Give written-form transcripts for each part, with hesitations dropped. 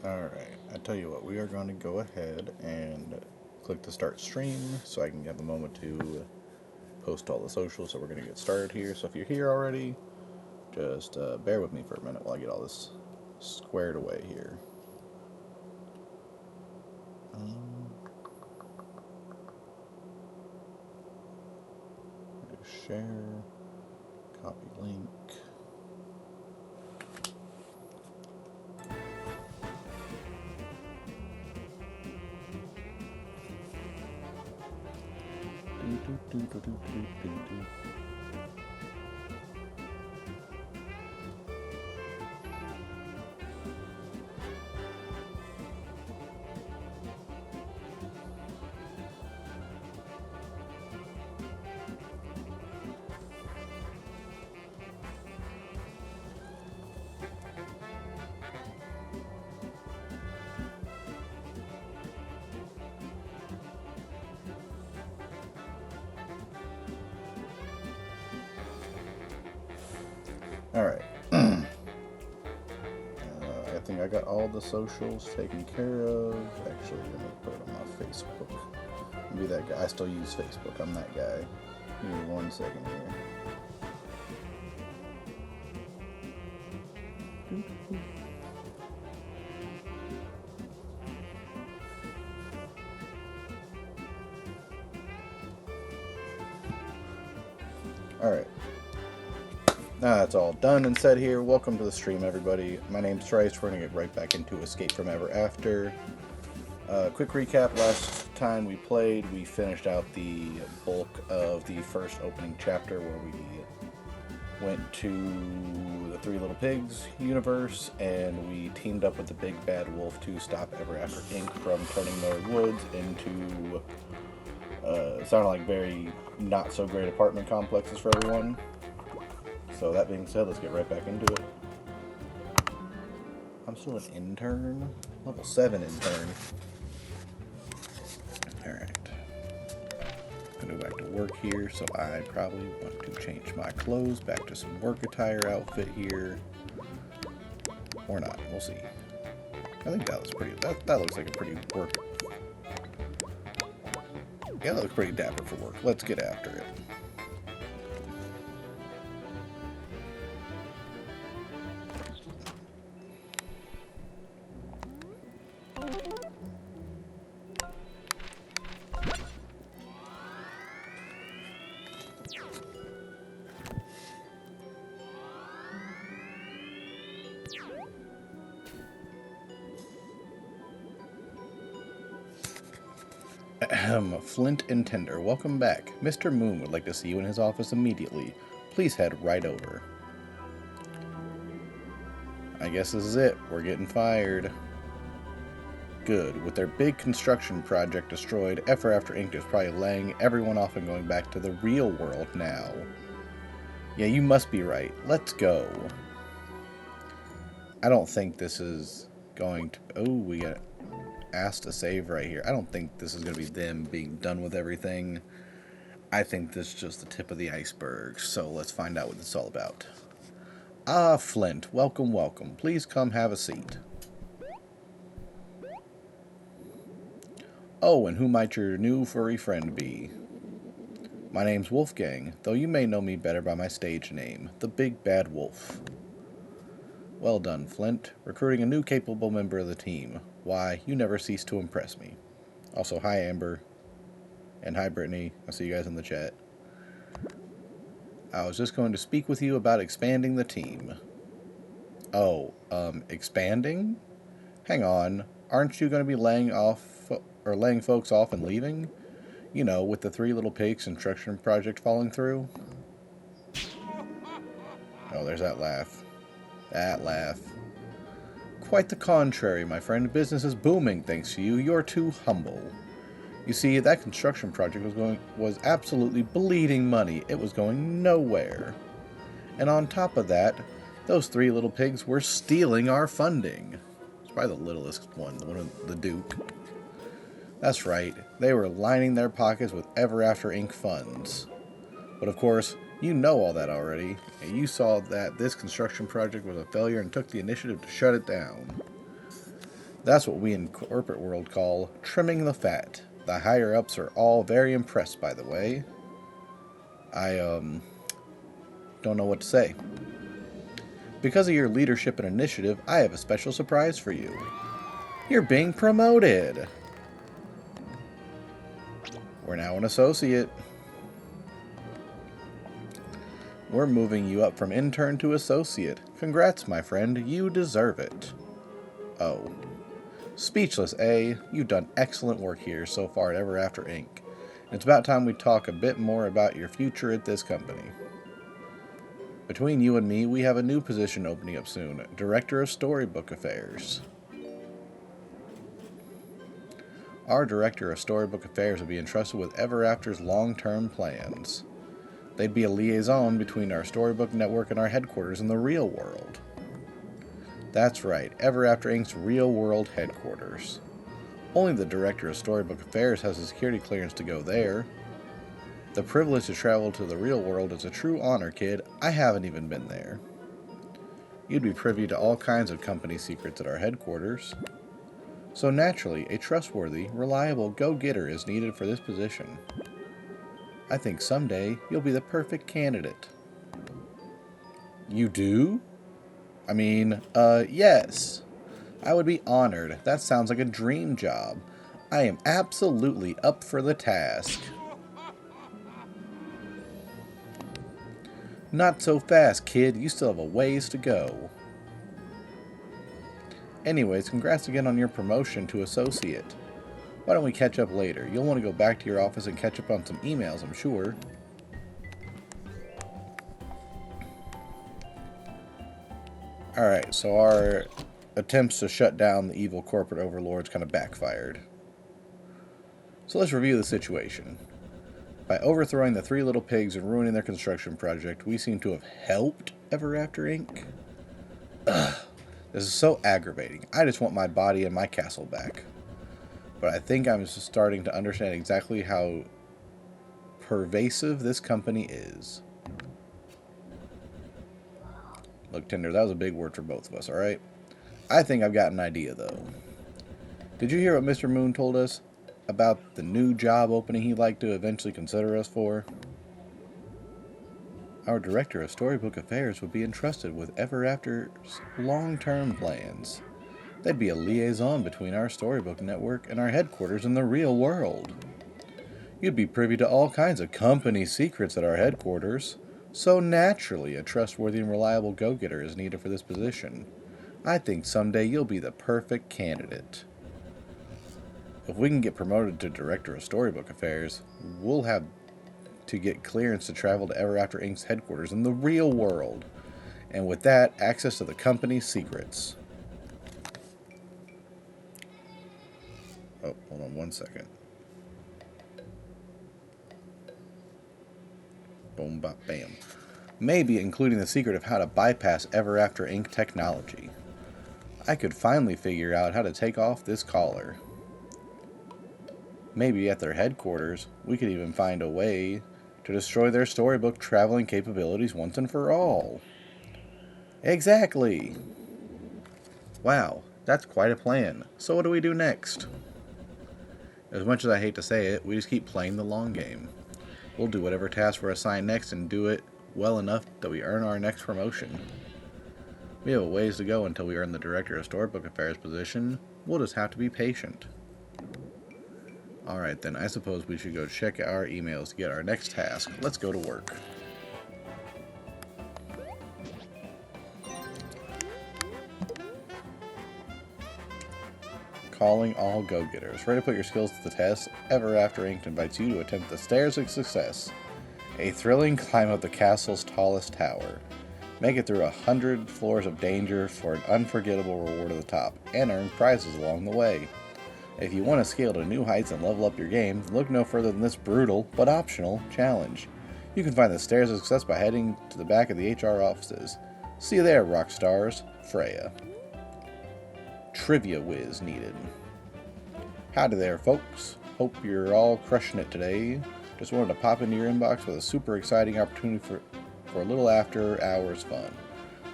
Alright, I tell you what, we are going to go ahead and click the start stream so I can have a moment to post all the socials. So we're going to get started here. So if you're here already, just bear with me for a minute while I get all this squared away here. Share, copy link. Alright. I think I got all the socials taken care of. Actually, let me put it on my Facebook. Be that guy. I still use Facebook. I'm that guy. Give me 1 second here. Alright. Now that's all done and said here. Welcome to the stream, everybody. My name's Trice. We're going to get right back into Escape from Ever After. Quick recap. Last time we played, we finished out the bulk of the first opening chapter where we went to the Three Little Pigs universe, and we teamed up with the Big Bad Wolf to stop Ever After Inc. from turning their woods into sounded like very not so great apartment complexes for everyone. So that being said, let's get right back into it. I'm still an intern, level 7 intern. Alright. I'm gonna go back to work here, so I probably want to change my clothes back to some work attire outfit here. Or not, we'll see. I think that looks pretty, that looks like a pretty work. Yeah, that looks pretty dapper for work. Let's get after it. Flint and Tinder, welcome back. Mr. Moon would like to see you in his office immediately. Please head right over. I guess this is it. We're getting fired. Good. With their big construction project destroyed, Ever After Inc. is probably laying everyone off and going back to the real world now. Yeah, you must be right. Let's go. I don't think this is going to... Oh, we got asked to save right here. I don't think this is going to be them being done with everything. I think this is just the tip of the iceberg. So let's find out what this is all about. Ah, Flint. Welcome, welcome. Please come have a seat. Oh, and who might your new furry friend be? My name's Wolfgang, though you may know me better by my stage name, the Big Bad Wolf. Well done, Flint, recruiting a new capable member of the team. Why, you never cease to impress me. Also, hi, Amber. And hi, Brittany. I'll see you guys in the chat. I was just going to speak with you about expanding the team. Oh, expanding? Hang on. Aren't you going to be laying folks off and leaving? You know, with the Three Little Pigs construction project falling through? Oh, there's that laugh. That laugh. Quite the contrary, my friend. Business is booming thanks to you. You're too humble. You see, that construction project was absolutely bleeding money. It was going nowhere. And on top of that, those Three Little Pigs were stealing our funding. It's probably the littlest one, the Duke. That's right, they were lining their pockets with Ever After Inc. funds. But of course, you know all that already, and you saw that this construction project was a failure and took the initiative to shut it down. That's what we in corporate world call trimming the fat. The higher-ups are all very impressed, by the way. I, don't know what to say. Because of your leadership and initiative, I have a special surprise for you. You're being promoted! We're now an associate. We're moving you up from intern to associate. Congrats, my friend. You deserve it. Oh. Speechless, eh? You've done excellent work here so far at Ever After Inc. It's about time we talk a bit more about your future at this company. Between you and me, we have a new position opening up soon. Director of Storybook Affairs. Our Director of Storybook Affairs will be entrusted with Ever After's long-term plans. They'd be a liaison between our Storybook network and our headquarters in the real world. That's right, Ever After Inc.'s real-world headquarters. Only the Director of Storybook Affairs has a security clearance to go there. The privilege to travel to the real world is a true honor, kid. I haven't even been there. You'd be privy to all kinds of company secrets at our headquarters. So naturally, a trustworthy, reliable go-getter is needed for this position. I think someday you'll be the perfect candidate. You do? I mean, yes. I would be honored. That sounds like a dream job. I am absolutely up for the task. Not so fast, kid. You still have a ways to go. Anyways, congrats again on your promotion to associate. Why don't we catch up later? You'll want to go back to your office and catch up on some emails, I'm sure. Alright, so our attempts to shut down the evil corporate overlords kind of backfired. So let's review the situation. By overthrowing the three little pigs and ruining their construction project, we seem to have helped Ever After Inc. Ugh, this is so aggravating. I just want my body and my castle back. But I think I'm just starting to understand exactly how pervasive this company is. Look, Tinder, that was a big word for both of us, alright? I think I've got an idea, though. Did you hear what Mr. Moon told us about the new job opening he'd like to eventually consider us for? Our Director of Storybook Affairs would be entrusted with Ever After's long-term plans. They'd be a liaison between our Storybook network and our headquarters in the real world. You'd be privy to all kinds of company secrets at our headquarters. So naturally, a trustworthy and reliable go-getter is needed for this position. I think someday you'll be the perfect candidate. If we can get promoted to Director of Storybook Affairs, we'll have to get clearance to travel to Ever After Inc.'s headquarters in the real world. And with that, access to the company's secrets. Oh, hold on one second. Boom, bop, bam. Maybe including the secret of how to bypass Ever After Inc. technology. I could finally figure out how to take off this collar. Maybe at their headquarters, we could even find a way to destroy their storybook traveling capabilities once and for all. Exactly! Wow, that's quite a plan. So what do we do next? As much as I hate to say it, we just keep playing the long game. We'll do whatever task we're assigned next and do it well enough that we earn our next promotion. We have a ways to go until we earn the Director of Storybook Affairs position. We'll just have to be patient. Alright then, I suppose we should go check our emails to get our next task. Let's go to work. Calling all go-getters. Ready to put your skills to the test? Ever After Inc. invites you to attempt the Stairs of Success, a thrilling climb up the castle's tallest tower. Make it through 100 floors of danger for an unforgettable reward at the top, and earn prizes along the way. If you want to scale to new heights and level up your game, look no further than this brutal, but optional, challenge. You can find the Stairs of Success by heading to the back of the HR offices. See you there, rock stars. Freya. Trivia whiz needed. Howdy there, folks. Hope you're all crushing it today. Just wanted to pop into your inbox with a super exciting opportunity for a little after hours fun.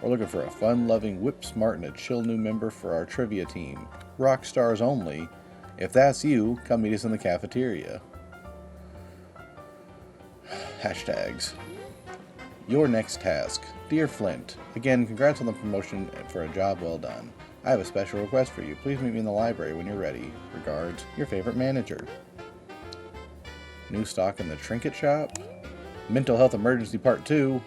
We're looking for a fun-loving, whip-smart, and a chill new member for our trivia team. Rock stars only. If that's you, come meet us in the cafeteria. Hashtags. Your next task. Dear Flint, again, congrats on the promotion for a job well done. I have a special request for you. Please meet me in the library when you're ready. Regards, your favorite manager. New stock in the trinket shop. Mental health emergency part 2.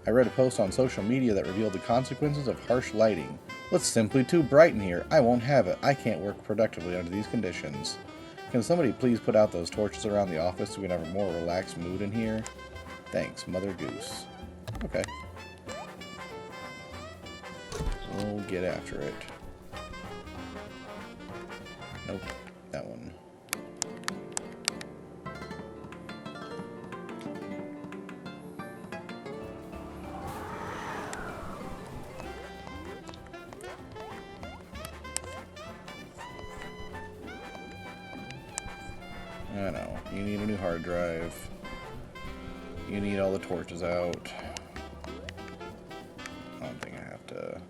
I read a post on social media that revealed the consequences of harsh lighting. It's simply too bright in here. I won't have it. I can't work productively under these conditions. Can somebody please put out those torches around the office so we can have a more relaxed mood in here? Thanks, Mother Goose. Okay. We'll get after it. Nope. That one. I know. You need a new hard drive. You need all the torches out. I don't think I have to...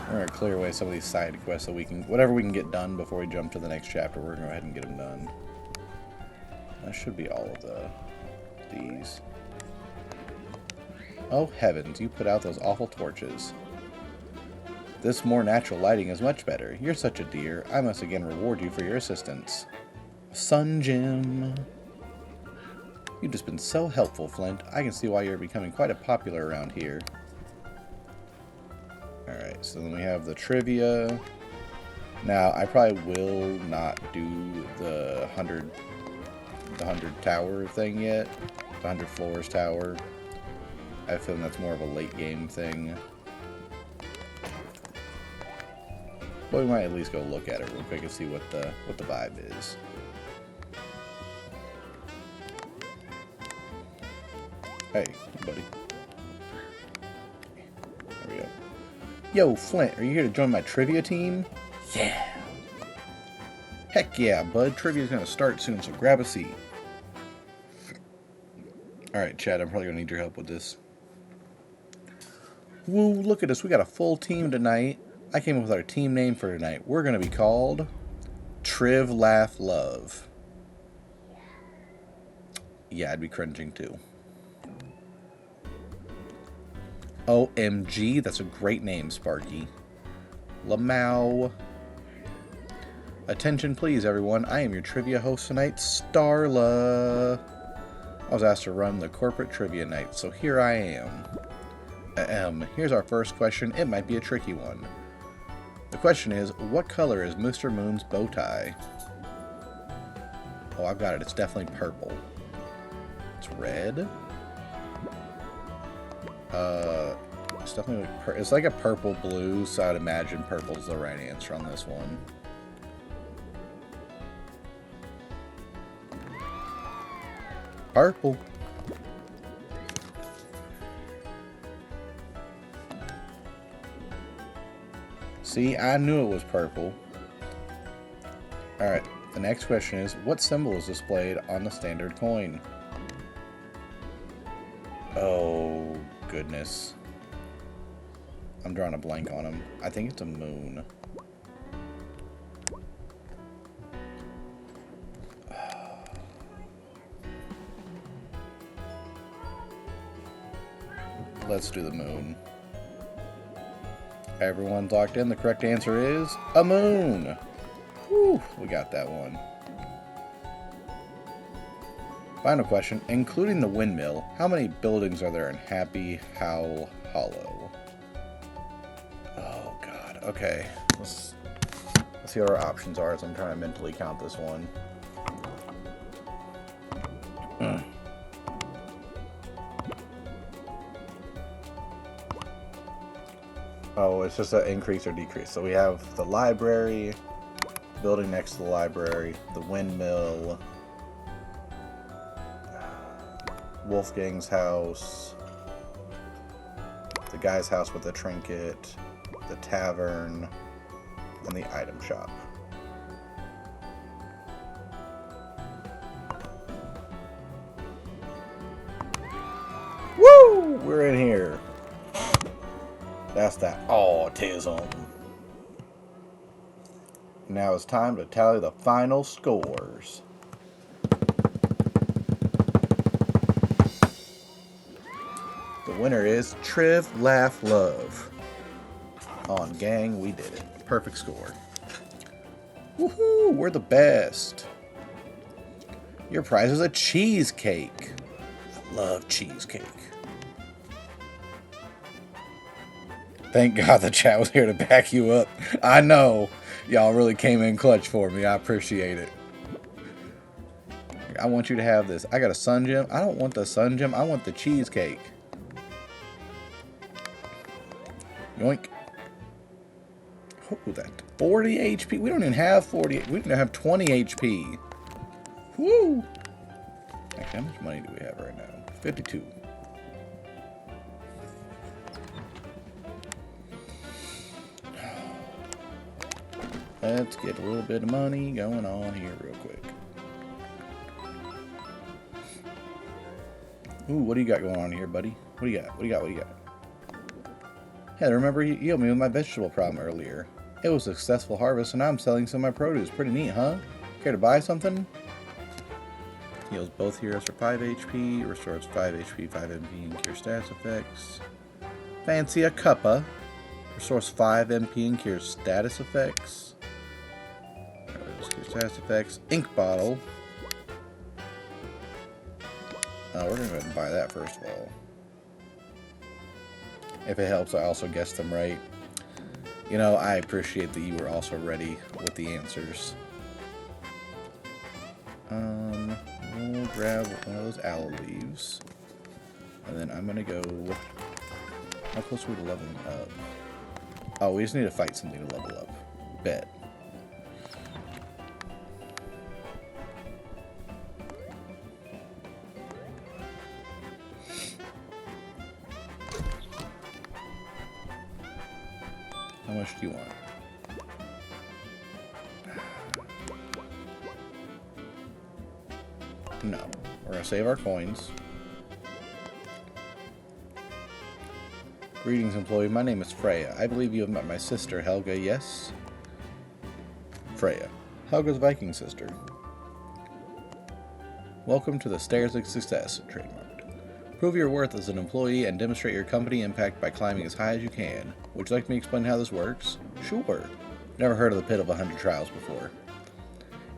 We're going to clear away some of these side quests so we can... Whatever we can get done before we jump to the next chapter, we're going to go ahead and get them done. That should be all of these. Oh heavens, you put out those awful torches. This more natural lighting is much better. You're such a dear. I must again reward you for your assistance. Sun Jim. You've just been so helpful, Flint. I can see why you're becoming quite a popular around here. Alright, so then we have the trivia. Now, I probably will not do the 100 tower thing yet. The 100 floors tower. I feel that's more of a late game thing. But we might at least go look at it real quick and see what the vibe is. Hey, buddy. There we go. Yo, Flint, are you here to join my trivia team? Yeah. Heck yeah, bud. Trivia's gonna start soon, so grab a seat. Alright, Chad, I'm probably gonna need your help with this. Woo, look at us. We got a full team tonight. I came up with our team name for tonight. We're going to be called Triv Laugh Love. Yeah, I'd be cringing too. OMG, that's a great name, Sparky. Lamau. Attention please, everyone. I am your trivia host tonight, Starla. I was asked to run the corporate trivia night, so here I am. Here's our first question. It might be a tricky one. The question is, what color is Mr. Moon's bow tie? Oh, I've got it. It's definitely purple. It's red. It's definitely like it's like a purple blue, so I'd imagine purple's the right answer on this one. Purple. See, I knew it was purple. Alright, the next question is, what symbol is displayed on the standard coin? Oh, goodness. I'm drawing a blank on him. I think it's a moon. Let's do the moon. Everyone's locked in. The correct answer is a moon. Whew, we got that one. Final question. Including the windmill, how many buildings are there in Happy Howl Hollow? Oh, God. Okay. Let's see what our options are as I'm trying to mentally count this one. Oh, it's just an increase or decrease. So we have the library, building next to the library, the windmill, Wolfgang's house, the guy's house with the trinket, the tavern, and the item shop. we're in here. That's that autism. Now it's time to tally the final scores. The winner is Triv Laugh Love. On Gang, we did it. Perfect score. Woohoo! We're the best. Your prize is a cheesecake. I love cheesecake. Thank God the chat was here to back you up. I know. Y'all really came in clutch for me. I appreciate it. I want you to have this. I got a Sun Gem. I don't want the Sun Gem. I want the cheesecake. Yoink. Oh, that 40 HP. We don't even have 40. We don't have 20 HP. Woo! Actually, how much money do we have right now? 52. Let's get a little bit of money going on here real quick. Ooh, what do you got going on here, buddy? What do you got? What do you got? What do you got? Hey, remember you helped me with my vegetable problem earlier. It was a successful harvest, and now I'm selling some of my produce. Pretty neat, huh? Care to buy something? Heals both heroes for 5 HP. Restores 5 HP, 5 MP, and cure status effects. Fancy a cuppa. Restores 5 MP and cures status effects. Status effects. Ink bottle. We're going to go ahead and buy that first of all. If it helps, I also guessed them right. You know, I appreciate that you were also ready with the answers. We'll grab one of those aloe leaves. And then I'm going to go... How close are we to leveling up? Oh, we just need to fight something to level up. Bet. How much do you want? No. We're going to save our coins. Greetings, employee. My name is Freya. I believe you have met my sister, Helga, yes? Freya. Helga's Viking sister. Welcome to the Stairs of Success, trademarked. Prove your worth as an employee and demonstrate your company impact by climbing as high as you can. Would you like me to explain how this works? Sure. Never heard of the Pit of 100 Trials before.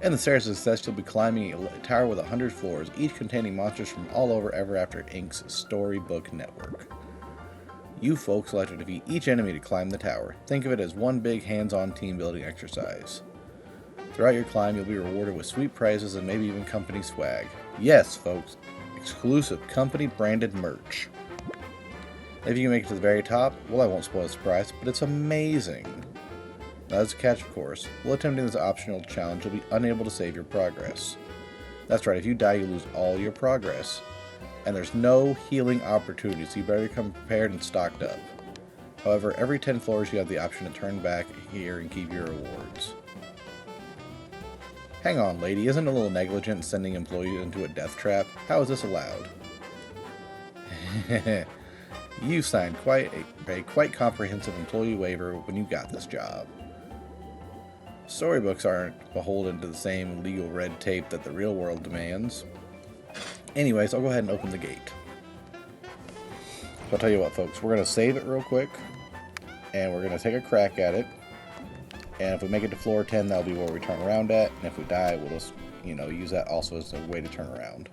In the Stairs of Success, you'll be climbing a tower with 100 floors, each containing monsters from all over Ever After Inc.'s storybook network. You folks will have to defeat each enemy to climb the tower. Think of it as one big hands-on team-building exercise. Throughout your climb, you'll be rewarded with sweet prizes and maybe even company swag. Yes, folks, exclusive company-branded merch. If you can make it to the very top, well, I won't spoil the surprise, but it's amazing. Now, as a catch, of course, while attempting this optional challenge, you'll be unable to save your progress. That's right, if you die, you lose all your progress. And there's no healing opportunity, so you better come prepared and stocked up. However, every 10 floors you have the option to turn back here and keep your rewards. Hang on, lady, isn't it a little negligent sending employees into a death trap? How is this allowed? You signed a quite comprehensive employee waiver when you got this job. Storybooks aren't beholden to the same legal red tape that the real world demands. Anyways, I'll go ahead and open the gate. So I'll tell you what, folks, we're going to save it real quick, and we're going to take a crack at it. And if we make it to floor 10, that'll be where we turn around at. And if we die, we'll just, use that also as a way to turn around.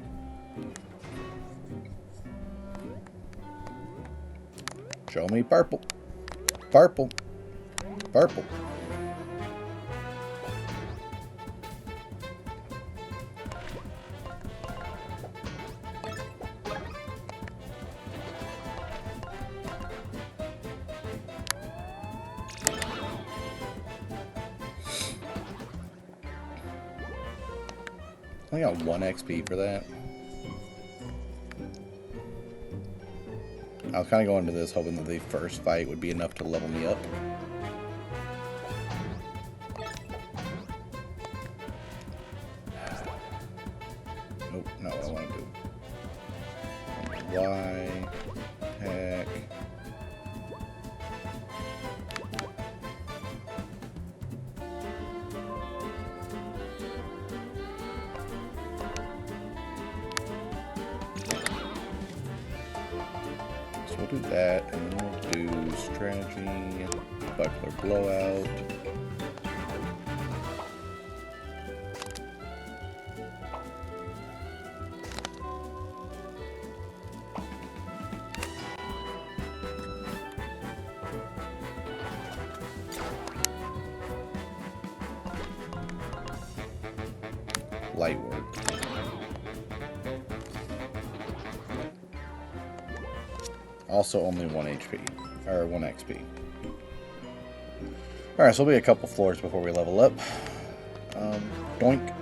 Show me purple. Purple. Purple. I got 1 XP for that. I was kind of going into this hoping that the first fight would be enough to level me up. Nope, not what I want to do. Y, attack. So we'll do that, and then we'll do strategy, buckler blowout. Light work. Also only 1 HP, or 1 XP. Alright, so it'll be a couple floors before we level up. Doink.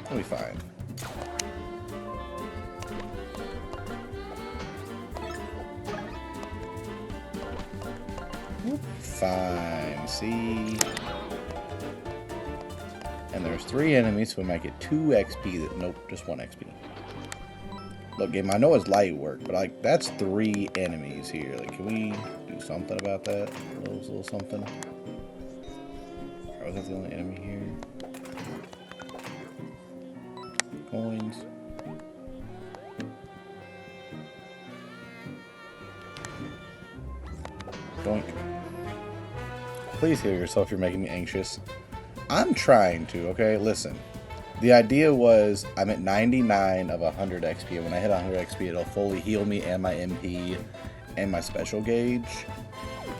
We'll be fine. Fine. See? And there's 3 enemies, so we might get 2 XP. Nope, just 1 XP. Look, game, I know it's light work, but like that's 3 enemies here. Like, can we do something about that? A little something. Or was that the only enemy here? Coins. Doink. Please heal yourself, you're making me anxious. I'm trying to, okay? Listen. The idea was I'm at 99 of 100 XP, and when I hit 100 XP, it'll fully heal me and my MP and my special gauge.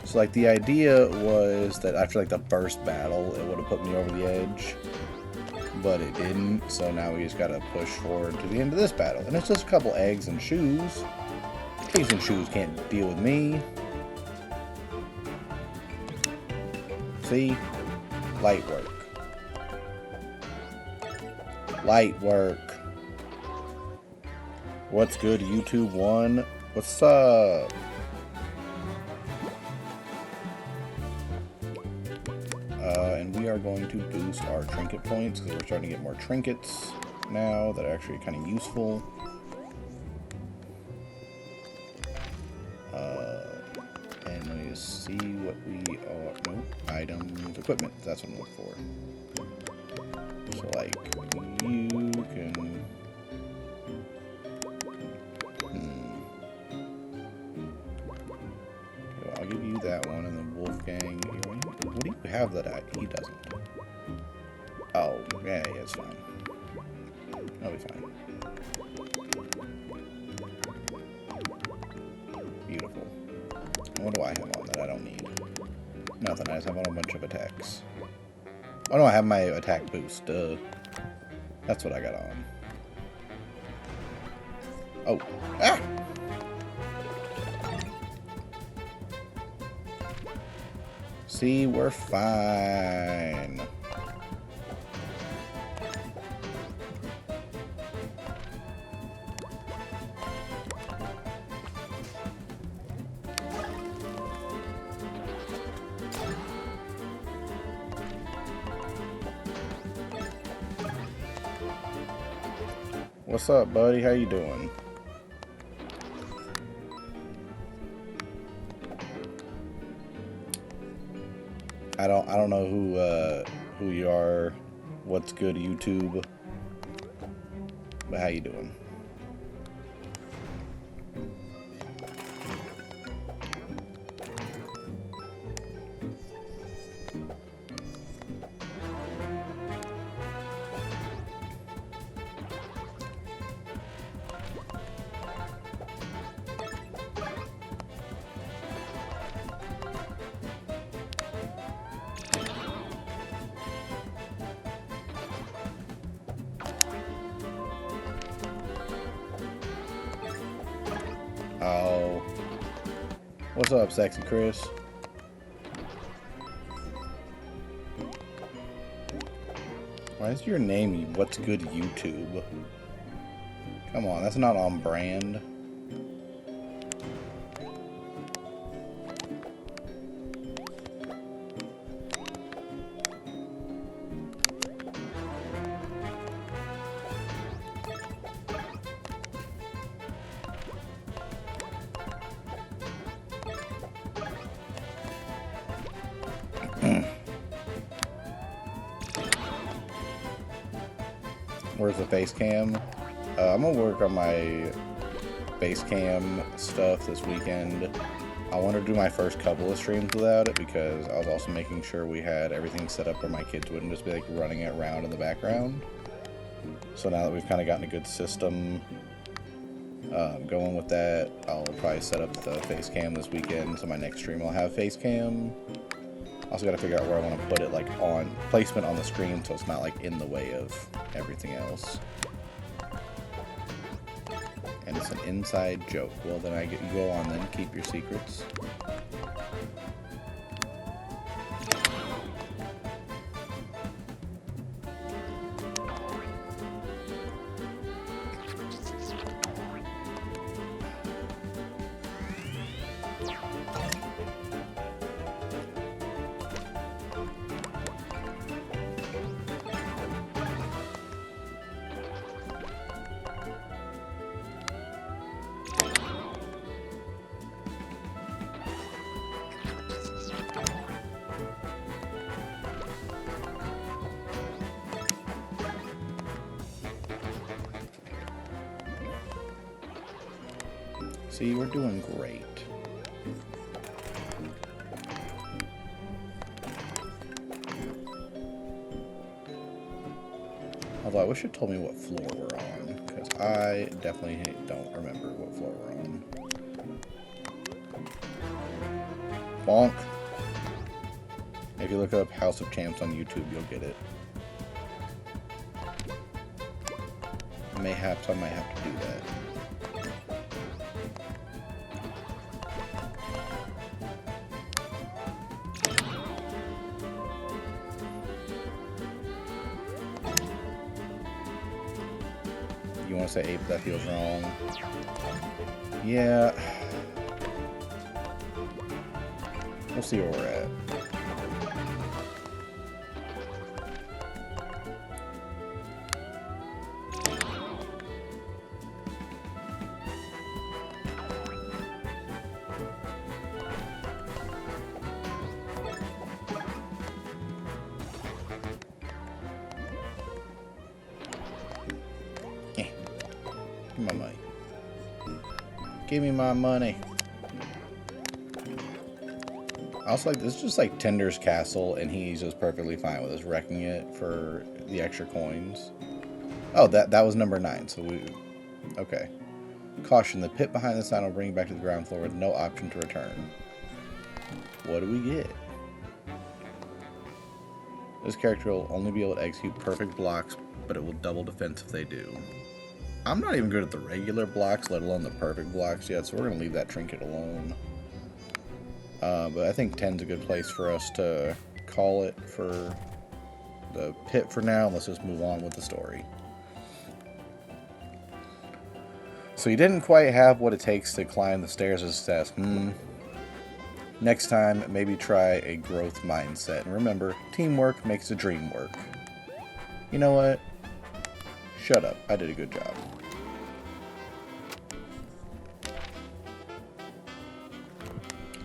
So, like, the idea was that after, like, the first battle, it would have put me over the edge. But it didn't, so now we just gotta push forward to the end of this battle. And it's just a couple eggs and shoes. Eggs and shoes can't deal with me. See? Light work. Light work. What's good, YouTube 1? What's up? And we are going to boost our trinket points because we're starting to get more trinkets now that are actually kind of useful. And let me just see what we are. Nope. Items, equipment. That's what I'm looking for. So, like, you can. Okay, I'll give you that one, and then Wolfgang. What do you have that he doesn't? Oh, yeah, it's fine. That'll be fine. Beautiful. What do I have on that I don't need? Nothing. I just have on a bunch of attacks. Oh no, I have my attack boost. Duh. That's what I got on. Oh. Ah! See, we're fine. What's up, buddy? How you doing? I don't know who you are. What's good, YouTube? But how you doing? Oh. What's up, Sexy Chris? Why is your name What's Good YouTube? Come on, that's not on brand. Where's the face cam? I'm gonna work on my face cam stuff this weekend. I want to do my first couple of streams without it because I was also making sure we had everything set up where my kids wouldn't just be like running it around in the background. So now that we've kind of gotten a good system going with that, I'll probably set up the face cam this weekend, so my next stream will have face cam. Also got to figure out where I want to put it, like on placement on the screen, so it's not like in the way of everything else. And it's an inside joke. Well, then I get you go on then, keep your secrets. See, we're doing great. Although I wish it told me what floor we're on, because I definitely don't remember what floor we're on. Bonk. If you look up House of Champs on YouTube, you'll get it. Mayhaps I might have to do that. You want to say 8, but that feels wrong. Yeah. We'll see where we're at. Give me my money. Give me my money. I also like this is just like Tinder's castle, and he's just perfectly fine with us wrecking it for the extra coins. Oh, that was number 9. So we okay. Caution: the pit behind the sign will bring you back to the ground floor with no option to return. What do we get? This character will only be able to execute perfect blocks, but it will double defense if they do. I'm not even good at the regular blocks, let alone the perfect blocks yet, so we're going to leave that trinket alone. But I think 10's a good place for us to call it for the pit for now. Let's just move on with the story. So you didn't quite have what it takes to climb the stairs of success. Next time, maybe try a growth mindset. And remember, teamwork makes the dream work. You know what? Shut up. I did a good job.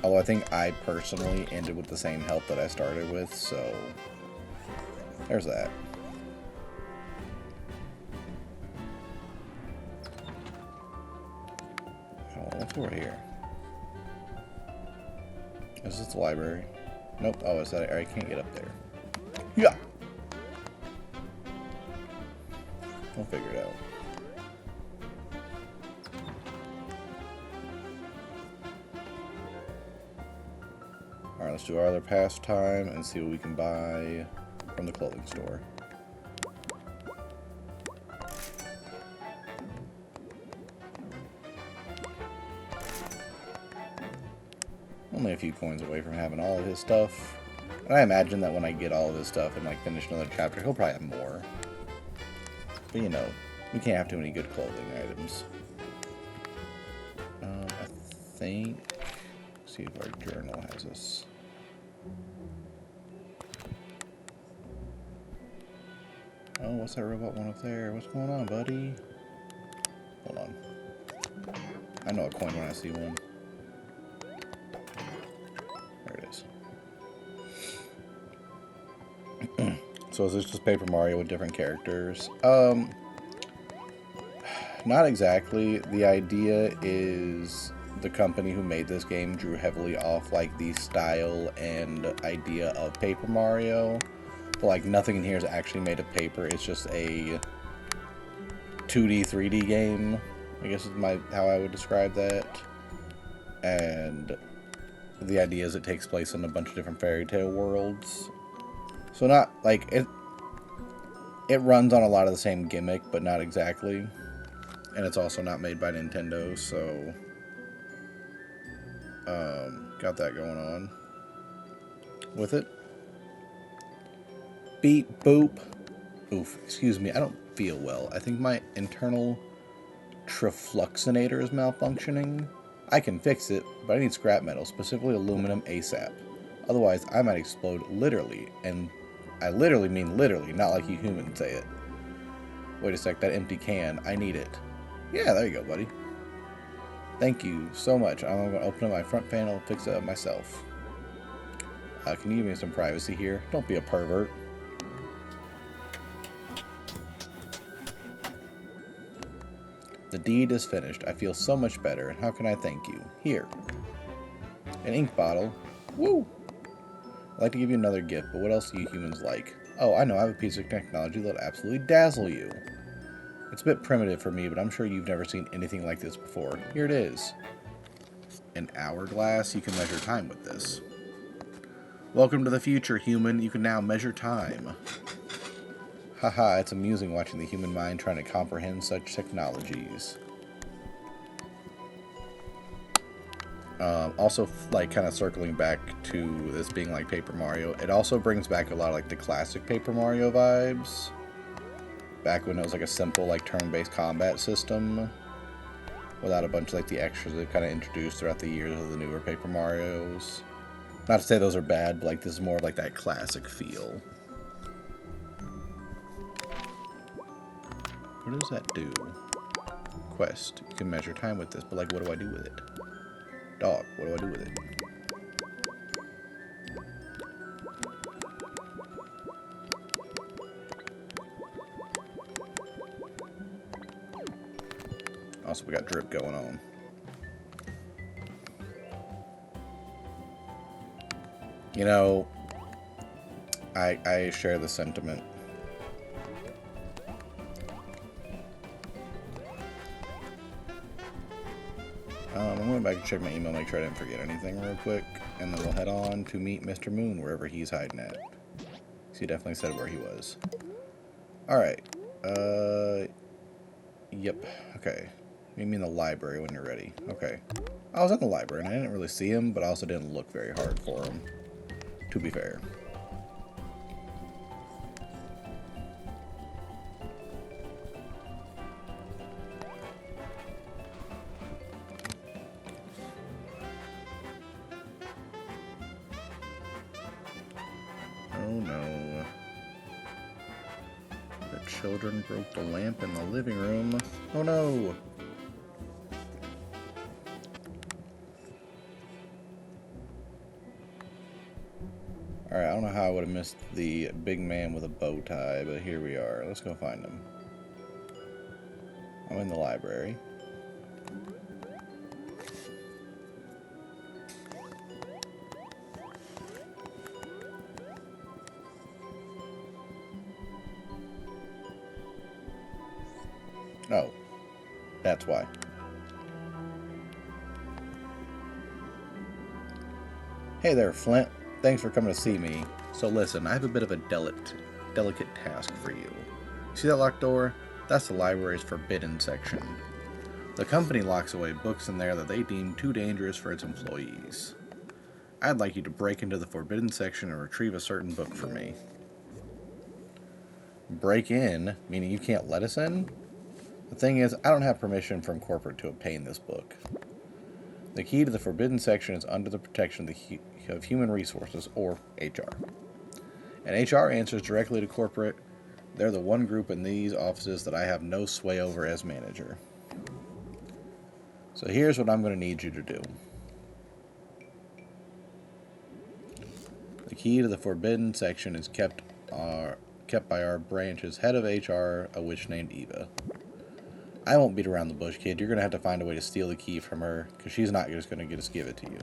Although I think I personally ended with the same health that I started with, so there's that. Oh, let's go right here. Is this the library? Nope. Oh, is that? I can't get up there. Yeah. We'll figure it out. Alright, let's do our other pastime and see what we can buy from the clothing store. Only a few coins away from having all of his stuff. And I imagine that when I get all of his stuff and like finish another chapter, he'll probably have more. But you know, we can't have too many good clothing items. I think... Let's see if our journal has us. Oh, what's that robot one up there? What's going on, buddy? Hold on. I know a coin when I see one. There it is. So is this just Paper Mario with different characters? Not exactly. The idea is the company who made this game drew heavily off like the style and idea of Paper Mario. But like nothing in here is actually made of paper. It's just a 2D, 3D game, I guess is how I would describe that. And the idea is it takes place in a bunch of different fairy tale worlds. So not like it runs on a lot of the same gimmick, but not exactly. And it's also not made by Nintendo, so got that going on with it. Beep boop. Oof, excuse me, I don't feel well. I think my internal trifluxinator is malfunctioning. I can fix it, but I need scrap metal, specifically aluminum, ASAP. Otherwise, I might explode literally, and I literally mean literally, not like you humans say it. Wait a sec, that empty can, I need it. Yeah, there you go, buddy. Thank you so much. I'm going to open up my front panel and fix it up myself. Can you give me some privacy here? Don't be a pervert. The deed is finished. I feel so much better. How can I thank you? Here. An ink bottle. Woo! I'd like to give you another gift, but what else do you humans like? Oh, I know. I have a piece of technology that'll absolutely dazzle you. It's a bit primitive for me, but I'm sure you've never seen anything like this before. Here it is. An hourglass. You can measure time with this. Welcome to the future, human. You can now measure time. Haha, it's amusing watching the human mind trying to comprehend such technologies. Also, like, kind of circling back to this being like Paper Mario, it also brings back a lot of, like, the classic Paper Mario vibes. Back when it was, like, a simple, like, turn-based combat system. Without a bunch of, like, the extras they've kind of introduced throughout the years of the newer Paper Marios. Not to say those are bad, but, like, this is more of, like, that classic feel. What does that do? Quest. You can measure time with this, but, like, what do I do with it? Dog, what do I do with it? Also, we got drip going on. You know, I share the sentiment. I'm going back and check my email, make sure I didn't forget anything real quick, and then we'll head on to meet Mr. Moon wherever he's hiding at. So he definitely said where he was. Alright. Yep. Okay. Meet me in the library when you're ready. Okay. I was in the library, and I didn't really see him, but I also didn't look very hard for him. To be fair. Oh no. The children broke the lamp in the living room. Oh no! Alright, I don't know how I would have missed the big man with a bow tie, but here we are. Let's go find him. I'm in the library. Oh, that's why. Hey there, Flint. Thanks for coming to see me. So listen, I have a bit of a delicate task for you. See that locked door? That's the library's forbidden section. The company locks away books in there that they deem too dangerous for its employees. I'd like you to break into the forbidden section and retrieve a certain book for me. Break in? Meaning you can't let us in? The thing is, I don't have permission from corporate to obtain this book. The key to the forbidden section is under the protection of Human Resources, or HR. And HR answers directly to corporate. They're the one group in these offices that I have no sway over as manager. So here's what I'm going to need you to do. The key to the forbidden section is kept kept by our branch's head of HR, a witch named Eva. I won't beat around the bush, kid. You're going to have to find a way to steal the key from her, because she's not just going to just give it to you.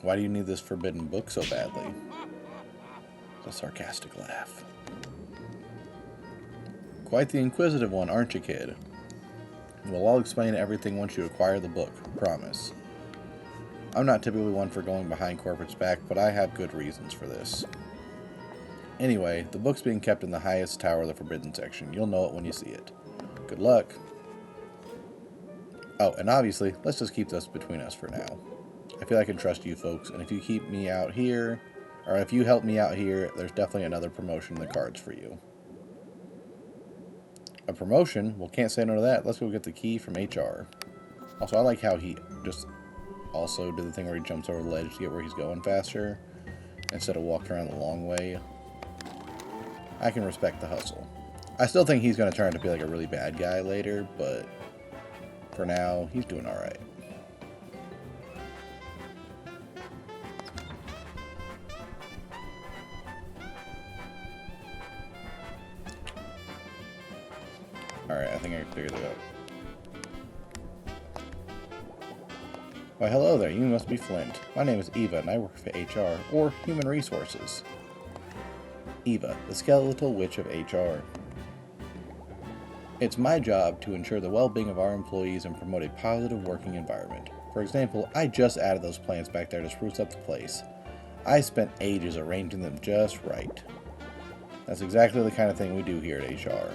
Why do you need this forbidden book so badly? It's a sarcastic laugh. Quite the inquisitive one, aren't you, kid? Well, I'll explain everything once you acquire the book. Promise. I'm not typically one for going behind corporate's back, but I have good reasons for this. Anyway, the book's being kept in the highest tower of the Forbidden section. You'll know it when you see it. Good luck. Oh, and obviously, let's just keep this between us for now. I feel I can trust you folks, and if you keep me out here, or if you help me out here, there's definitely another promotion in the cards for you. A promotion? Well, can't say no to that. Let's go get the key from HR. Also, I like how he just also did the thing where he jumps over the ledge to get where he's going faster, instead of walking around the long way. I can respect the hustle. I still think he's going to turn out to be like a really bad guy later, but for now, he's doing alright. Alright, I think I figured it out. Why, hello there. You must be Flint. My name is Eva, and I work for HR, or Human Resources. Eva, the skeletal witch of HR. It's my job to ensure the well-being of our employees and promote a positive working environment. For example, I just added those plants back there to spruce up the place. I spent ages arranging them just right. That's exactly the kind of thing we do here at HR.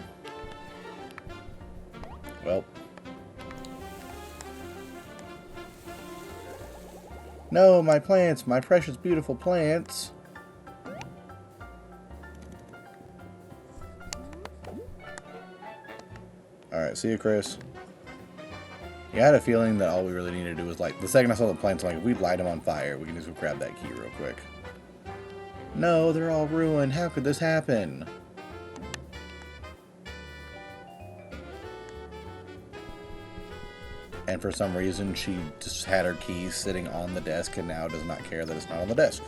Well. No, my plants, my precious beautiful plants. Alright, see you, Chris. Yeah, I had a feeling that all we really needed to do was, like, the second I saw the plants, I'm like, if we light them on fire, we can just go grab that key real quick. No, they're all ruined. How could this happen? And for some reason, she just had her keys sitting on the desk and now does not care that it's not on the desk.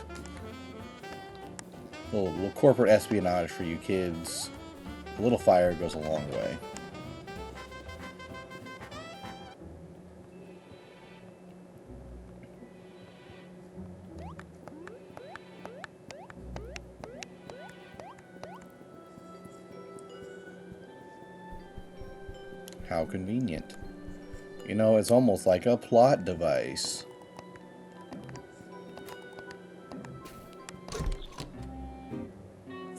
A little corporate espionage for you kids. A little fire goes a long way. How convenient. You know, it's almost like a plot device.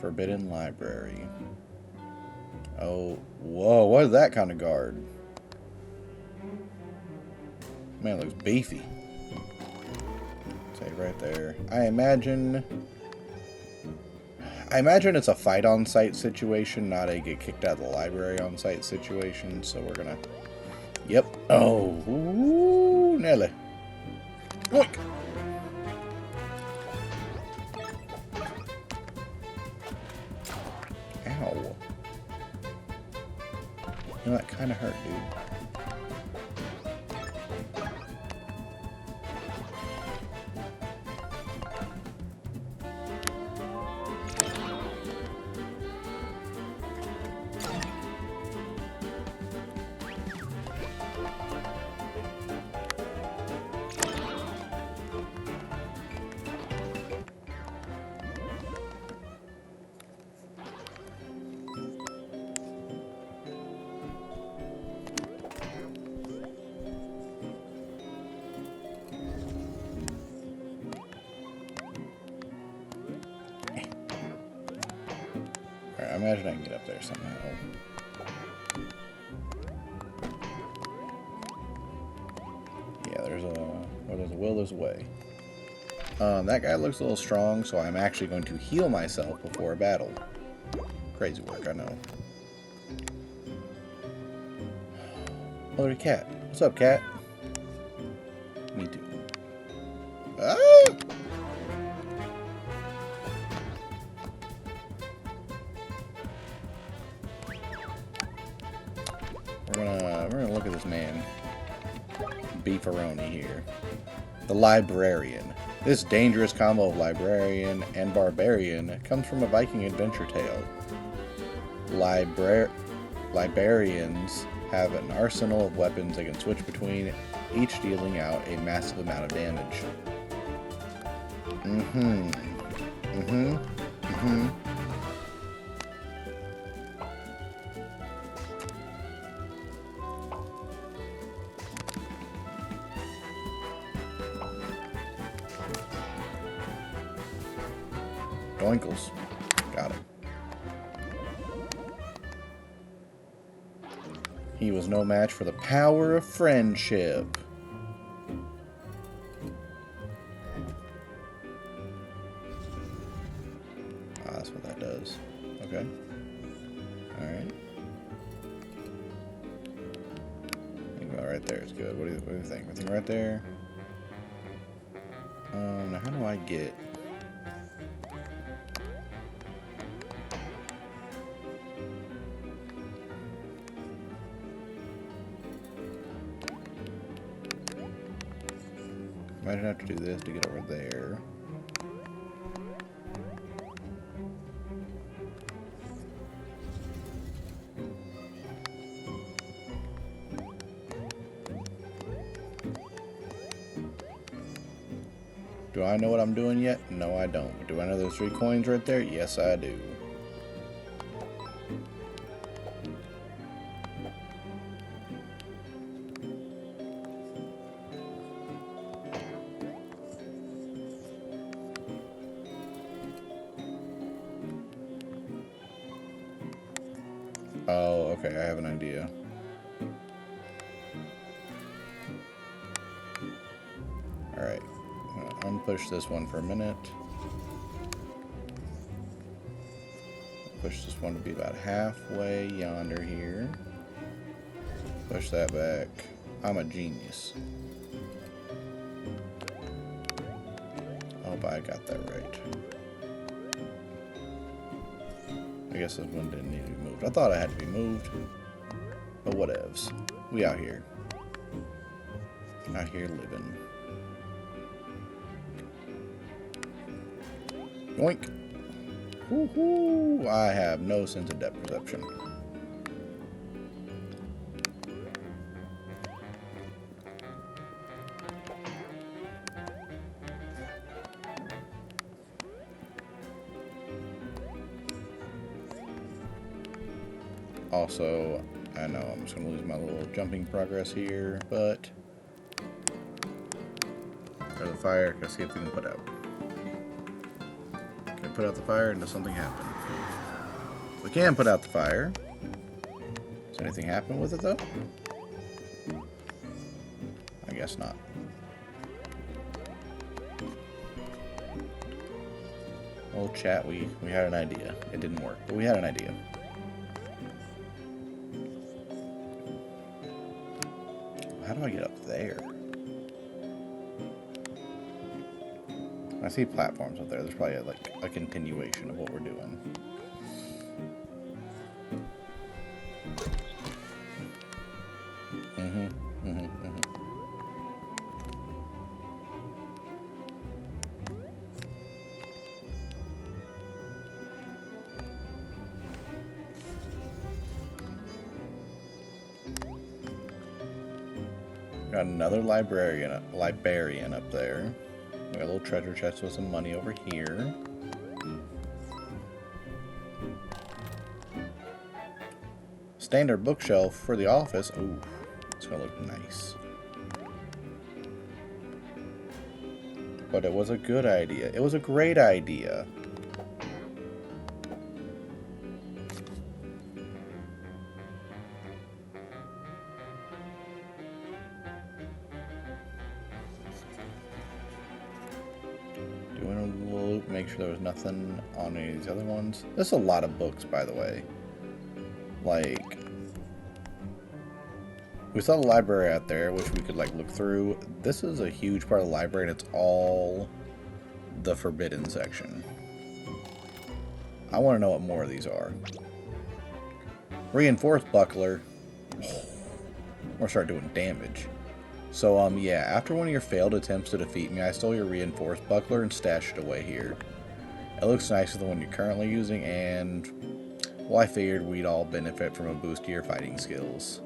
Forbidden Library. Oh, whoa, what is that kind of guard? Man, it looks beefy. Say right there. I imagine it's a fight on site situation, not a get kicked out of the library on site situation, so we're gonna... Yep. Oh, ooh, Nelly. Look. Ow. You know, that kind of hurt, dude. Alright, I imagine I can get up there somehow. Yeah, there's a... Where there's a will, there's a way. That guy looks a little strong, so I'm actually going to heal myself before a battle. Crazy work, I know. Oh, there's a cat. What's up, cat? Me too. Ah! We're gonna look at this man. Beefaroni here. The librarian. This dangerous combo of librarian and barbarian comes from a Viking adventure tale. Librarians have an arsenal of weapons they can switch between, each dealing out a massive amount of damage. Doinkles. Got him. He was no match for the power of friendship. Ah, that's what that does. Okay. Alright. I think about right there is good. What do you think? Anything right there? Now how do I get... Might have to do this to get over there. Do I know what I'm doing yet? No, I don't. Do I know those 3 coins right there? Yes, I do. Oh, okay, I have an idea. Alright, I'm gonna unpush this one for a minute. Push this one to be about halfway yonder here. Push that back. I'm a genius. I hope I got that right. I guess this one didn't need to be moved. I thought it had to be moved. But whatevs. We out here. Out here living. Yoink. Woohoo! I have no sense of depth perception. Also, I know I'm just going to lose my little jumping progress here, but... There's the fire. Let's see if we can put out. Can we put out the fire and does something happen? We can put out the fire. Does anything happen with it, though? I guess not. Well, chat, we had an idea. It didn't work, but we had an idea. How do I get up there? I see platforms up there. There's probably like a continuation of what we're doing. Got another librarian up there. We got a little treasure chest with some money over here. Standard bookshelf for the office. Ooh, it's gonna look nice. But it was a good idea. It was a great idea. Make sure there was nothing on any of these other ones. There's a lot of books, by the way. Like, we saw the library out there, which we could like look through. This is a huge part of the library, and it's all the forbidden section. I want to know what more of these are. Reinforced buckler. We're gonna start doing damage. So, yeah, after one of your failed attempts to defeat me, I stole your reinforced buckler and stashed it away here. It looks nicer than the one you're currently using, and, well, I figured we'd all benefit from a boost to your fighting skills.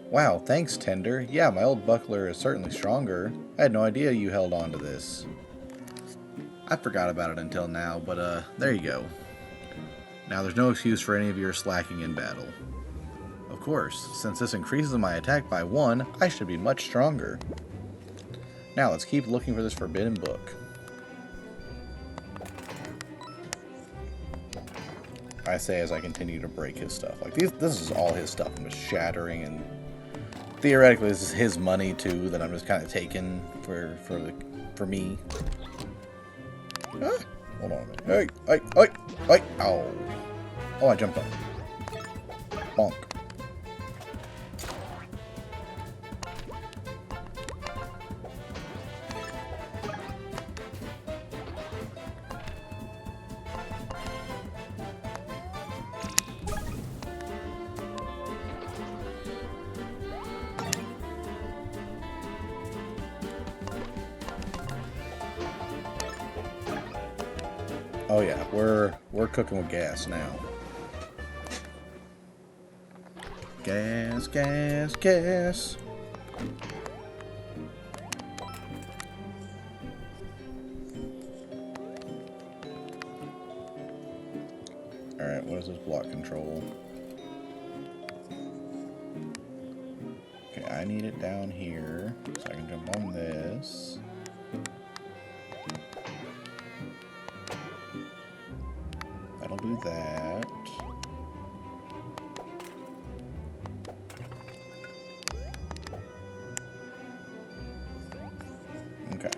Wow, thanks, Tender. Yeah, my old buckler is certainly stronger. I had no idea you held on to this. I forgot about it until now, but, there you go. Now, there's no excuse for any of your slacking in battle. Of course, since this increases my attack by 1, I should be much stronger. Now, let's keep looking for this forbidden book. I say as I continue to break his stuff. Like, this is all his stuff. I'm just shattering, and theoretically, this is his money, too, that I'm just kind of taking for me. Ah, hold on a minute. Hey! Ow. Oh, I jumped up. Bonk. Oh yeah, we're cooking with gas now. Gas. Alright, what is this block control? Okay, I need it down here, so I can jump on this. That'll do that. Okay.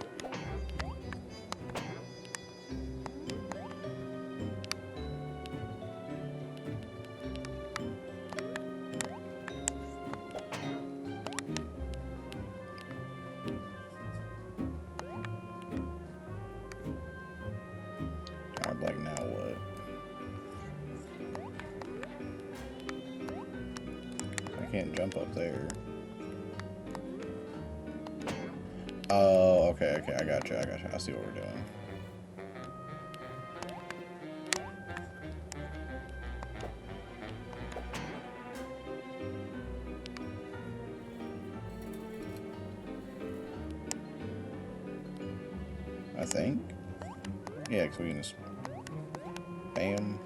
Alright, like now what? I can't jump up there. Oh, okay, I gotcha. I see what we're doing. I think. Yeah, because we can just... Bam.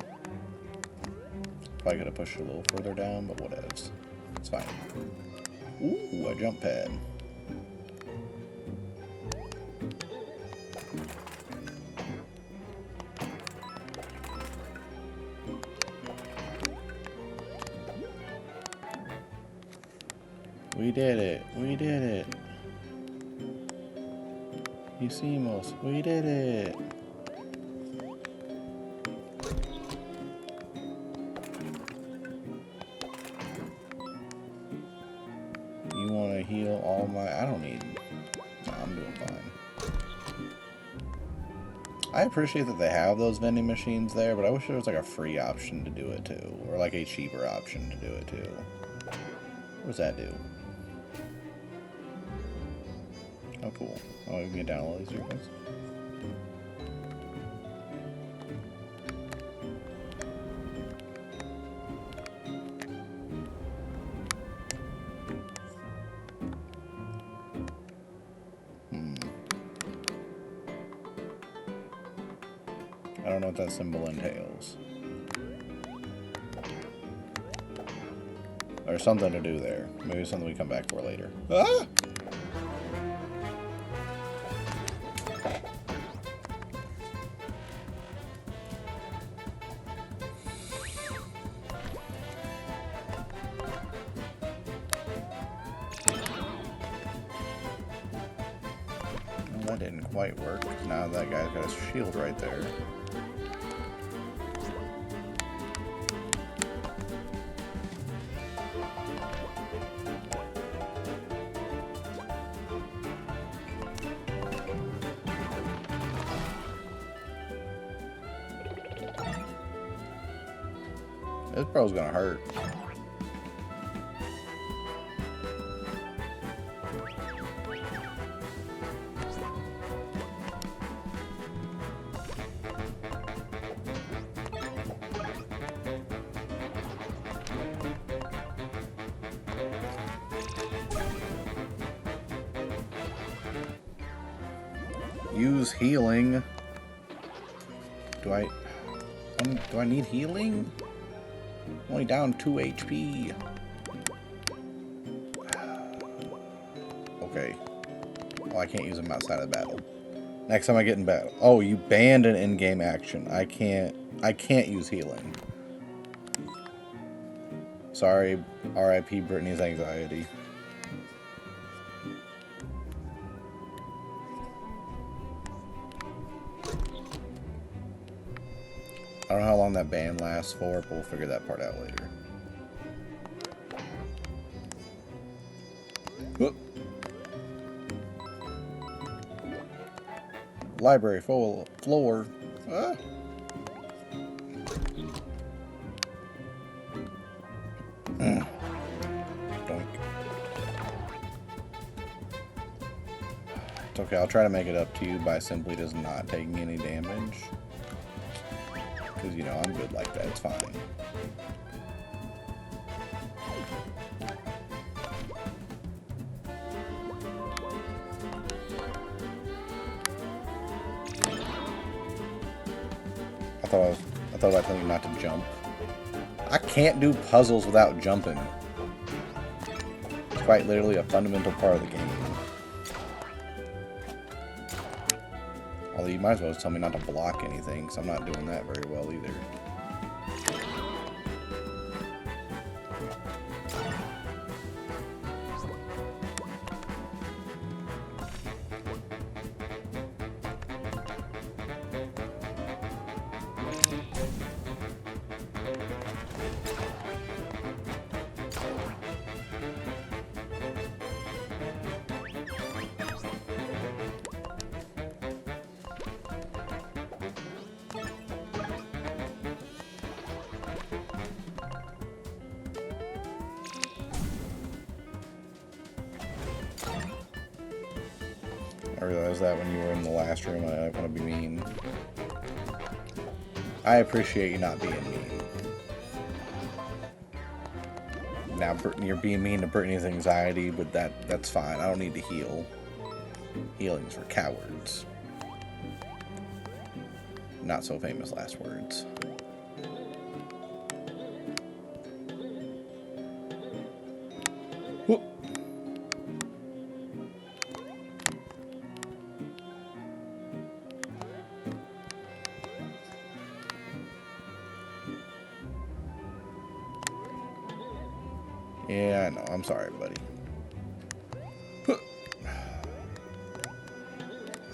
Probably could have pushed it a little further down, but whatevs. It's fine. Ooh, a jump pad. We did it. Hicimos. We did it. You want to heal all my... I don't need... No, I'm doing fine. I appreciate that they have those vending machines there, but I wish there was like a free option to do it too. Or like a cheaper option to do it too. What does that do? Oh, cool. Oh, we can get down all these vehicles. I don't know what that symbol entails. There's something to do there. Maybe something we come back for later. Ah! Well, that didn't quite work. Now that guy's got a shield right there. This bro's gonna hurt. use healing. Do I need healing? I'm only down 2 HP. Okay. Well, I can't use them outside of battle. Next time I get in battle. Oh, you banned an in-game action. I can't use healing. Sorry, R.I.P. Brittany's anxiety. I don't know how long that ban lasts for, but we'll figure that part out later. Whoop. Library full floor. Ah. It's okay, I'll try to make it up to you by simply just not taking any damage. Because, you know, I'm good like that. It's fine. I thought about telling you not to jump. I can't do puzzles without jumping. It's quite literally a fundamental part of the game. Although you might as well just tell me not to block anything, because I'm not doing that very well either. I realized that when you were in the last room, I don't want to be mean. I appreciate you not being mean. Now, you're being mean to Brittany's anxiety, but that's fine. I don't need to heal. Healing's for cowards. Not so famous last words. Whoop. Yeah, I know. I'm sorry, buddy.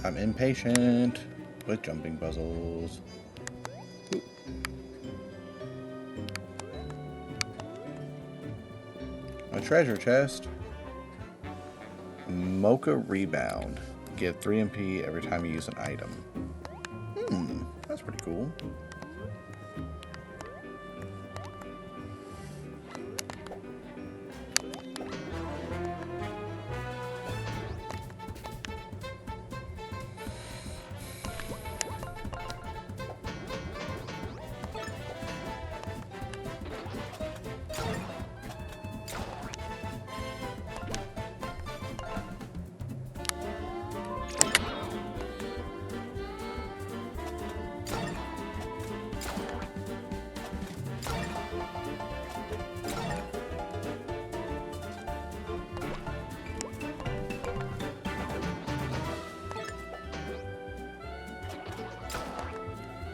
I'm impatient with jumping puzzles. A treasure chest. Mocha Rebound. Give 3 MP every time you use an item. That's pretty cool.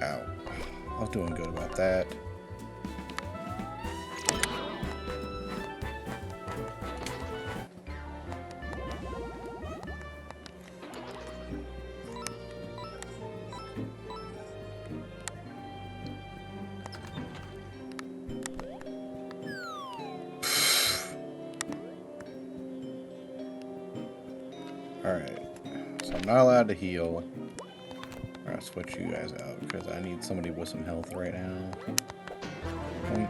Ow. I was doing good about that. Alright. So I'm not allowed to heal. I'm gonna switch you guys out because I need somebody with some health right now. Boink.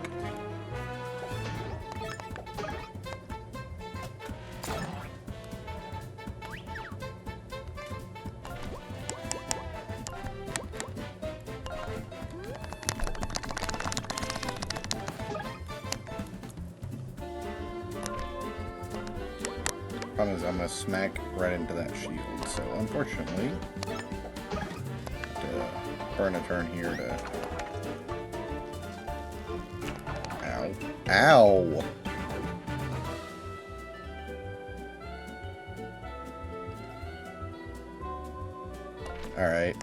Problem is I'm gonna smack right into that shield, so unfortunately burn a turn here to... Ow. Ow! Alright.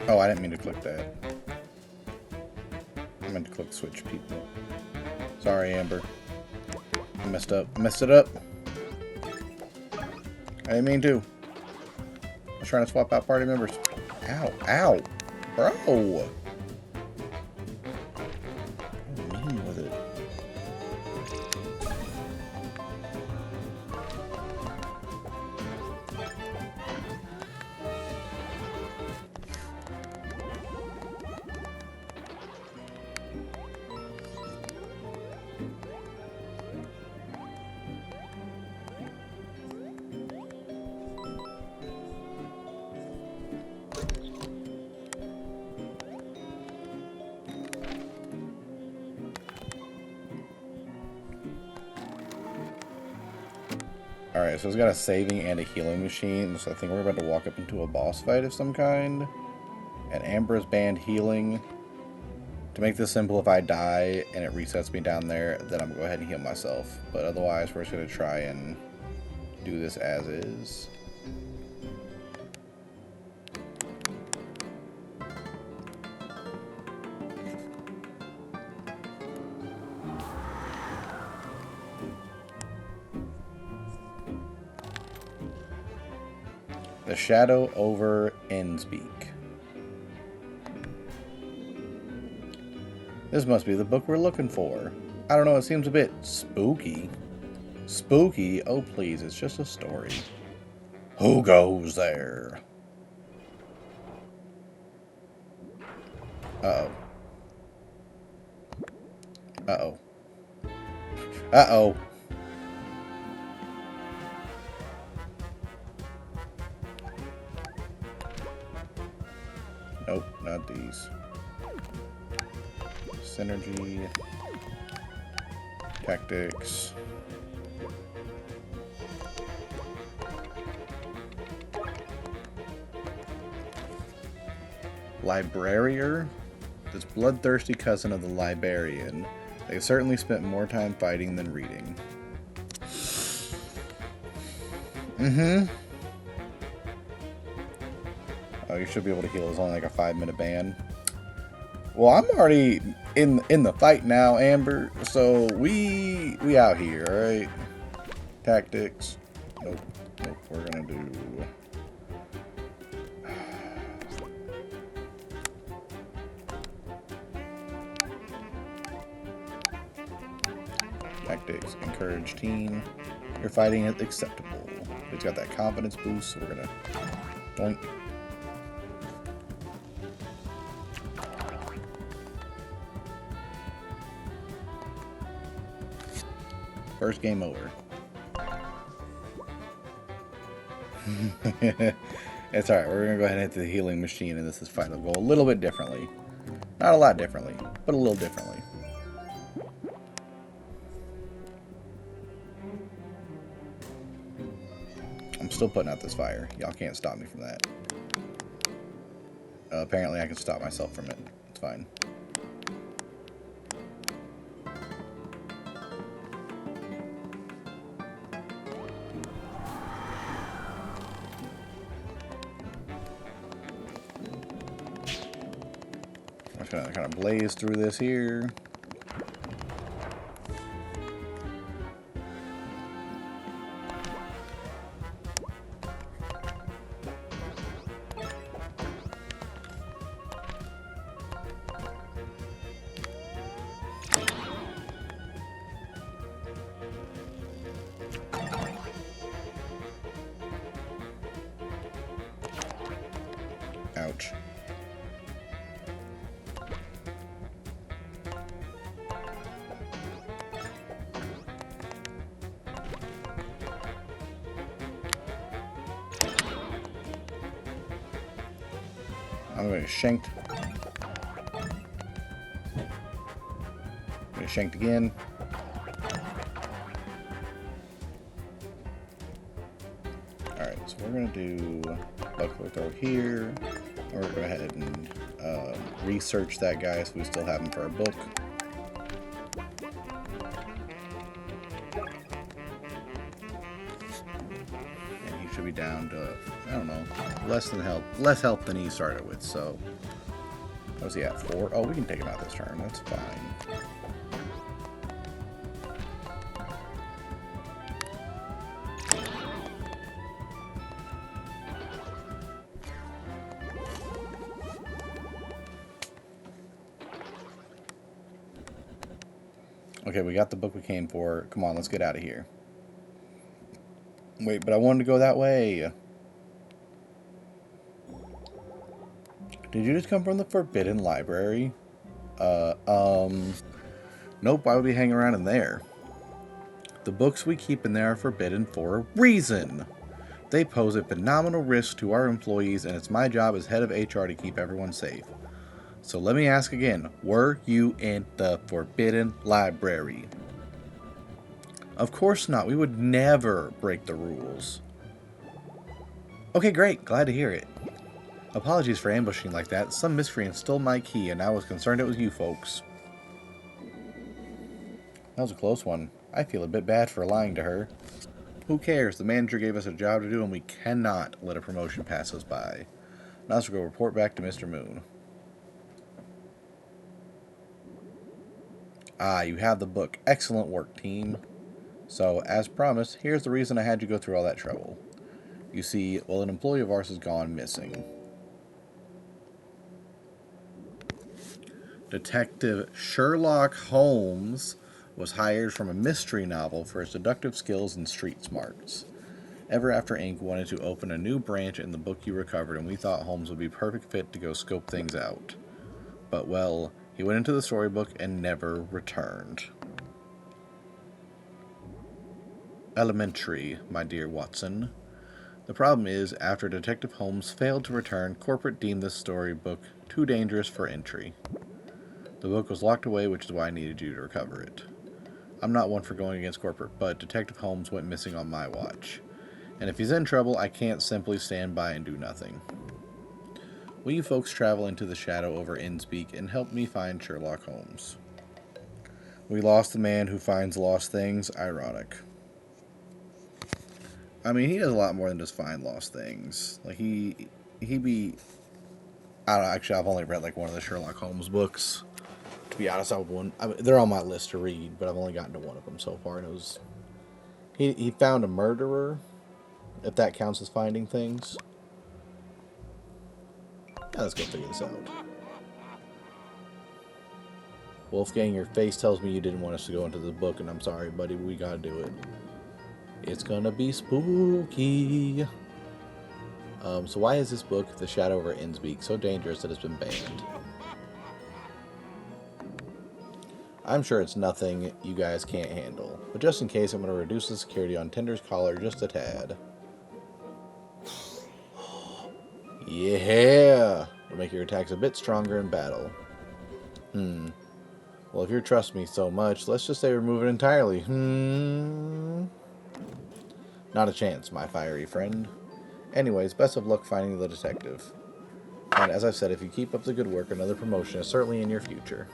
Oh, I didn't mean to click that. I meant to click switch people. Sorry, Amber. I messed up. I messed it up. I didn't mean to. I was trying to swap out party members. Ow. Ow. Bro. What do you mean with it? Alright, so it's got a saving and a healing machine, so I think we're about to walk up into a boss fight of some kind. And Amber's banned healing. To make this simple, if I die and it resets me down there, then I'm going to go ahead and heal myself. But otherwise, we're just going to try and do this as is. The Shadow over Innsbeek. This must be the book we're looking for. I don't know, it seems a bit spooky. Spooky? Oh please, it's just a story. Who goes there? Uh-oh. Uh-oh. Uh-oh. Nope, not these. Synergy. Tactics. Librarier? This bloodthirsty cousin of the librarian. They certainly spent more time fighting than reading. Mm-hmm. Oh, you should be able to heal. It's only like a 5-minute ban. Well, I'm already in the fight now, Amber. So we out here, all right? Tactics. Nope. Nope. We're gonna do. Tactics. Encourage team. Your fighting is acceptable. It's got that confidence boost, so we're gonna doink. First game over. It's alright, we're gonna go ahead and hit the healing machine, and this fight will go a little bit differently. Not a lot differently, but a little differently. I'm still putting out this fire. Y'all can't stop me from that. Apparently I can stop myself from it. It's fine. I'm just gonna kind of blaze through this here. Ouch. I'm going to shanked. Going to shanked again. Alright, so we're going to do buckler throw here. We're going to go ahead and research that guy so we still have him for our book. And he should be down to, I don't know, less health than he started with, so. What was he at? 4? Oh, we can take him out this turn. That's fine. Okay, we got the book we came for. Come on, let's get out of here. Wait, but I wanted to go that way. Did you just come from the Forbidden Library? Nope, why would we hang around in there? The books we keep in there are forbidden for a reason. They pose a phenomenal risk to our employees, and it's my job as head of HR to keep everyone safe. So let me ask again, were you in the Forbidden Library? Of course not, we would never break the rules. Okay, great, glad to hear it. Apologies for ambushing like that. Some miscreant stole my key, and I was concerned it was you folks. That was a close one. I feel a bit bad for lying to her. Who cares? The manager gave us a job to do, and we cannot let a promotion pass us by. Now let's go report back to Mr. Moon. Ah, you have the book. Excellent work, team. So, as promised, here's the reason I had you go through all that trouble. You see, well, an employee of ours has gone missing. Detective Sherlock Holmes was hired from a mystery novel for his deductive skills and street smarts. Ever After Inc. wanted to open a new branch in the book you recovered, and we thought Holmes would be perfect fit to go scope things out. But, well, he went into the storybook and never returned. Elementary, my dear Watson. The problem is, after Detective Holmes failed to return, corporate deemed this storybook too dangerous for entry. The book was locked away, which is why I needed you to recover it. I'm not one for going against corporate, but Detective Holmes went missing on my watch. And if he's in trouble, I can't simply stand by and do nothing. Will you folks travel into the shadow over Innspeak and help me find Sherlock Holmes? We lost the man who finds lost things. Ironic. I mean, he does a lot more than just find lost things. Like, he be... I don't know, actually, I've only read, like, one of the Sherlock Holmes books. To be honest, I mean, they're on my list to read, but I've only gotten to one of them so far, and it was... He found a murderer, if that counts as finding things. Now let's go figure this out. Wolfgang, your face tells me you didn't want us to go into the book, and I'm sorry, buddy, but we gotta do it. It's gonna be spooky. So why is this book, The Shadow Over Innspeak, so dangerous that it's been banned? I'm sure it's nothing you guys can't handle, but just in case, I'm going to reduce the security on Tinder's collar just a tad. Yeah! It'll make your attacks a bit stronger in battle. Well, if you trust me so much, let's just say remove it entirely. Not a chance, my fiery friend. Anyways, best of luck finding the detective. And as I've said, if you keep up the good work, another promotion is certainly in your future.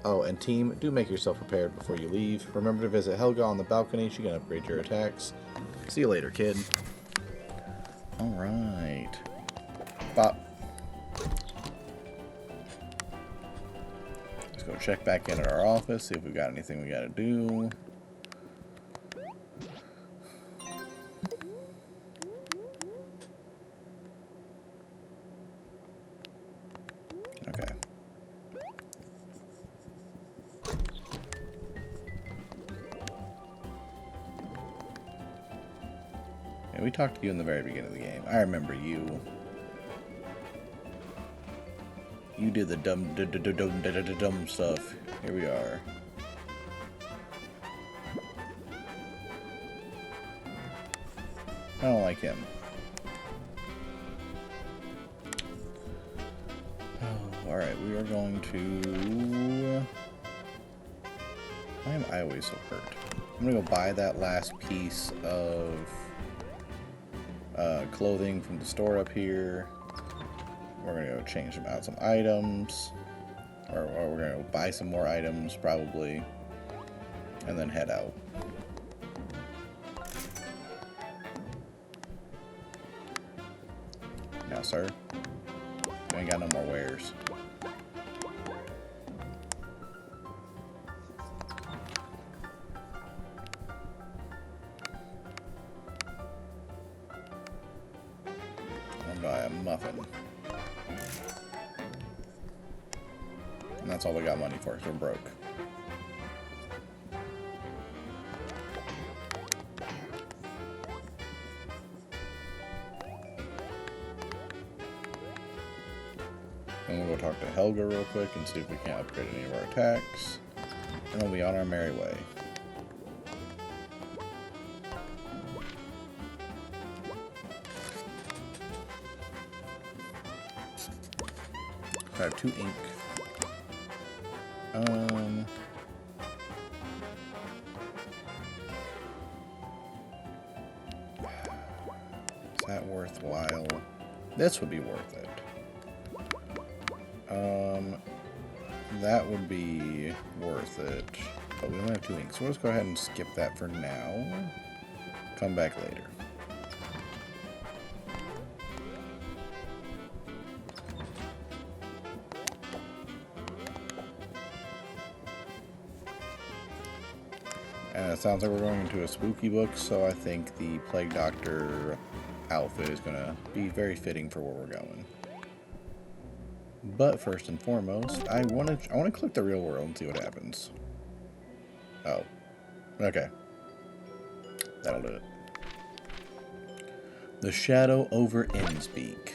Oh, and team, do make yourself prepared before you leave. Remember to visit Helga on the balcony. She can upgrade your attacks. See you later, kid. Alright. Bop. Let's go check back in at our office, see if we got anything we gotta do. Okay. Yeah, we talked to you in the very beginning of the game. I remember you. You did the dumb stuff. Here we are. I don't like him. Alright, we are going to... Why am I always so hurt? I'm gonna go buy that last piece of clothing from the store up here. We're gonna go change out some items. Or we're gonna go buy some more items, probably. And then head out. Now, sir. You ain't got no more wares. I'll buy a muffin. And that's all we got money for, because we're broke. And we'll go talk to Helga real quick and see if we can upgrade any of our attacks. And we'll be on our merry way. I have 2 ink. Is that worthwhile? This would be worth it. That would be worth it. But we only have 2 ink, so we'll just go ahead and skip that for now. Come back later. And it sounds like we're going into a spooky book, so I think the Plague Doctor outfit is going to be very fitting for where we're going. But first and foremost, I want to click the real world and see what happens. Oh. Okay. That'll do it. The Shadow over Innspeak.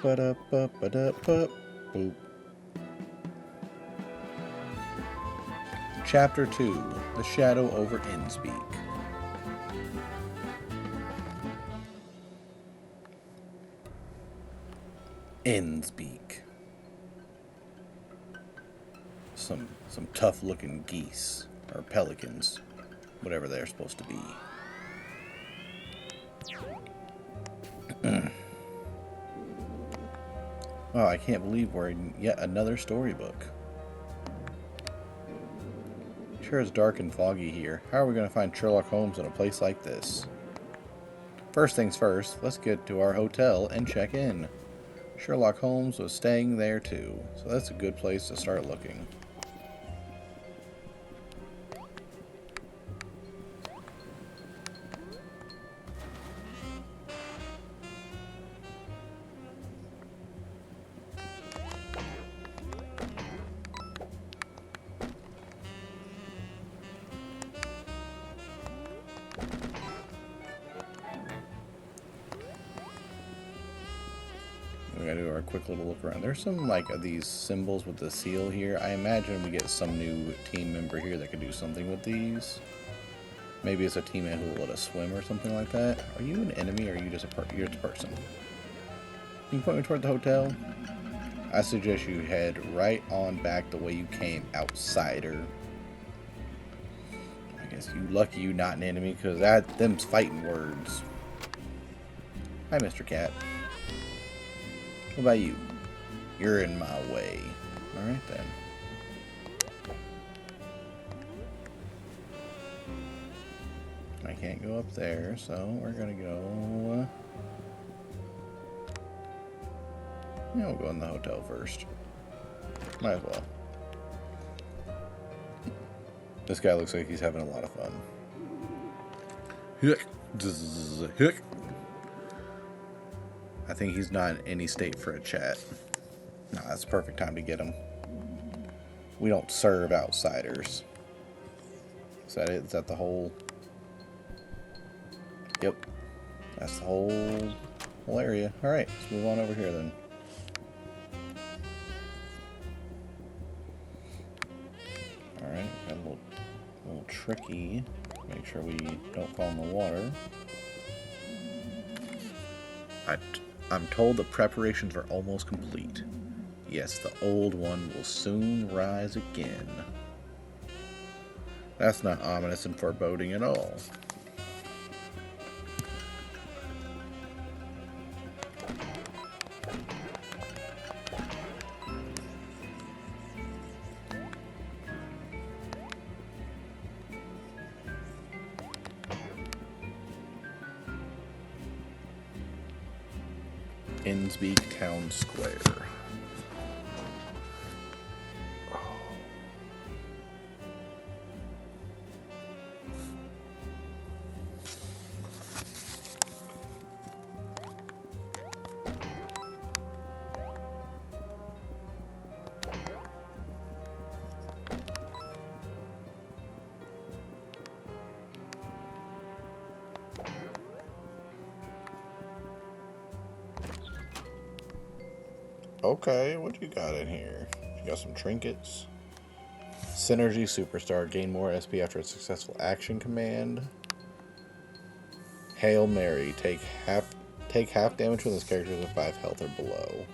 Boop. Chapter 2, The Shadow over Innspeak. Innspeak. Some tough-looking geese, or pelicans, whatever they're supposed to be. Oh, I can't believe we're in yet another storybook. Sure is dark and foggy here. How are we going to find Sherlock Holmes in a place like this? First things first, let's get to our hotel and check in. Sherlock Holmes was staying there too, so that's a good place to start looking. We gotta do our quick little look around. There's some like these symbols with the seal here. I imagine we get some new team member here that could do something with these. Maybe it's a teammate who will let us swim or something like that. Are you an enemy or are you just you're just a person? Can you point me toward the hotel? I suggest you head right on back the way you came, outsider. I guess you lucky you not an enemy, because them's fighting words. Hi, Mr. Cat. What about you? You're in my way. Alright then. I can't go up there, so we're gonna go... yeah, we'll go in the hotel first. Might as well. This guy looks like he's having a lot of fun. I think he's not in any state for a chat. No, that's the perfect time to get him. We don't serve outsiders. Is that it? Is that the whole... Yep. That's the whole area. Alright, let's move on over here then. Alright, got a little tricky. Make sure we don't fall in the water. I'm told the preparations are almost complete. Yes, the old one will soon rise again. That's not ominous and foreboding at all. Innsbeek Town Square. Okay, what you got in here? You got some trinkets. Synergy Superstar. Gain more SP after a successful action command. Hail Mary. Take half damage when this character is at 5 health or below.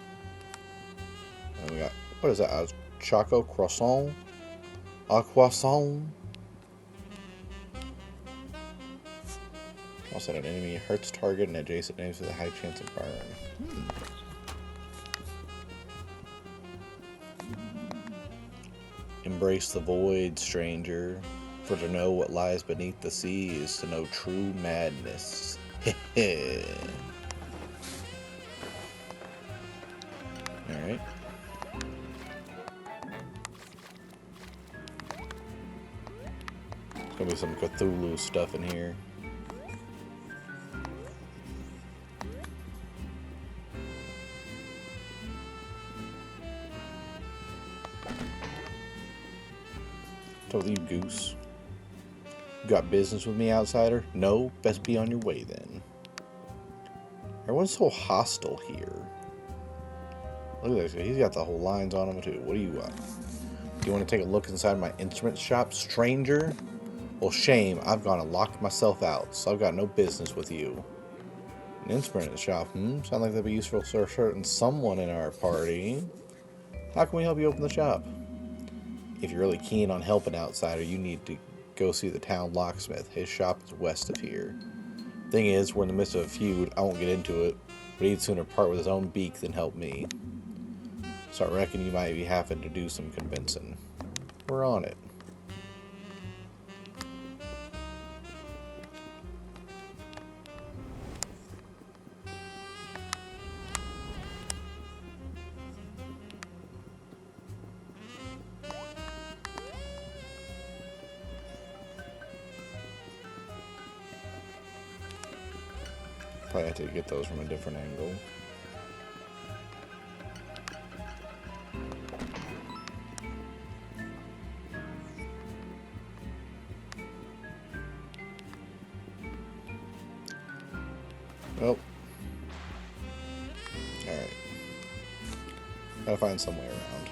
And we got, what is that? A Choco Croissant? A Croissant? Also, an enemy hurts target and adjacent names with a high chance of burn. Embrace the void, stranger. For to know what lies beneath the sea is to know true madness. Alright. There's gonna be some Cthulhu stuff in here. What's with you, Goose? You got business with me, outsider? No? Best be on your way, then. Everyone's so hostile here. Look at this guy. He's got the whole lines on him, too. What do you want? Do you want to take a look inside my instrument shop, stranger? Well, shame. I've gone and locked myself out, so I've got no business with you. An instrument shop, Sound like that'd be useful for a certain someone in our party. How can we help you open the shop? If you're really keen on helping outsider, you need to go see the town locksmith. His shop is west of here. Thing is, we're in the midst of a feud. I won't get into it, but he'd sooner part with his own beak than help me. So I reckon you might be having to do some convincing. We're on it. Probably have to get those from a different angle. Well. Alright. Gotta find some way around.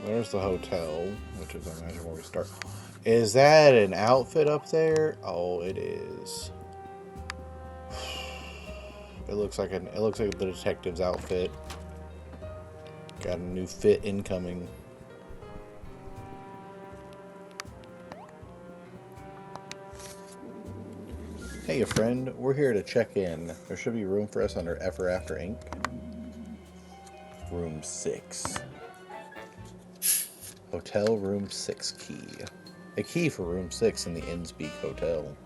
There's the hotel, which is, I imagine, where we start. Is that an outfit up there? Oh, it is. It looks like the detective's outfit. Got a new fit incoming. Hey, friend. We're here to check in. There should be room for us under Ever After Inc. Room 6. Hotel room 6 key. A key for room 6 in the Innsbeek Hotel.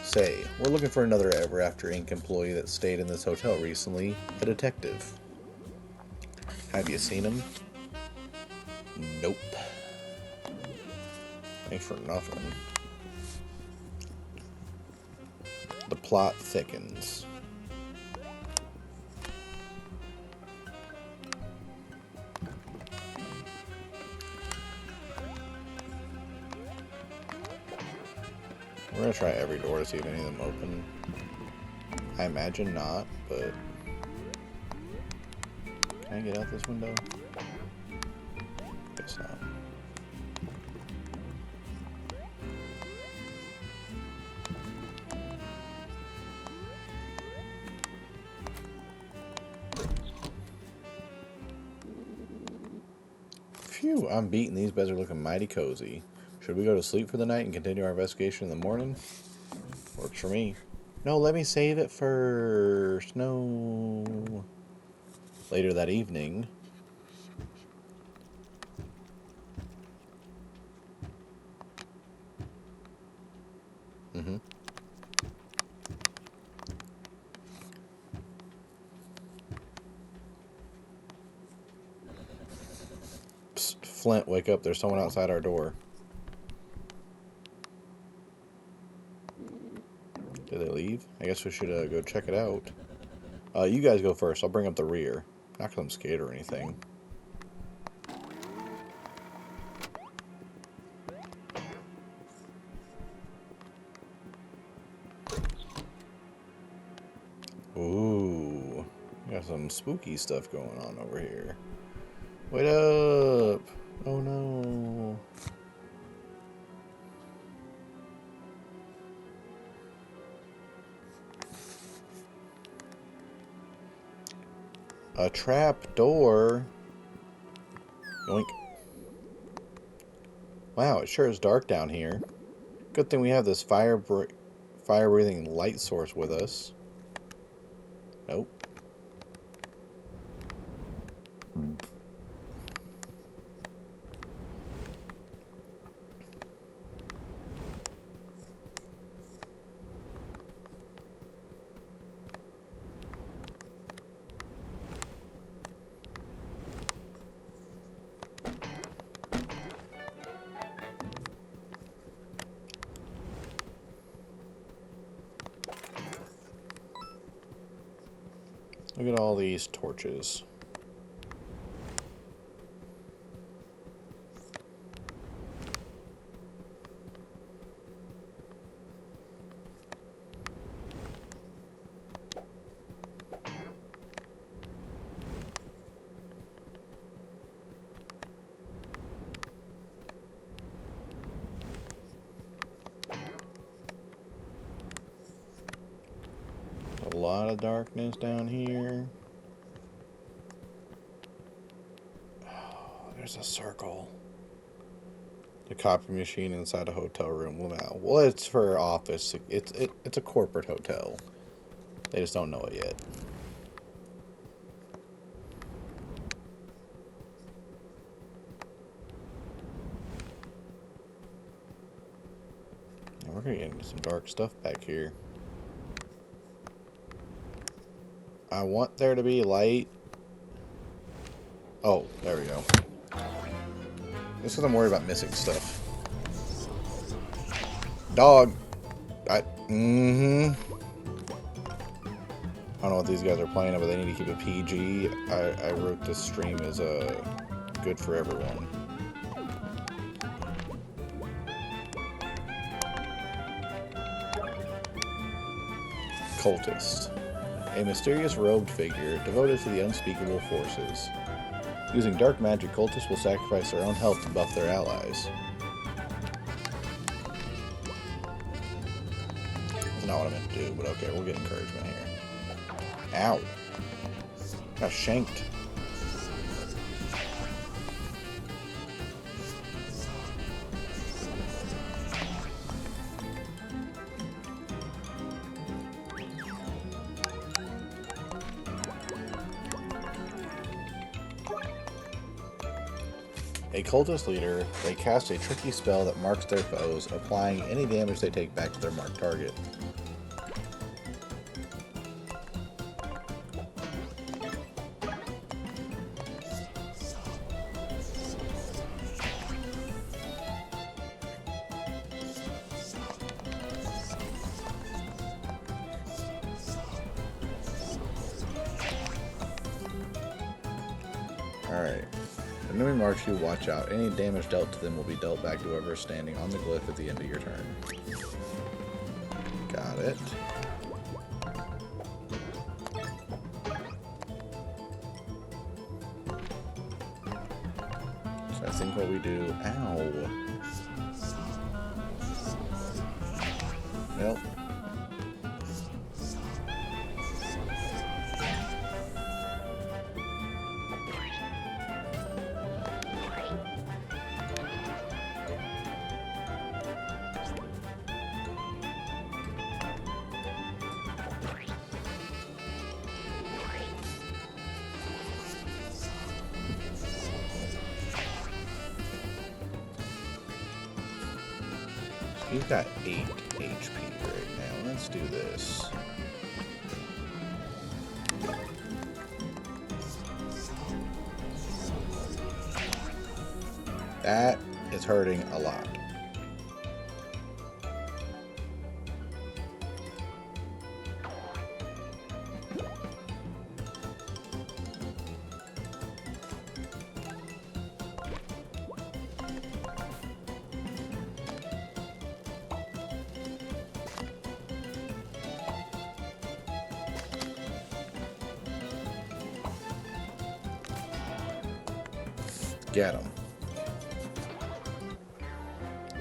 Say, we're looking for another Ever After Inc. employee that stayed in this hotel recently. A detective. Have you seen him? Nope. Thanks for nothing. The plot thickens. We're gonna try every door to see if any of them open. I imagine not, but... Can I get out this window? Guess not. Phew, I'm beaten. These beds are looking mighty cozy. Should we go to sleep for the night and continue our investigation in the morning? Works for me. No, let me save it first. No. Later that evening. Mm-hmm. Psst, Flint, wake up. There's someone outside our door. Did they leave? I guess we should go check it out. You guys go first. I'll bring up the rear. Not because I'm scared or anything. Ooh. Got some spooky stuff going on over here. Wait up! Oh no. A trap door? Yoink. Wow, it sure is dark down here. Good thing we have this fire-breathing light source with us. Nope. Look at all these torches. A lot of darkness down here. Oh, there's a circle. The copy machine inside a hotel room. Well, it's for office. It's a corporate hotel. They just don't know it yet. Now we're gonna get into some dark stuff back here. I want there to be light. Oh, there we go. Just because I'm worried about missing stuff. Dog. I don't know what these guys are playing, but they need to keep it PG. I wrote this stream as good for everyone. Cultist. A mysterious robed figure devoted to the unspeakable forces. Using dark magic, cultists will sacrifice their own health to buff their allies. That's not what I meant to do, but okay, we'll get encouragement here. Ow. Got shanked. A cultist leader, they cast a tricky spell that marks their foes, applying any damage they take back to their marked target. Alright. When we march you, watch out. Any damage dealt to them will be dealt back to whoever is standing on the glyph at the end of your turn. Got it. So I think what we do... Ow! Nope. He's got 8 HP right now. Let's do this. That is hurting a lot. Get him.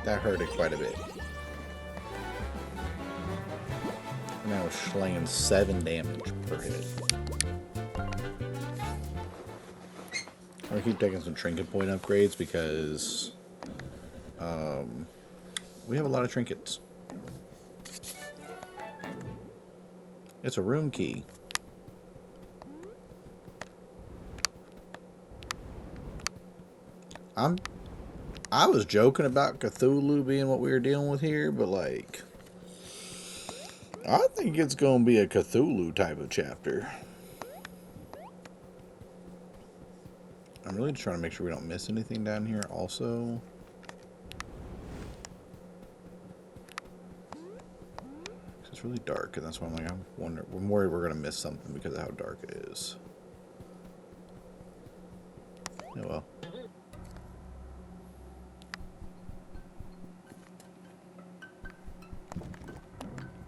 That hurted quite a bit. And I was slinging 7 damage per hit. I'm gonna keep taking some trinket point upgrades because we have a lot of trinkets. It's a room key. I was joking about Cthulhu being what we were dealing with here, but like, I think it's gonna be a Cthulhu type of chapter. I'm really trying to make sure we don't miss anything down here also. It's really dark, and that's why I'm like, I'm worried we're gonna miss something because of how dark it is. Oh well.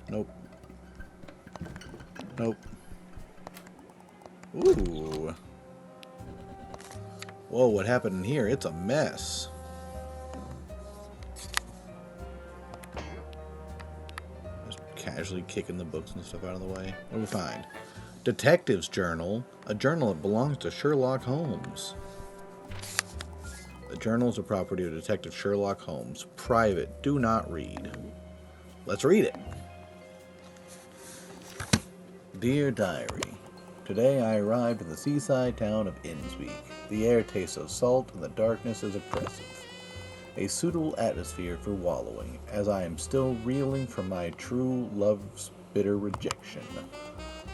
Nope. Nope. Ooh. Whoa, what happened in here? It's a mess. Just casually kicking the books and stuff out of the way. What do we find? Detective's journal. A journal that belongs to Sherlock Holmes. The journal is a property of Detective Sherlock Holmes. Private. Do not read. Let's read it. Dear Diary, today I arrived in the seaside town of Innsbeek. The air tastes of salt and the darkness is oppressive. A suitable atmosphere for wallowing, as I am still reeling from my true love's bitter rejection.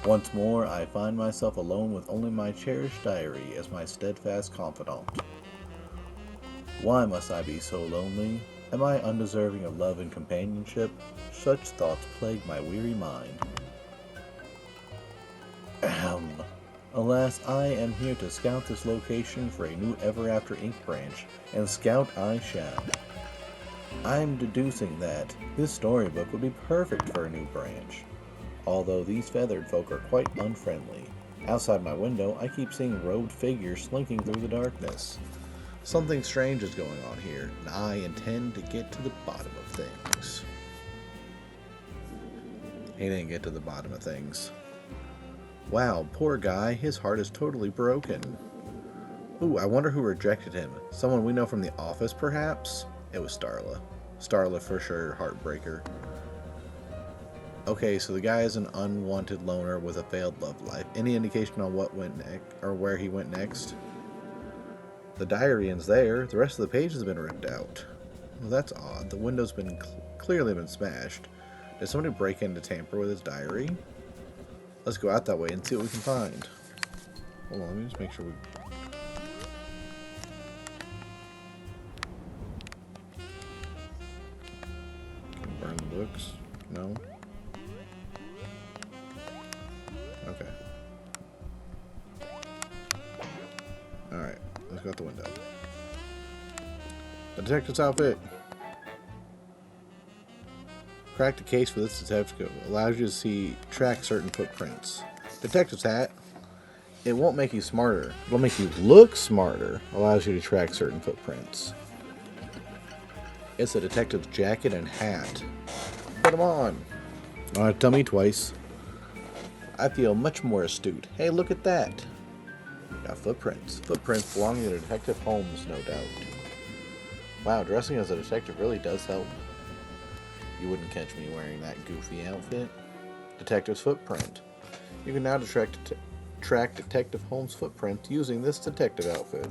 Once more, I find myself alone with only my cherished diary as my steadfast confidant. Why must I be so lonely? Am I undeserving of love and companionship? Such thoughts plague my weary mind. Alas, I am here to scout this location for a new Ever After Inc. branch, and scout I shall. I am deducing that this storybook would be perfect for a new branch, although these feathered folk are quite unfriendly. Outside my window, I keep seeing robed figures slinking through the darkness. Something strange is going on here, and I intend to get to the bottom of things. He didn't get to the bottom of things. Wow, poor guy, his heart is totally broken. Ooh, I wonder who rejected him. Someone we know from the office, perhaps? It was Starla. Starla for sure, heartbreaker. Okay, so the guy is an unwanted loner with a failed love life. Any indication on what went next, or where he went next? The diary ends there. The rest of the page has been ripped out. Well, that's odd. The window's been clearly been smashed. Did somebody break in to tamper with his diary? Let's go out that way and see what we can find. Hold on, let me just make sure we... Can we burn the books? No? Okay. Alright, let's go out the window. The detective's outfit. Crack the case for this detective allows you to track certain footprints. Detective's hat. It won't make you smarter. It'll make you look smarter. Allows you to track certain footprints. It's a detective's jacket and hat. Put them on. Tell me twice. I feel much more astute. Hey, look at that. Got footprints. Footprints belonging to Detective Holmes, no doubt. Wow, dressing as a detective really does help. You wouldn't catch me wearing that goofy outfit. Detective's footprint. You can now track Detective Holmes' footprint using this detective outfit.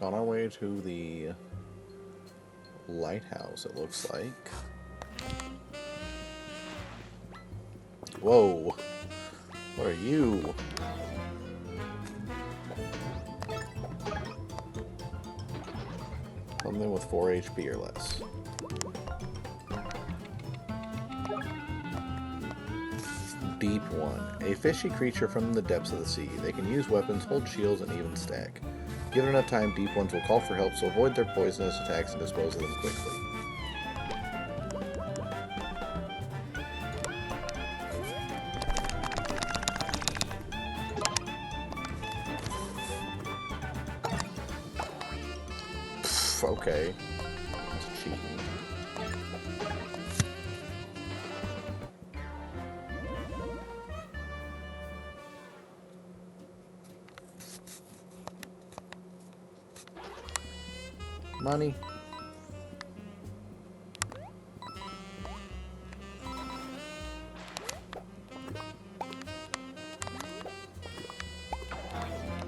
on our way to the lighthouse, it looks like. Whoa. What are you? Something with 4 HP or less. Deep One. A fishy creature from the depths of the sea. They can use weapons, hold shields, and even stack. Given enough time, Deep Ones will call for help, so avoid their poisonous attacks and dispose of them quickly. Pfft, okay. That's cheating. Money.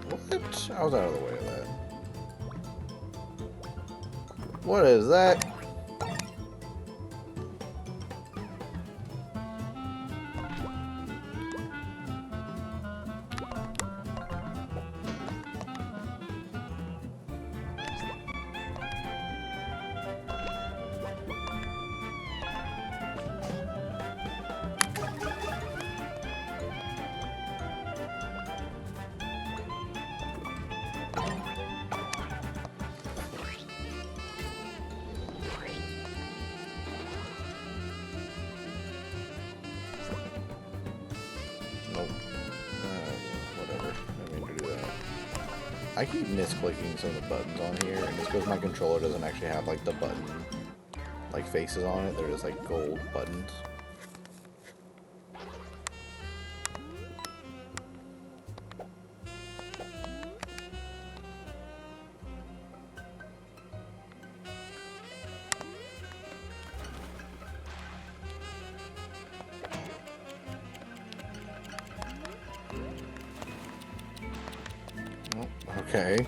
What? I was out of the way of that. What is that? Nope. Whatever. I didn't mean to do that. I keep misclicking some of the buttons on here, and it's because my controller doesn't actually have like the button like faces on it. They're just like gold buttons. Okay.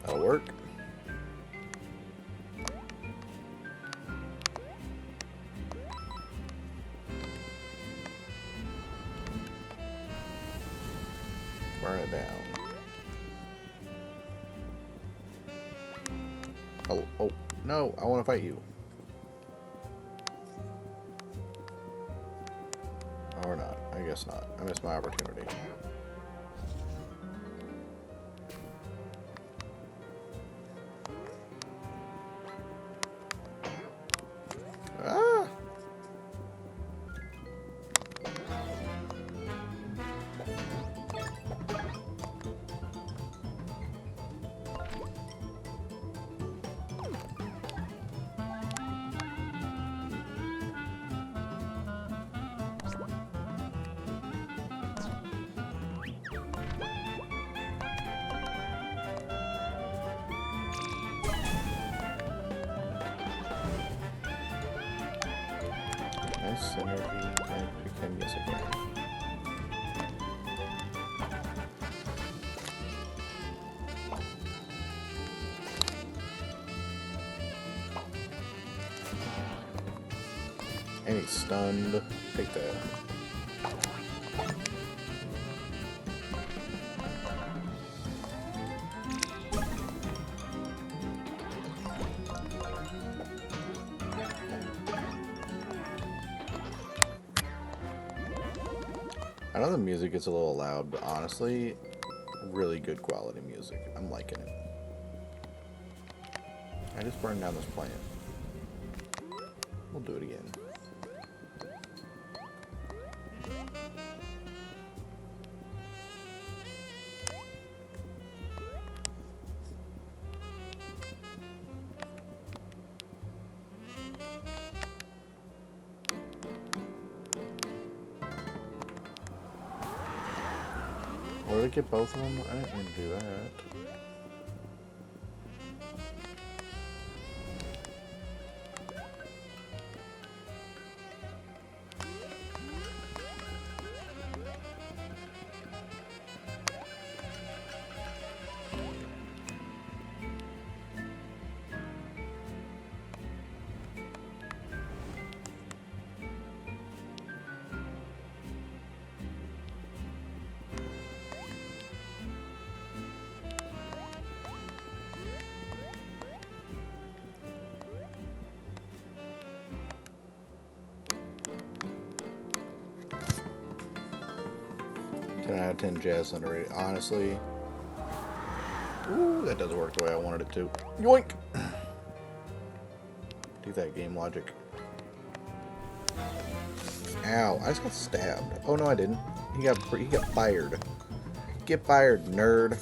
That'll work. Burn it down. Oh, no, I want to fight you. Or not. I guess not. I missed my opportunity. Ah! Nice synergy. Can I pick him? Yes, I can. And he's stunned. Take that. I know the music gets a little loud, but honestly, really good quality music. I'm liking it. I just burned down this plant. We'll do it again. Or did I get both of them? I didn't mean to do that. 10 out of 10 jazz underrated. Honestly. Ooh, that doesn't work the way I wanted it to. Yoink! Do that, game logic. Ow, I just got stabbed. Oh no, I didn't. He got fired. Get fired, nerd.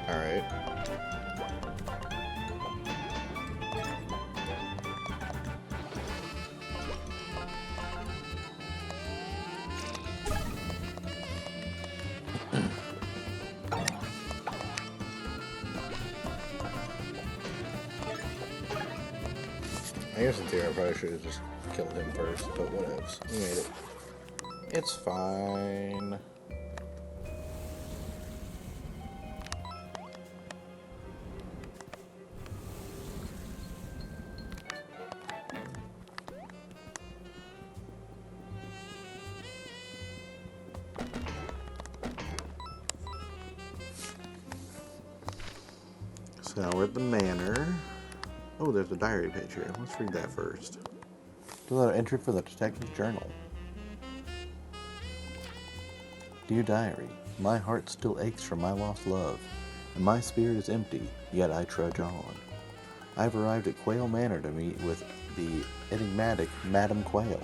Alright. I guess in theory I probably should have just killed him first, but whatevs. We made it. It's fine. So now we're at the manor. Oh, there's a diary page here. Let's read that first. Fill out an entry for the detective's journal. Dear diary, my heart still aches for my lost love, and my spirit is empty, yet I trudge on. I've arrived at Quail Manor to meet with the enigmatic Madame Quail.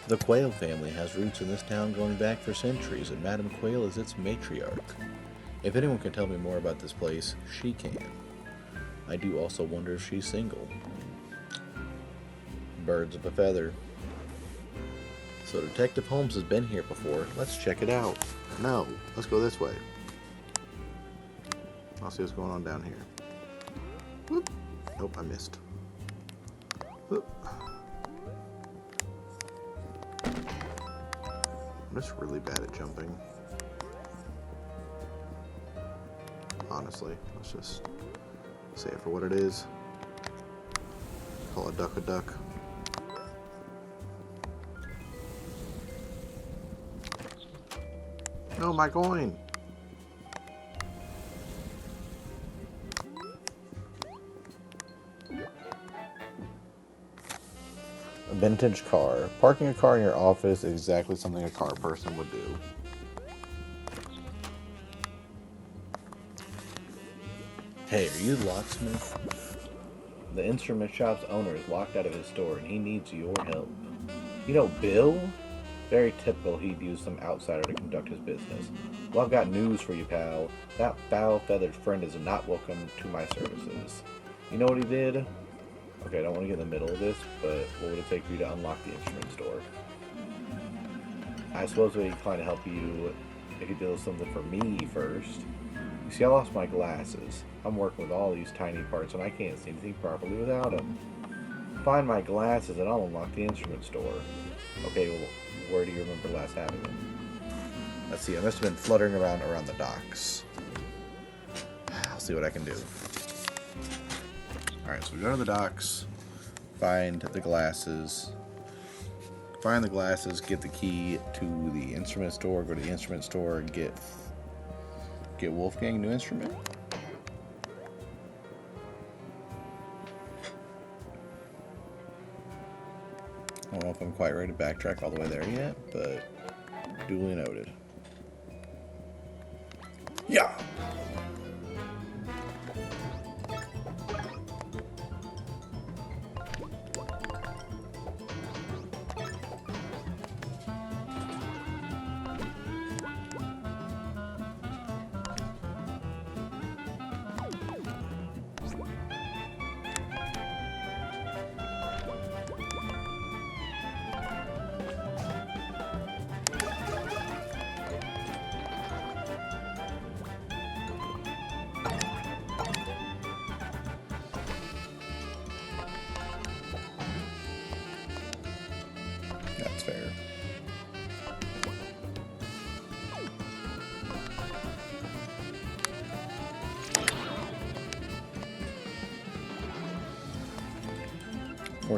The Quail family has roots in this town going back for centuries, and Madame Quail is its matriarch. If anyone can tell me more about this place, she can. I do also wonder if she's single. Birds of a feather. So Detective Holmes has been here before. Let's check it out. No, let's go this way. I'll see what's going on down here. Whoop. Nope, I missed. Whoop. I'm just really bad at jumping. Honestly, let's just say it for what it is. Call a duck a duck. No, my coin! A vintage car. Parking a car in your office is exactly something a car person would do. Hey, are you the locksmith? The instrument shop's owner is locked out of his store and he needs your help. You know Bill? Very typical he'd use some outsider to conduct his business. Well, I've got news for you, pal. That foul-feathered friend is not welcome to my services. You know what he did? Okay, I don't want to get in the middle of this, but what would it take for you to unlock the instrument store? I suppose we'd be inclined to help you if you did something for me first. You see, I lost my glasses. I'm working with all these tiny parts and I can't see anything properly without them. Find my glasses and I'll unlock the instrument store. Okay, well, where do you remember last having them? Let's see, I must have been fluttering around the docks. I'll see what I can do. Alright, so we go to the docks, find the glasses, get the key to the instrument store, go to the instrument store and get Wolfgang a new instrument. I don't know if I'm quite ready to backtrack all the way there yet, but duly noted. Yeah!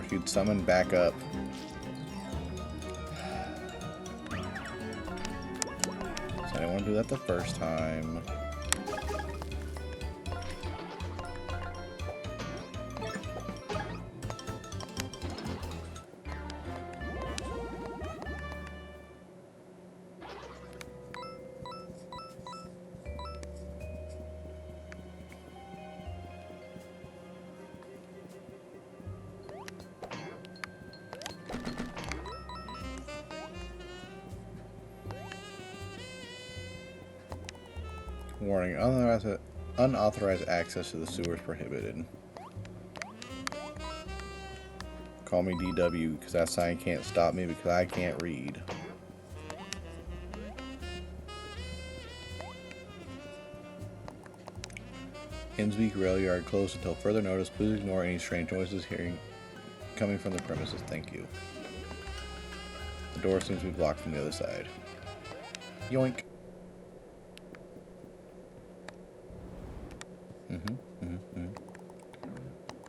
wish you'd summon back up. So I didn't want to do that the first time. Warning, unauthorized access to the sewers prohibited. Call me DW, because that sign can't stop me because I can't read. Innsbeek Rail Yard closed until further notice. Please ignore any strange noises coming from the premises. Thank you. The door seems to be blocked from the other side. Yoink.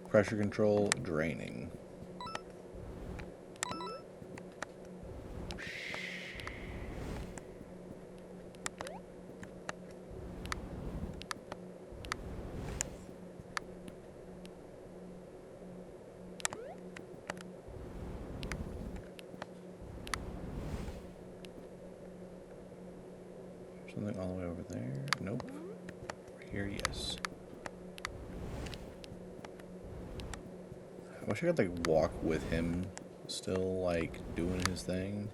Pressure control draining. Something all the way over there? Nope. Over here, yes. I wish I could, like, walk with him still, like, doing his thing.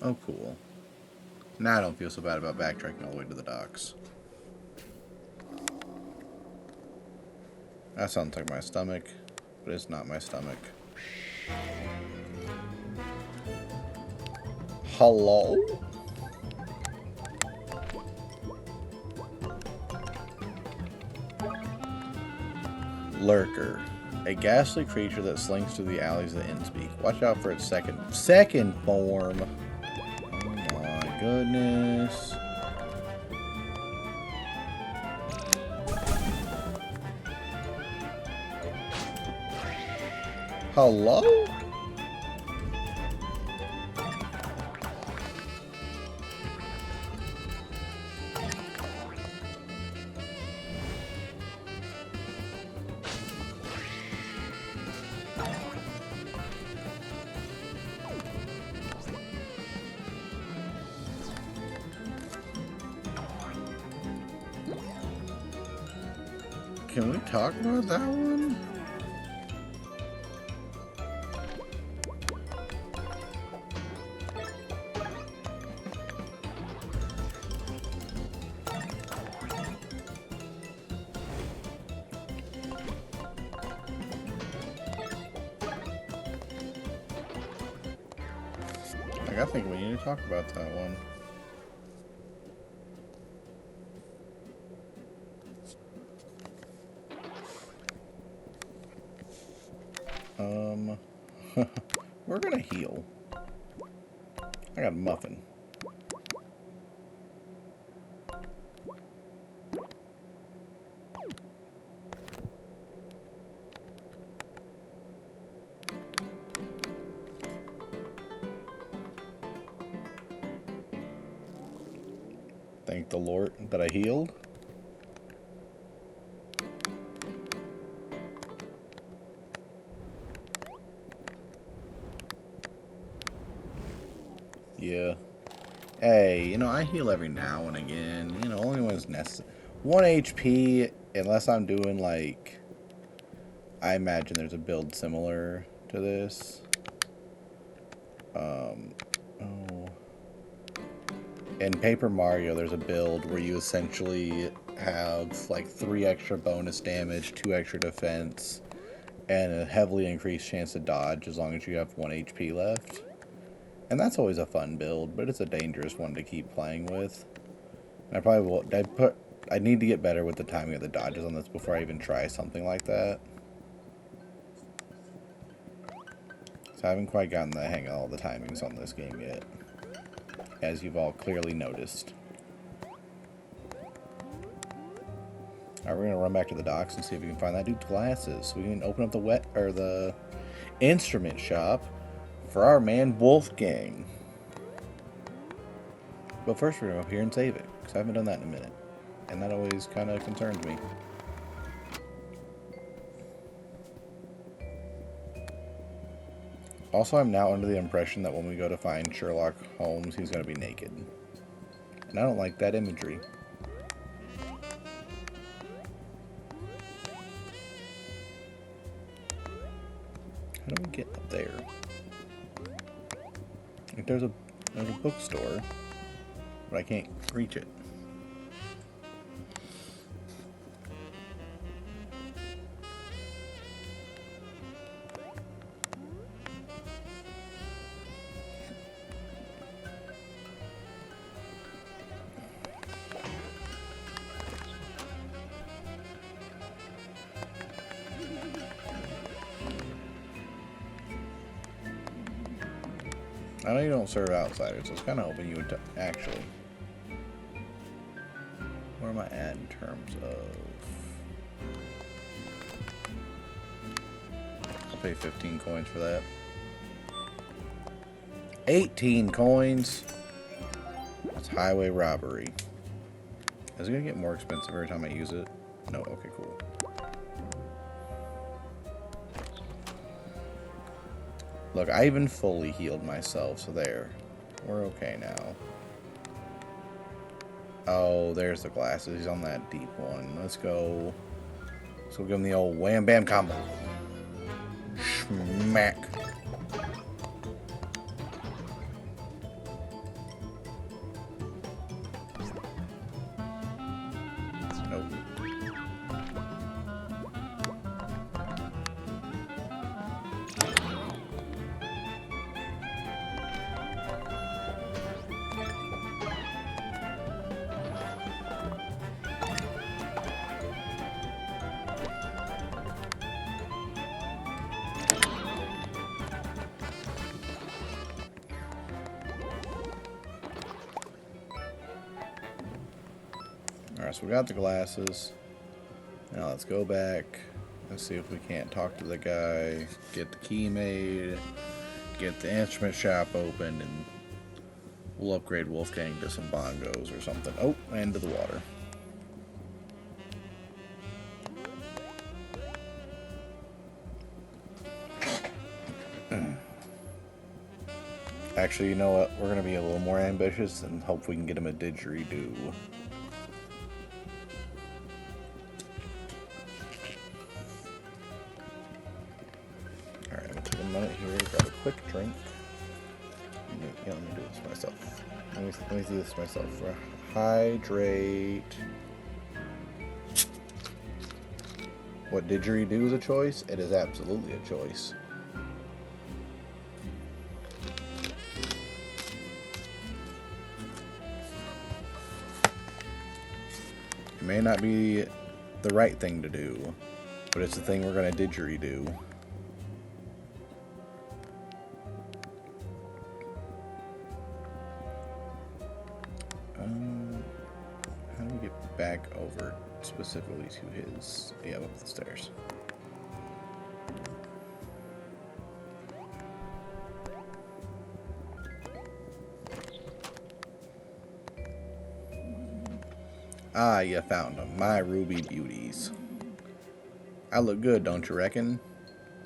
Oh, cool. Now I don't feel so bad about backtracking all the way to the docks. That sounds like my stomach, but it's not my stomach. Hello? Lurker. A ghastly creature that slinks through the alleys of Innsbeek. Watch out for its second form. Oh my goodness. Hello? Can we talk about that one? I think we need to talk about that one. We're gonna heal. I got a muffin. Thank the Lord that I healed. Yeah. Hey, you know, I heal every now and again. You know, only when it's necessary. 1 HP, unless I'm doing, like... I imagine there's a build similar to this. In Paper Mario, there's a build where you essentially have, like, 3 extra bonus damage, 2 extra defense, and a heavily increased chance to dodge as long as you have 1 HP left. And that's always a fun build, but it's a dangerous one to keep playing with. And I probably will... I need to get better with the timing of the dodges on this before I even try something like that. So I haven't quite gotten the hang of all the timings on this game yet. as you've all clearly noticed. Alright, we're gonna run back to the docks and see if we can find that dude's glasses. So we can open up the instrument shop for our man Wolfgang. But first we're gonna go up here and save it, because I haven't done that in a minute. And that always kind of concerns me. Also, I'm now under the impression that when we go to find Sherlock Holmes, he's going to be naked. And I don't like that imagery. How do we get up there? Like there's a bookstore, but I can't reach it. I know you don't serve outsiders, so I was kind of hoping you would actually. Where am I at in terms of... I'll pay 15 coins for that. 18 coins! That's highway robbery. Is it going to get more expensive every time I use it? No, okay, cool. Look, I even fully healed myself, so there. We're okay now. Oh, there's the glasses. He's on that deep one. Let's go. Let's go give him the old wham bam combo. Schmack. Nope. Alright, so we got the glasses. Now let's go back. Let's see if we can't talk to the guy, get the key made, get the instrument shop opened, and we'll upgrade Wolfgang to some bongos or something. Oh, and to the water. Actually, you know what? We're going to be a little more ambitious and hope we can get him a didgeridoo. Here, grab a quick drink. Yeah, let me do this myself. Let me do this myself. Hydrate. What, didgeridoo is a choice? It is absolutely a choice. It may not be the right thing to do, but it's the thing we're going to didgeridoo. How do we get back over specifically to his... Yeah, up the stairs. Ah, you found them. My ruby beauties. I look good, don't you reckon?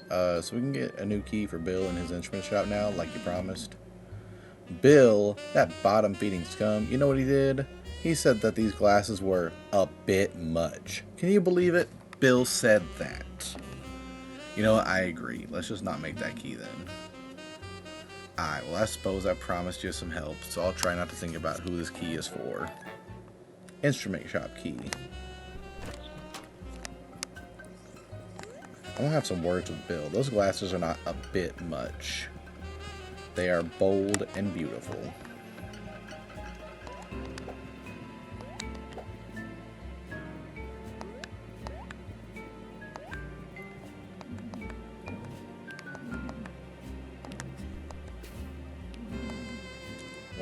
So we can get a new key for Bill in his instrument shop now, like you promised. Bill, that bottom-feeding scum, you know what he did? He said that these glasses were a bit much. Can you believe it? Bill said that. You know what? I agree. Let's just not make that key then. Alright, well I suppose I promised you some help, so I'll try not to think about who this key is for. Instrument shop key. I'm gonna have some words with Bill. Those glasses are not a bit much. They are bold and beautiful.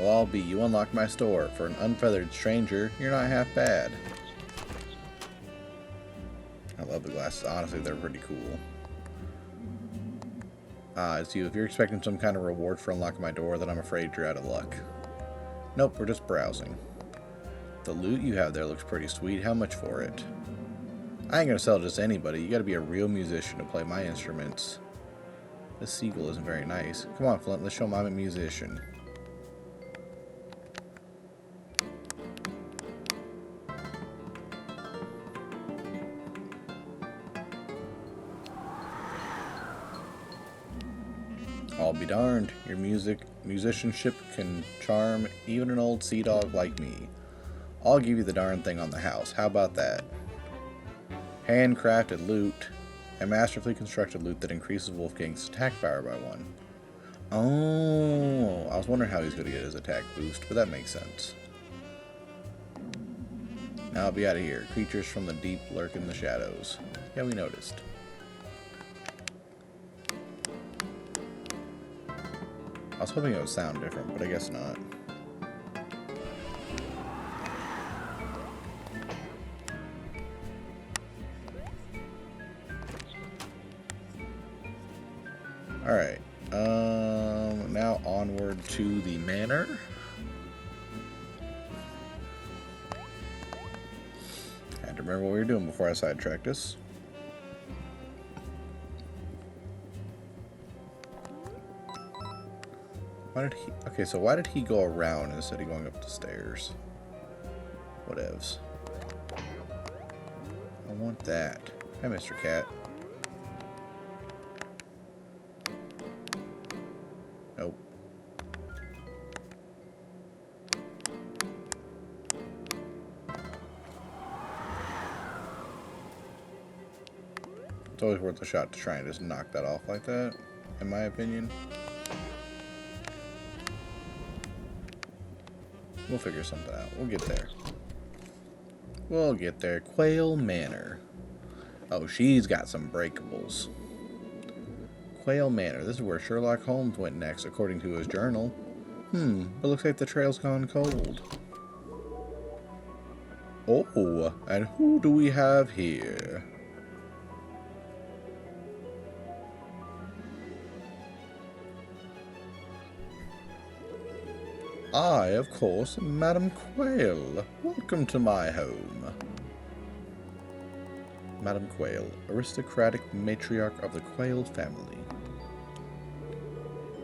Well, I'll be. You unlocked my store. For an unfeathered stranger, you're not half bad. I love the glasses. Honestly, they're pretty cool. It's you. If you're expecting some kind of reward for unlocking my door, then I'm afraid you're out of luck. Nope, we're just browsing. The loot you have there looks pretty sweet. How much for it? I ain't gonna sell it just to anybody. You gotta be a real musician to play my instruments. This seagull isn't very nice. Come on, Flint, let's show him I'm a musician. I'll be darned. Your musicianship can charm even an old sea dog like me. I'll give you the darn thing on the house. How about that? Handcrafted loot. A masterfully constructed loot that increases Wolfgang's attack power by 1. Oh, I was wondering how he's going to get his attack boost, but that makes sense. Now I'll be out of here. Creatures from the deep lurk in the shadows. Yeah, we noticed. I was hoping it would sound different, but I guess not. Alright, now onward to the manor. Had to remember what we were doing before I sidetracked us. Why did he... Okay, so why did he go around instead of going up the stairs? Whatevs. I want that. Hi, Mr. Cat. Nope. It's always worth a shot to try and just knock that off like that, in my opinion. We'll figure something out. We'll get there. We'll get there. Quail Manor. Oh, she's got some breakables. Quail Manor. This is where Sherlock Holmes went next, according to his journal. But looks like the trail's gone cold. Oh, and who do we have here? I, of course, am Madam Quail. Welcome to my home. Madam Quail, aristocratic matriarch of the Quail family.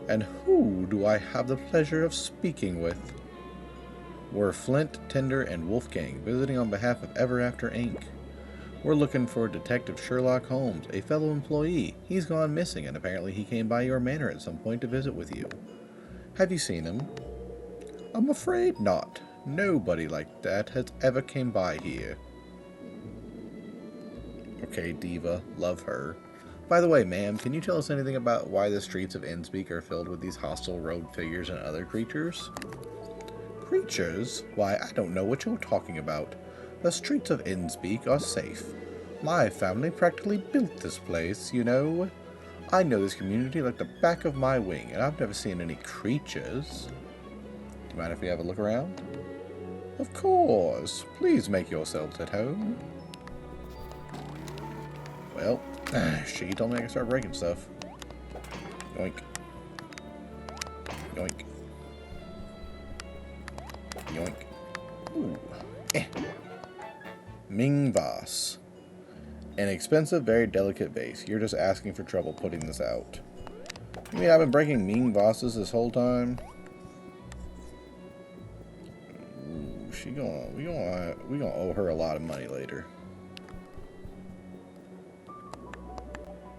And who do I have the pleasure of speaking with? We're Flint, Tinder, and Wolfgang, visiting on behalf of Ever After Inc. We're looking for Detective Sherlock Holmes, a fellow employee. He's gone missing, and apparently he came by your manor at some point to visit with you. Have you seen him? I'm afraid not. Nobody like that has ever came by here. Okay, diva. Love her. By the way, ma'am, can you tell us anything about why the streets of Innspeak are filled with these hostile rogue figures and other creatures? Creatures? Why, I don't know what you're talking about. The streets of Innspeak are safe. My family practically built this place, you know. I know this community like the back of my wing, and I've never seen any creatures. Do you mind if we have a look around? Of course. Please make yourselves at home. Well, she told me I could start breaking stuff. Yoink. Yoink. Yoink. Ooh. Ming vase. An expensive, very delicate vase. You're just asking for trouble putting this out. You mean I've been breaking Ming vases this whole time? We gonna owe her a lot of money later.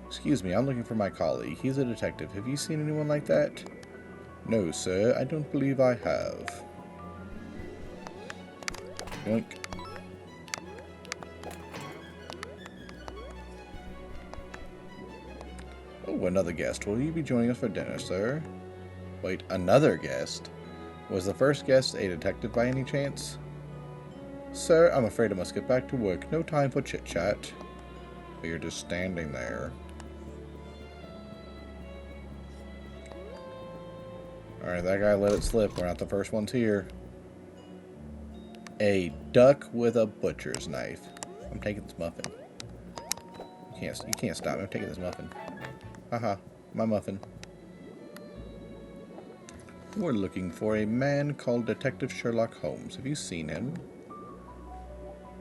Excuse me, I'm looking for my colleague. He's a detective. Have you seen anyone like that? No, sir. I don't believe I have. Yoink. Oh, another guest. Will you be joining us for dinner, sir? Wait, another guest? Was the first guest a detective by any chance? Sir, I'm afraid I must get back to work. No time for chit-chat. But you're just standing there. Alright, that guy let it slip. We're not the first ones here. A duck with a butcher's knife. I'm taking this muffin. You can't stop me. I'm taking this muffin. Haha, my muffin. We're looking for a man called Detective Sherlock Holmes. Have you seen him?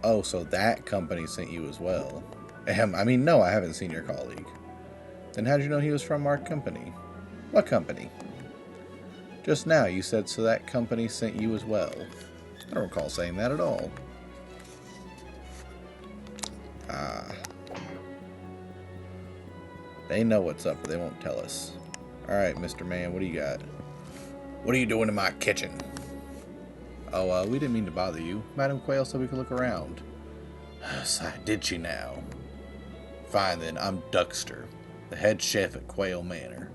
Oh, so that company sent you as well. I mean, no, I haven't seen your colleague. Then how'd you know he was from our company? What company? Just now you said so that company sent you as well. I don't recall saying that at all. Ah. They know what's up, but they won't tell us. Alright, Mr. Man, what do you got? What are you doing in my kitchen? Oh, we didn't mean to bother you. Madam Quayle said we could look around. Did she now? Fine then, I'm Duckster, the head chef at Quayle Manor.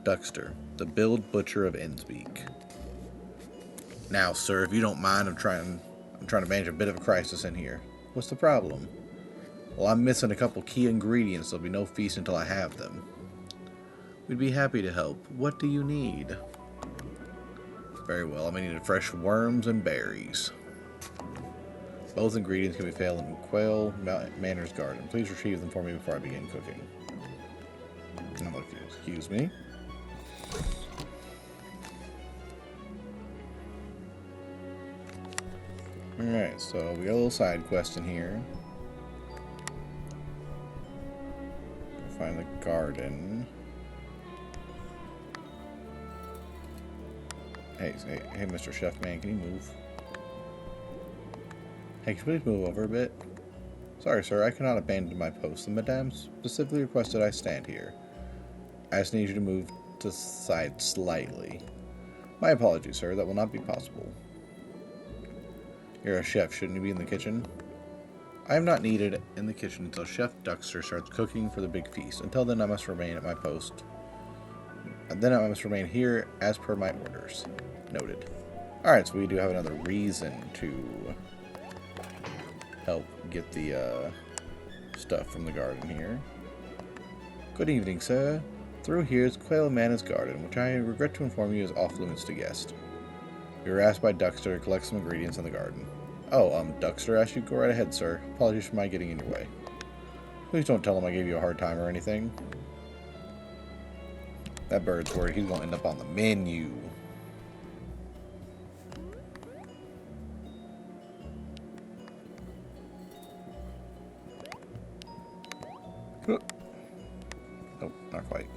Duckster, the billed butcher of Innsbeak. Now, sir, if you don't mind, I'm trying to manage a bit of a crisis in here. What's the problem? Well, I'm missing a couple key ingredients. There'll be no feast until I have them. We'd be happy to help. What do you need? Very well, I'm going to need fresh worms and berries. Both ingredients can be found in Quayle Manor's garden. Please retrieve them for me before I begin cooking. Oh, excuse me. Alright, so we got a little side quest in here. Go find the garden. Hey, Mr. Chef Man, can you move? Hey, can you please move over a bit? Sorry, sir, I cannot abandon my post. The madame specifically requested I stand here. I just need you to move to the side slightly. My apologies, sir. That will not be possible. You're a chef. Shouldn't you be in the kitchen? I am not needed in the kitchen until Chef Duckster starts cooking for the big feast. Until then, I must remain at my post. And then I must remain here as per my orders. Noted. Alright, so we do have another reason to help get the stuff from the garden here. Good evening, sir. Through here is Quayle Manor's garden, which I regret to inform you is off limits to guests. You were asked by Duckster to collect some ingredients in the garden. Oh, Duckster asked you to go right ahead, sir. Apologies for my getting in your way. Please don't tell him I gave you a hard time or anything. That bird's worried he's going to end up on the menu. Nope, not quite.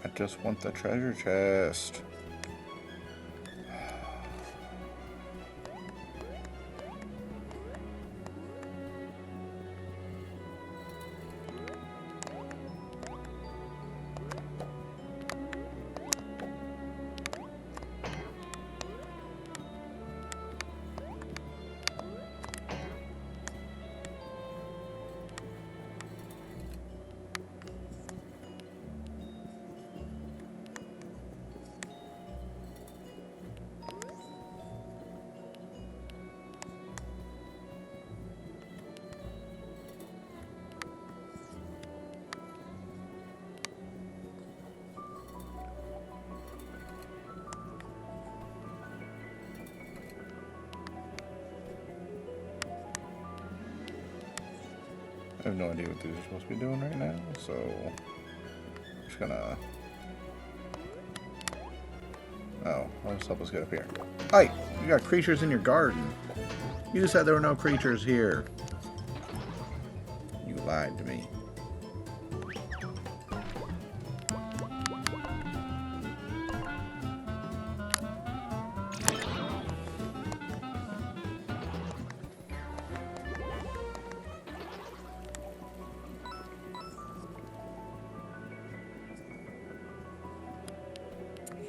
I just want the treasure chest. I have no idea what these are supposed to be doing right now, so I'm just gonna... Oh, let's help us get up here. Hi! You got creatures in your garden. You said there were no creatures here. You lied to me.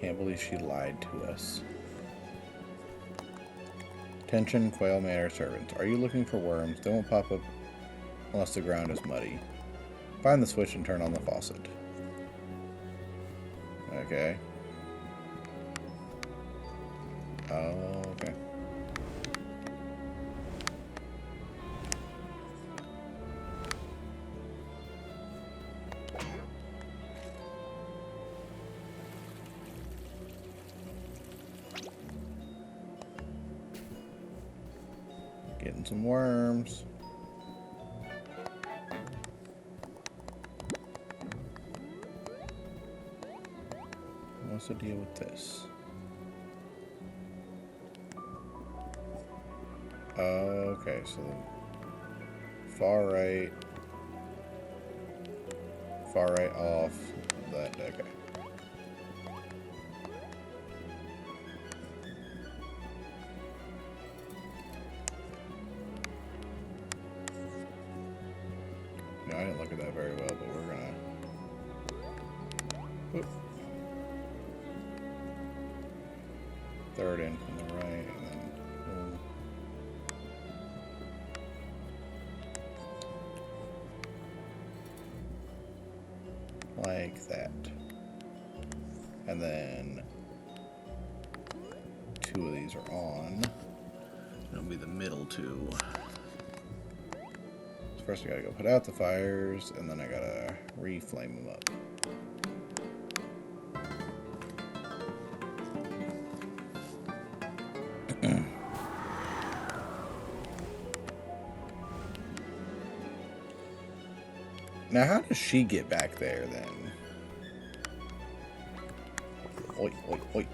Can't believe she lied to us. Attention, Quayle Manor servants. Are you looking for worms? They won't pop up unless the ground is muddy. Find the switch and turn on the faucet. Okay. Oh, okay. Getting some worms. What's the deal with this? Okay, so far right off that. Okay. No, I didn't look at that very well, but we're gonna. Whoop. Third in from the right, and then boom. Like that. And then 2 of these are on. It'll be the middle 2. So first I gotta go put out the fires, and then I gotta reflame them up. Now, how does she get back there then? Oi, oi, oi.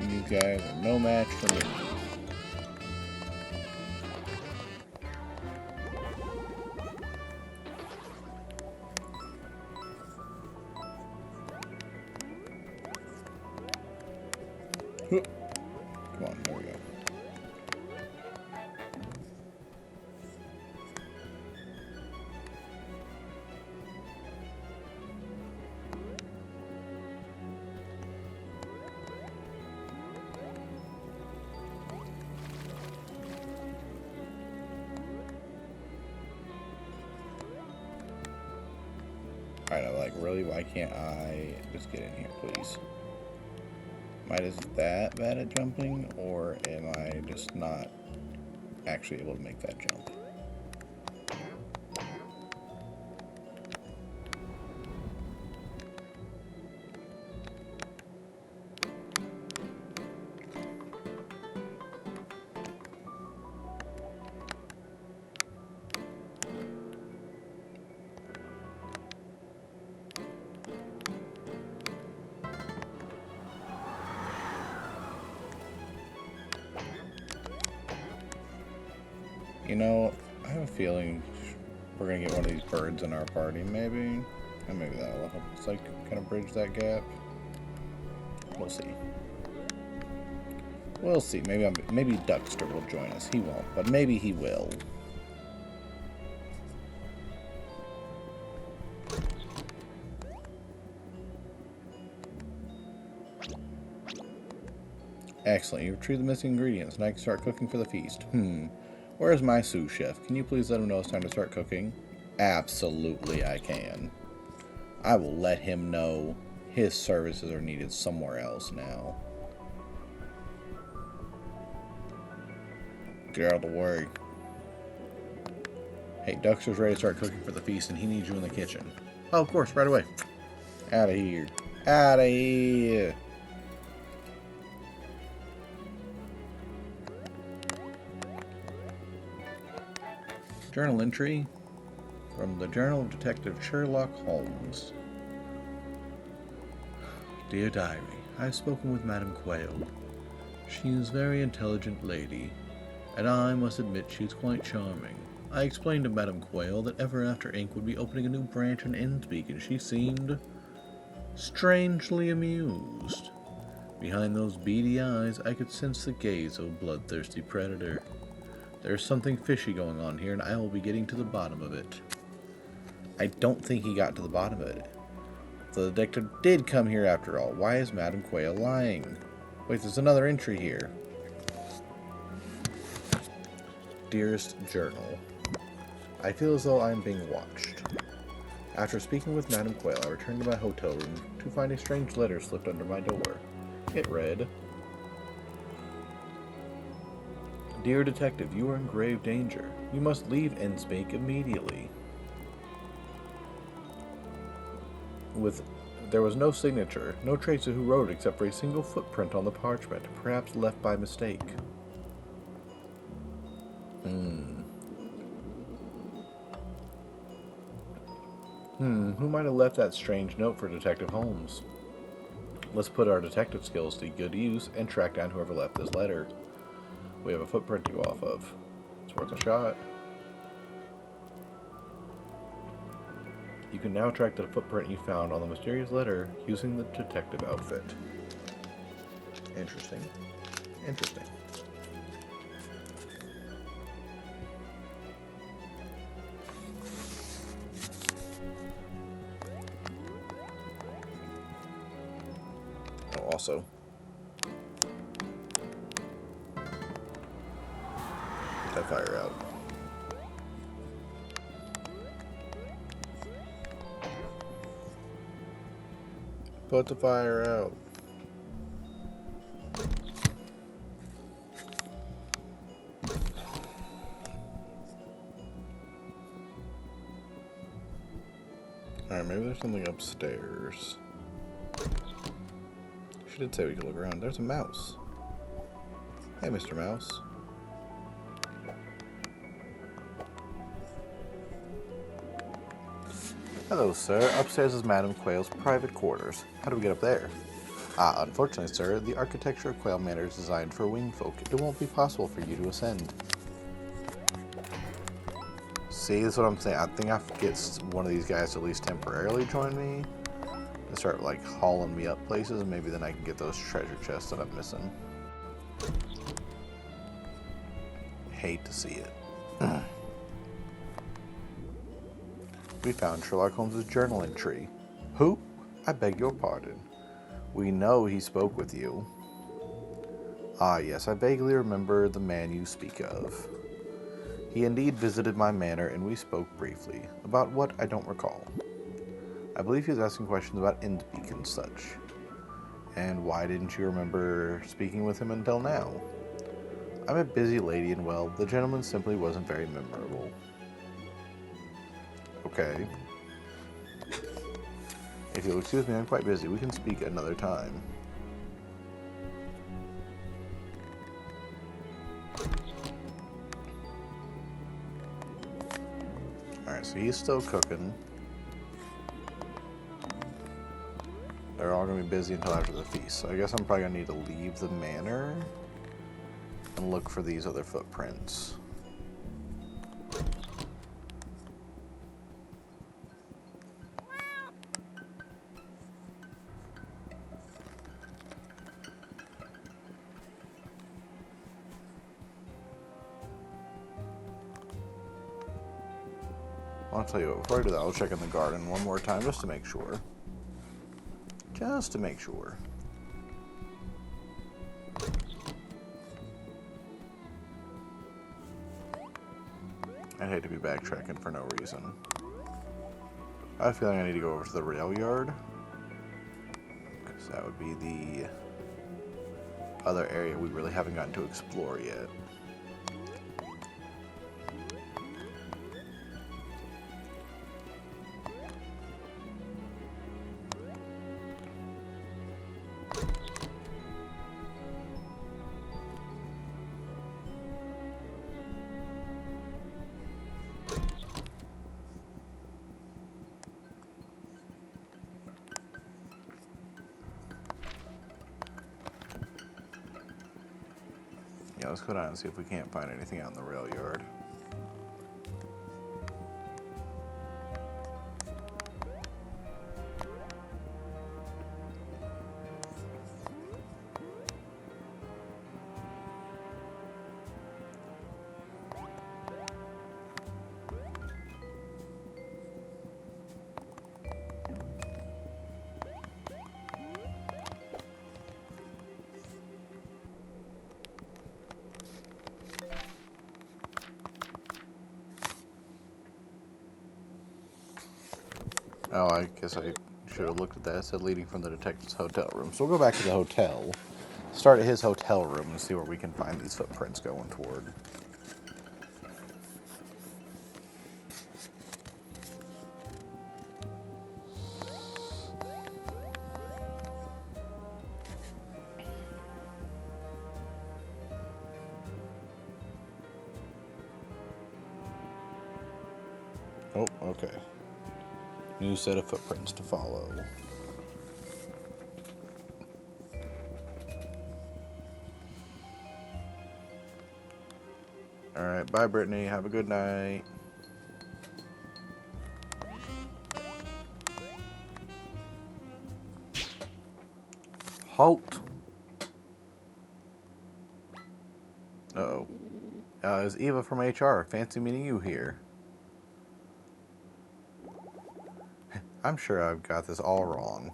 You guys are no match for me. Come on, there we go. Alright, I'm like, really? Why can't I just get in here, please? Am I just that bad at jumping, or am I just not actually able to make that jump? You know, I have a feeling we're gonna get one of these birds in our party, maybe. And maybe that'll help us, like, kind of bridge that gap. We'll see. We'll see. Maybe Duckster will join us. He won't, but maybe he will. Excellent. You retrieved the missing ingredients, and I can start cooking for the feast. Where's my sous chef? Can you please let him know it's time to start cooking? Absolutely, I can. I will let him know his services are needed somewhere else now. Get out of the way. Hey, Duckster's ready to start cooking for the feast, and he needs you in the kitchen. Oh, of course, right away. Out of here. Out of here. Journal entry from the Journal of Detective Sherlock Holmes. Dear Diary, I have spoken with Madame Quayle. She is a very intelligent lady, and I must admit she is quite charming. I explained to Madame Quayle that Ever After Inc. would be opening a new branch in Innspeak, and she seemed strangely amused. Behind those beady eyes, I could sense the gaze of a bloodthirsty predator. There's something fishy going on here, and I will be getting to the bottom of it. I don't think he got to the bottom of it. The detective did come here after all. Why is Madame Quayle lying? Wait, there's another entry here. Dearest Journal, I feel as though I am being watched. After speaking with Madame Quayle, I returned to my hotel room to find a strange letter slipped under my door. It read, Dear Detective, you are in grave danger. You must leave Innspeak immediately. There was no signature, no trace of who wrote it except for a single footprint on the parchment, perhaps left by mistake. Who might have left that strange note for Detective Holmes? Let's put our detective skills to good use and track down whoever left this letter. We have a footprint to go off of. It's worth a shot. You can now track the footprint you found on the mysterious letter using the detective outfit. Interesting. Interesting. Oh, also, get that fire out. Put the fire out. Alright, maybe there's something upstairs. She did say we could look around. There's a mouse. Hey, Mr. Mouse. Hello, sir. Upstairs is Madame Quayle's private quarters. How do we get up there? Unfortunately, sir, the architecture of Quayle Manor is designed for winged folk. It won't be possible for you to ascend. See, that's what I'm saying. I think I have to get one of these guys to at least temporarily join me and start, like, hauling me up places, and maybe then I can get those treasure chests that I'm missing. Hate to see it. We found Sherlock Holmes' journal entry. Who? I beg your pardon. We know he spoke with you. Ah, yes, I vaguely remember the man you speak of. He indeed visited my manor, and we spoke briefly. About what, I don't recall. I believe he was asking questions about Innspeak and such. And why didn't you remember speaking with him until now? I'm a busy lady, and well, the gentleman simply wasn't very memorable. Okay. If you'll excuse me, I'm quite busy. We can speak another time. Alright, so he's still cooking. They're all going to be busy until after the feast. So I guess I'm probably going to need to leave the manor and look for these other footprints. I'll tell you what, before I do that, I'll check in the garden one more time just to make sure. Just to make sure. I'd hate to be backtracking for no reason. I have a feeling I need to go over to the rail yard, because that would be the other area we really haven't gotten to explore yet. Yeah, let's go down and see if we can't find anything out in the rail yard. Oh, I guess I should have looked at that. It said leading from the detective's hotel room. So we'll go back to the hotel, start at his hotel room, and see where we can find these footprints going toward. Oh, okay. New set of footprints to follow. Alright, bye Brittany. Have a good night. Halt. Uh-oh. It's Eva from HR. Fancy meeting you here. I'm sure I've got this all wrong.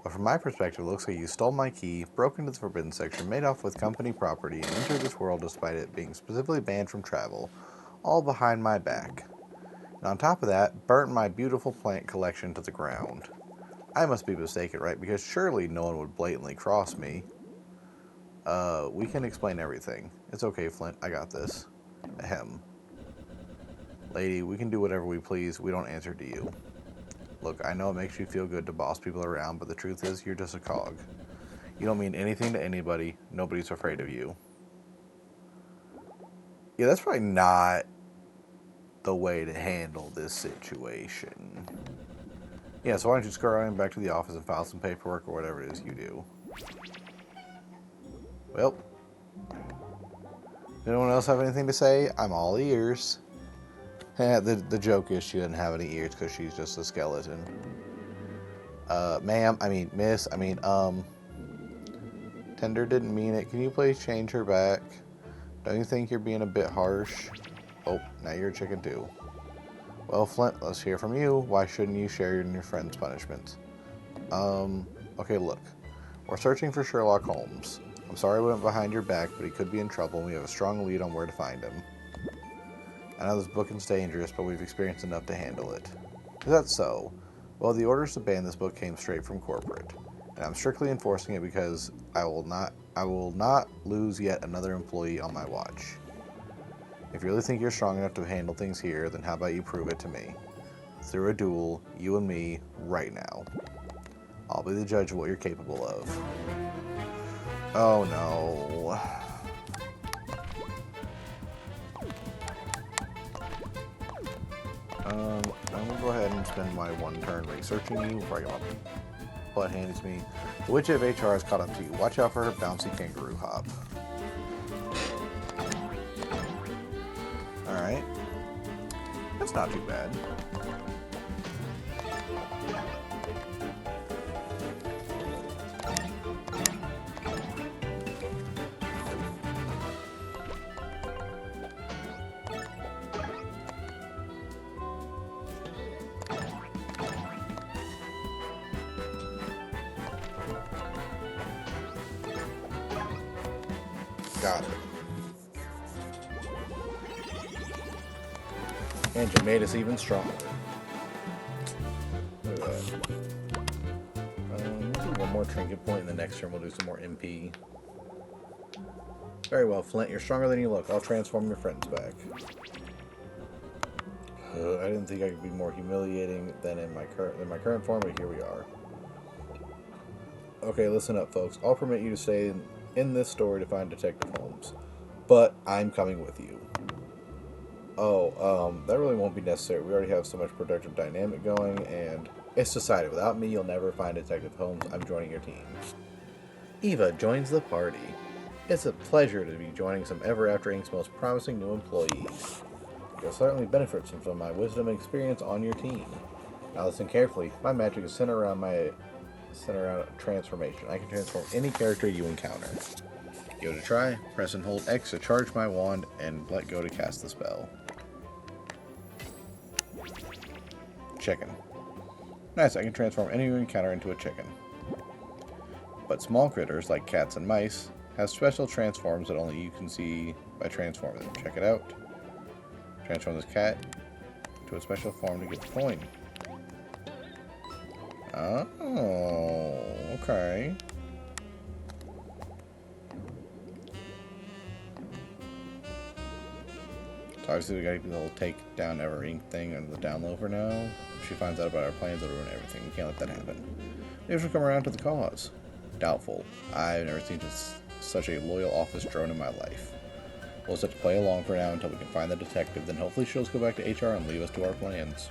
But from my perspective, it looks like you stole my key, broke into the forbidden section, made off with company property, and entered this world despite it being specifically banned from travel, all behind my back. And on top of that, burnt my beautiful plant collection to the ground. I must be mistaken, right? Because surely no one would blatantly cross me. We can explain everything. It's okay, Flint. I got this. Ahem. Lady, we can do whatever we please. We don't answer to you. Look, I know it makes you feel good to boss people around, but the truth is, you're just a cog. You don't mean anything to anybody. Nobody's afraid of you. Yeah, that's probably not the way to handle this situation. Yeah, so why don't you just go around back to the office and file some paperwork or whatever it is you do. Well, does anyone else have anything to say? I'm all ears. The joke is she doesn't have any ears because she's just a skeleton. Ma'am, miss, Tender didn't mean it. Can you please change her back? Don't you think you're being a bit harsh? Oh, now you're a chicken too. Well, Flint, let's hear from you. Why shouldn't you share in your friend's punishment? Okay, look. We're searching for Sherlock Holmes. I'm sorry we went behind your back, but he could be in trouble, and we have a strong lead on where to find him. I know this booking's dangerous, but we've experienced enough to handle it. Is that so? Well, the orders to ban this book came straight from corporate, and I'm strictly enforcing it because I will not lose yet another employee on my watch. If you really think you're strong enough to handle things here, then how about you prove it to me? Through a duel, you and me, right now. I'll be the judge of what you're capable of. Oh no. I'm gonna go ahead and spend my one turn researching you before I get my butt handed to me. The Witch of HR has caught up to you. Watch out for her bouncy kangaroo hop. Alright. That's not too bad. Got it. And you made us even stronger. Look at that. We'll do one more trinket point, and the next turn we'll do some more MP. Very well, Flint. You're stronger than you look. I'll transform your friends back. I didn't think I could be more humiliating than in my current form, but here we are. Okay, listen up, folks. I'll permit you to stay in this story to find Detective Holmes, but I'm coming with you. Oh, that really won't be necessary. We already have so much productive dynamic going, and it's decided. Without me, you'll never find Detective Holmes. I'm joining your team. Eva joins the party. It's a pleasure to be joining some Ever After Inc.'s most promising new employees. You'll certainly benefit from my wisdom and experience on your team. Now listen carefully. My magic is centered around transformation. I can transform any character you encounter. Give it a try. Press and hold X to charge my wand and let go to cast the spell. Chicken. Nice, I can transform any you encounter into a chicken. But small critters, like cats and mice, have special transforms that only you can see by transforming them. Check it out. Transform this cat to a special form to get the coin. Oh, okay. So obviously we gotta do the whole take down Ever Inc. thing under the download for now. If she finds out about our plans, it'll ruin everything. We can't let that happen. Maybe she'll come around to the cause. Doubtful. I've never seen such a loyal office drone in my life. We'll just have to play along for now until we can find the detective, then hopefully she'll just go back to HR and leave us to our plans.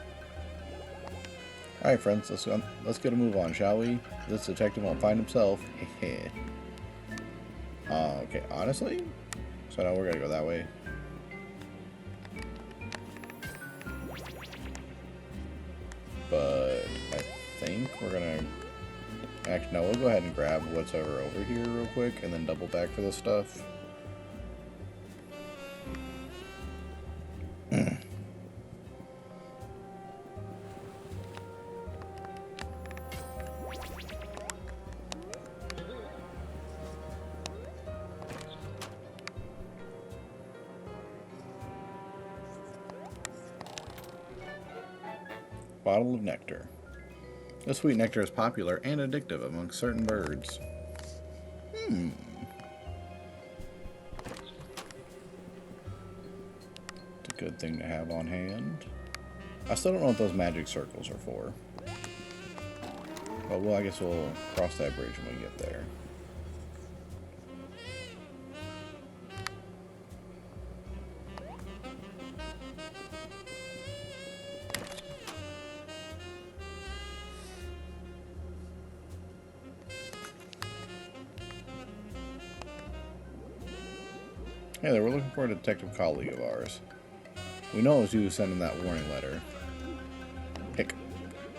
Alright friends, let's get a move on, shall we? This detective won't find himself. Okay, honestly? So now we're gonna go that way. But I think we're gonna... Actually, no, we'll go ahead and grab what's over here real quick and then double back for this stuff. Bottle of nectar. This sweet nectar is popular and addictive among certain birds. It's a good thing to have on hand. I still don't know what those magic circles are for. But well, I guess we'll cross that bridge when we get there. Hey there, we're looking for a detective colleague of ours. We know it was you who sent him that warning letter. Hick.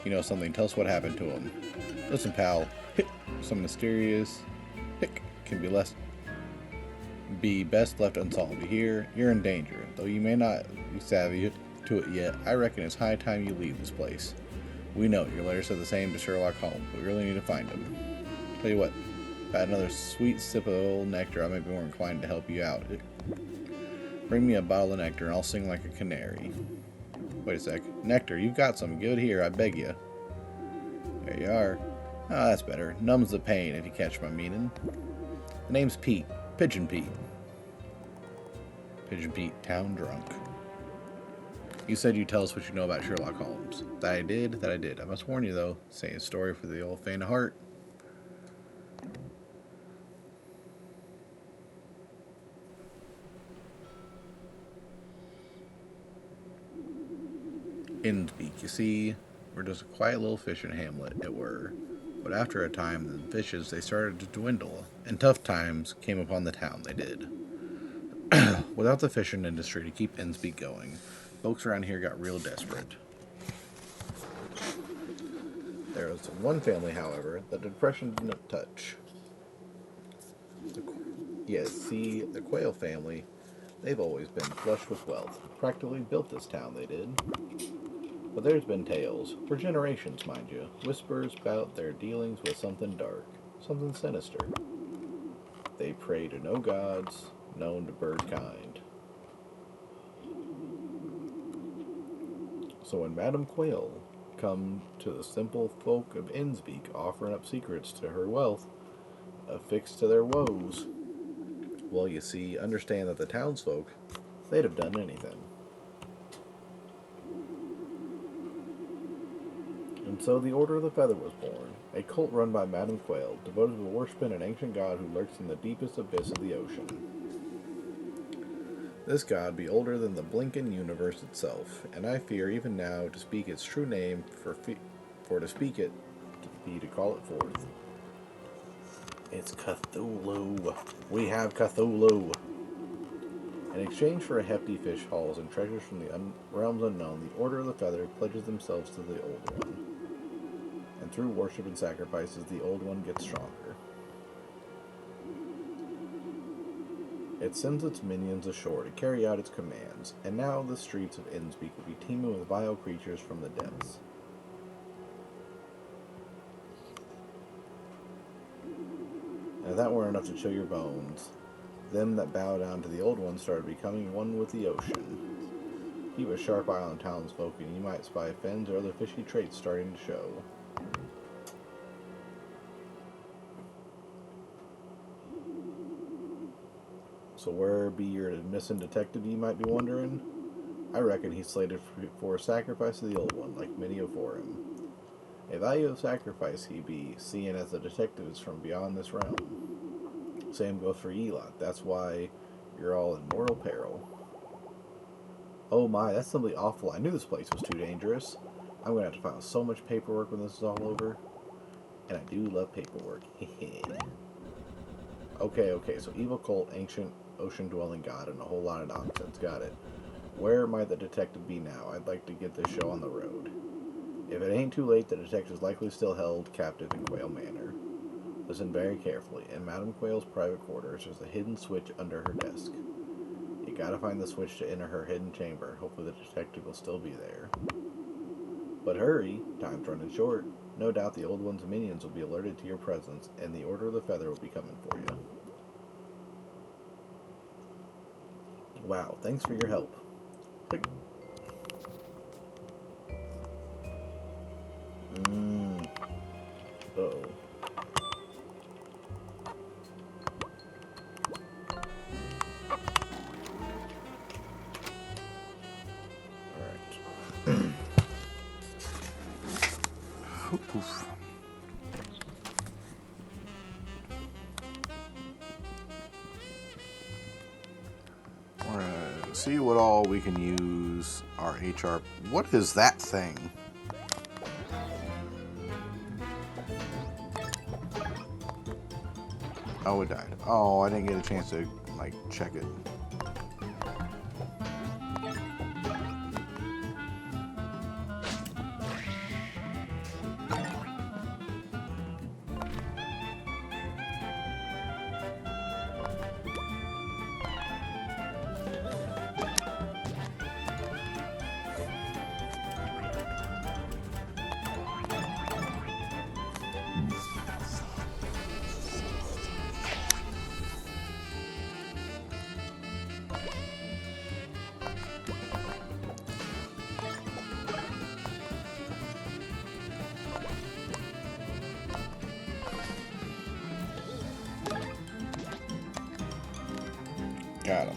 You know something, tell us what happened to him. Listen, pal. Hick. Some mysterious hick can be best left unsolved. You hear? You're in danger. Though you may not be savvy to it yet, I reckon it's high time you leave this place. We know, your letter said the same to Sherlock Holmes. We really need to find him. Tell you what, if I had another sweet sip of old nectar, I might be more inclined to help you out. Bring me a bottle of nectar and I'll sing like a canary. Wait a sec. Nectar, you've got some. Give it here, I beg you. There you are. Ah, that's better. Numbs the pain, if you catch my meaning. The name's Pete. Pigeon Pete. Pigeon Pete, town drunk. You said you'd tell us what you know about Sherlock Holmes. That I did. I must warn you, though. Saying a story for the old faint of heart. Innsbeak, you see, we're just a quiet little fishing hamlet, it were. But after a time, the fishes, they started to dwindle, and tough times came upon the town, they did. Without the fishing industry to keep Innsbeak going, folks around here got real desperate. There was one family, however, that the depression didn't touch. The Quayle family, they've always been flush with wealth. Practically built this town, they did. But there's been tales, for generations, mind you, whispers about their dealings with something dark, something sinister. They pray to no gods known to bird kind. So when Madame Quayle come to the simple folk of Innsbeak offering up secrets to her wealth, affixed to their woes, well, you see, understand that the townsfolk, they'd have done anything. And so the Order of the Feather was born, a cult run by Madame Quayle, devoted to worshiping an ancient god who lurks in the deepest abyss of the ocean. This god be older than the blinking universe itself, and I fear even now to speak its true name, for to speak it be to call it forth. It's Cthulhu. We have Cthulhu. In exchange for a hefty fish hauls and treasures from the realms unknown, the Order of the Feather pledges themselves to the Old One. And through worship and sacrifices, the Old One gets stronger. It sends its minions ashore to carry out its commands, and now the streets of Innspeak will be teeming with vile creatures from the depths. And if that weren't enough to chill your bones, them that bow down to the Old One started becoming one with the ocean. Keep a sharp eye on townsfolk, and you might spy fins or other fishy traits starting to show. So where be your missing detective, you might be wondering? I reckon he's slated for a sacrifice to the Old One, like many afore him. A value of sacrifice he be, seeing as the detective is from beyond this realm. Same goes for Elot. That's why you're all in mortal peril. Oh my, that's simply awful. I knew this place was too dangerous. I'm going to have to file so much paperwork when this is all over. And I do love paperwork. Okay, so evil cult, ancient ocean-dwelling god, and a whole lot of nonsense. Got it. Where might the detective be now? I'd like to get this show on the road. If it ain't too late, the detective is likely still held captive in Quail Manor. Listen very carefully. In Madame Quail's private quarters, there's a hidden switch under her desk. You gotta find the switch to enter her hidden chamber. Hopefully the detective will still be there. But hurry, time's running short. No doubt the Old One's minions will be alerted to your presence, and the Order of the Feather will be coming for you. Wow, thanks for your help. Uh-oh. Alright. Oof. We're gonna see what all we can use our HR. What is that thing? Oh, it died. Oh, I didn't get a chance to, like, check it. Got him.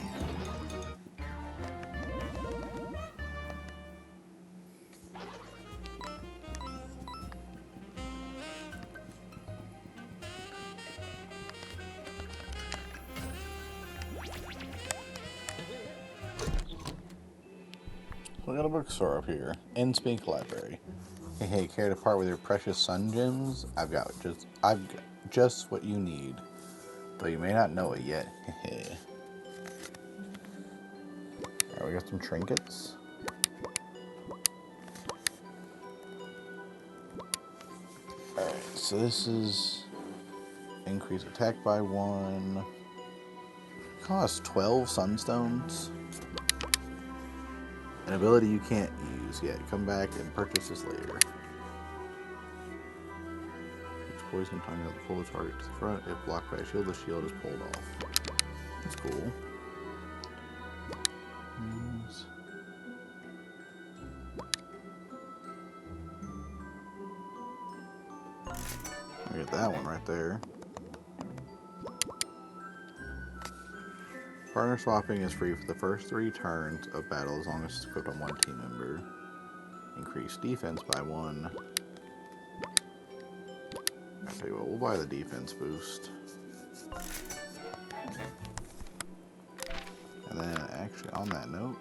We got a bookstore up here. Innspeak Library. Hey, care to part with your precious sun gems? I've got just what you need. Though you may not know it yet. Alright, we got some trinkets. Alright, so this is increase attack by 1. Costs 12 sunstones. An ability you can't use yet. Come back and purchase this later. It's poison time to pull the target to the front. If blocked by a shield, the shield is pulled off. That's cool. Look at that one right there. Partner swapping is free for the first 3 turns of battle as long as it's equipped on one team member. Increase defense by 1. I tell you what, we'll buy the defense boost. And then actually on that note,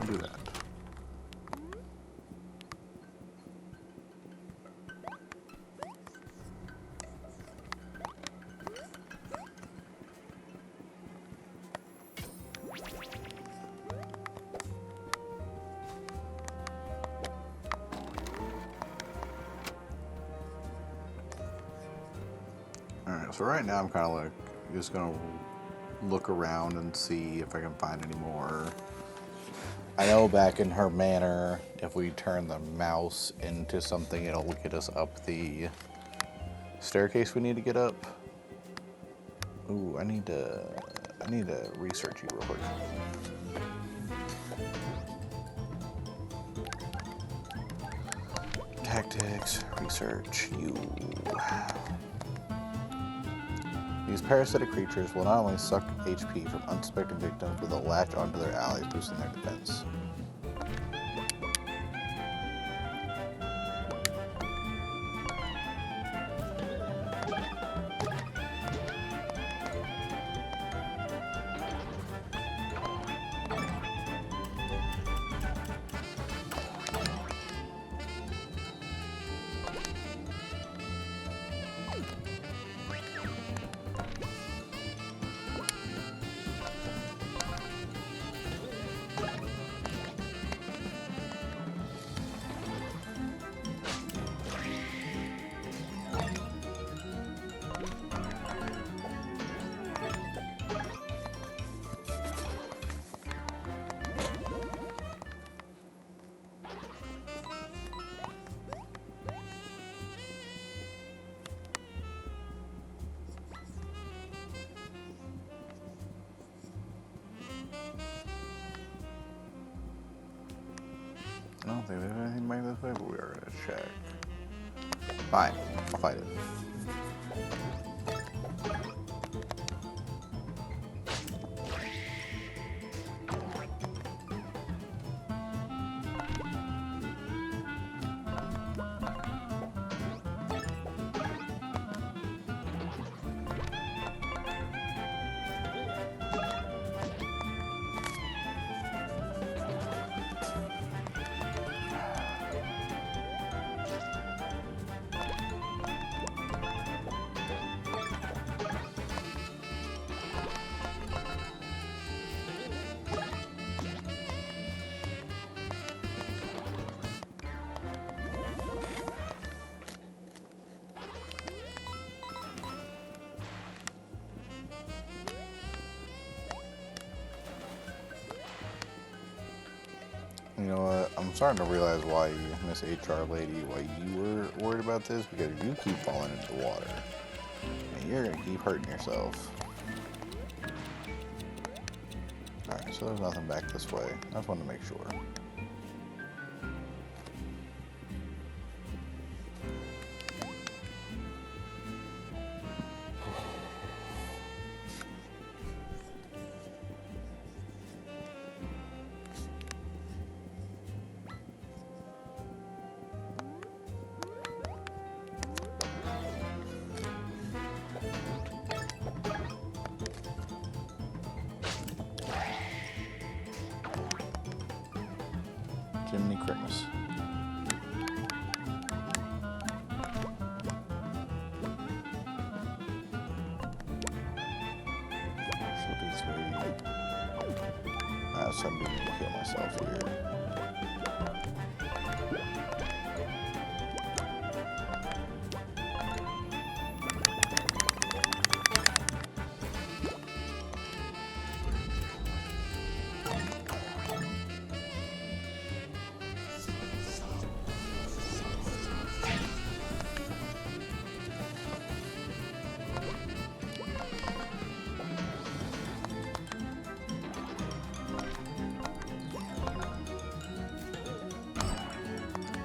do that. Alright, so right now I'm kind of like just gonna look around and see if I can find any more. I know back in her manor, if we turn the mouse into something, it'll get us up the staircase we need to get up. Ooh, I need to research you real quick. Tactics, research you. These parasitic creatures will not only suck HP from unsuspecting victims, but they'll latch onto their allies, boosting their defense. I don't think there's anything back this way, but we are going to check. Fine, I'll fight it. You know what? I'm starting to realize why, Miss HR lady, why you were worried about this, because you keep falling into the water. And you're going to keep hurting yourself. Alright, so there's nothing back this way. I just wanted to make sure. Jiminy Christmas. Should be sweet. So I'm beginning to kill myself here.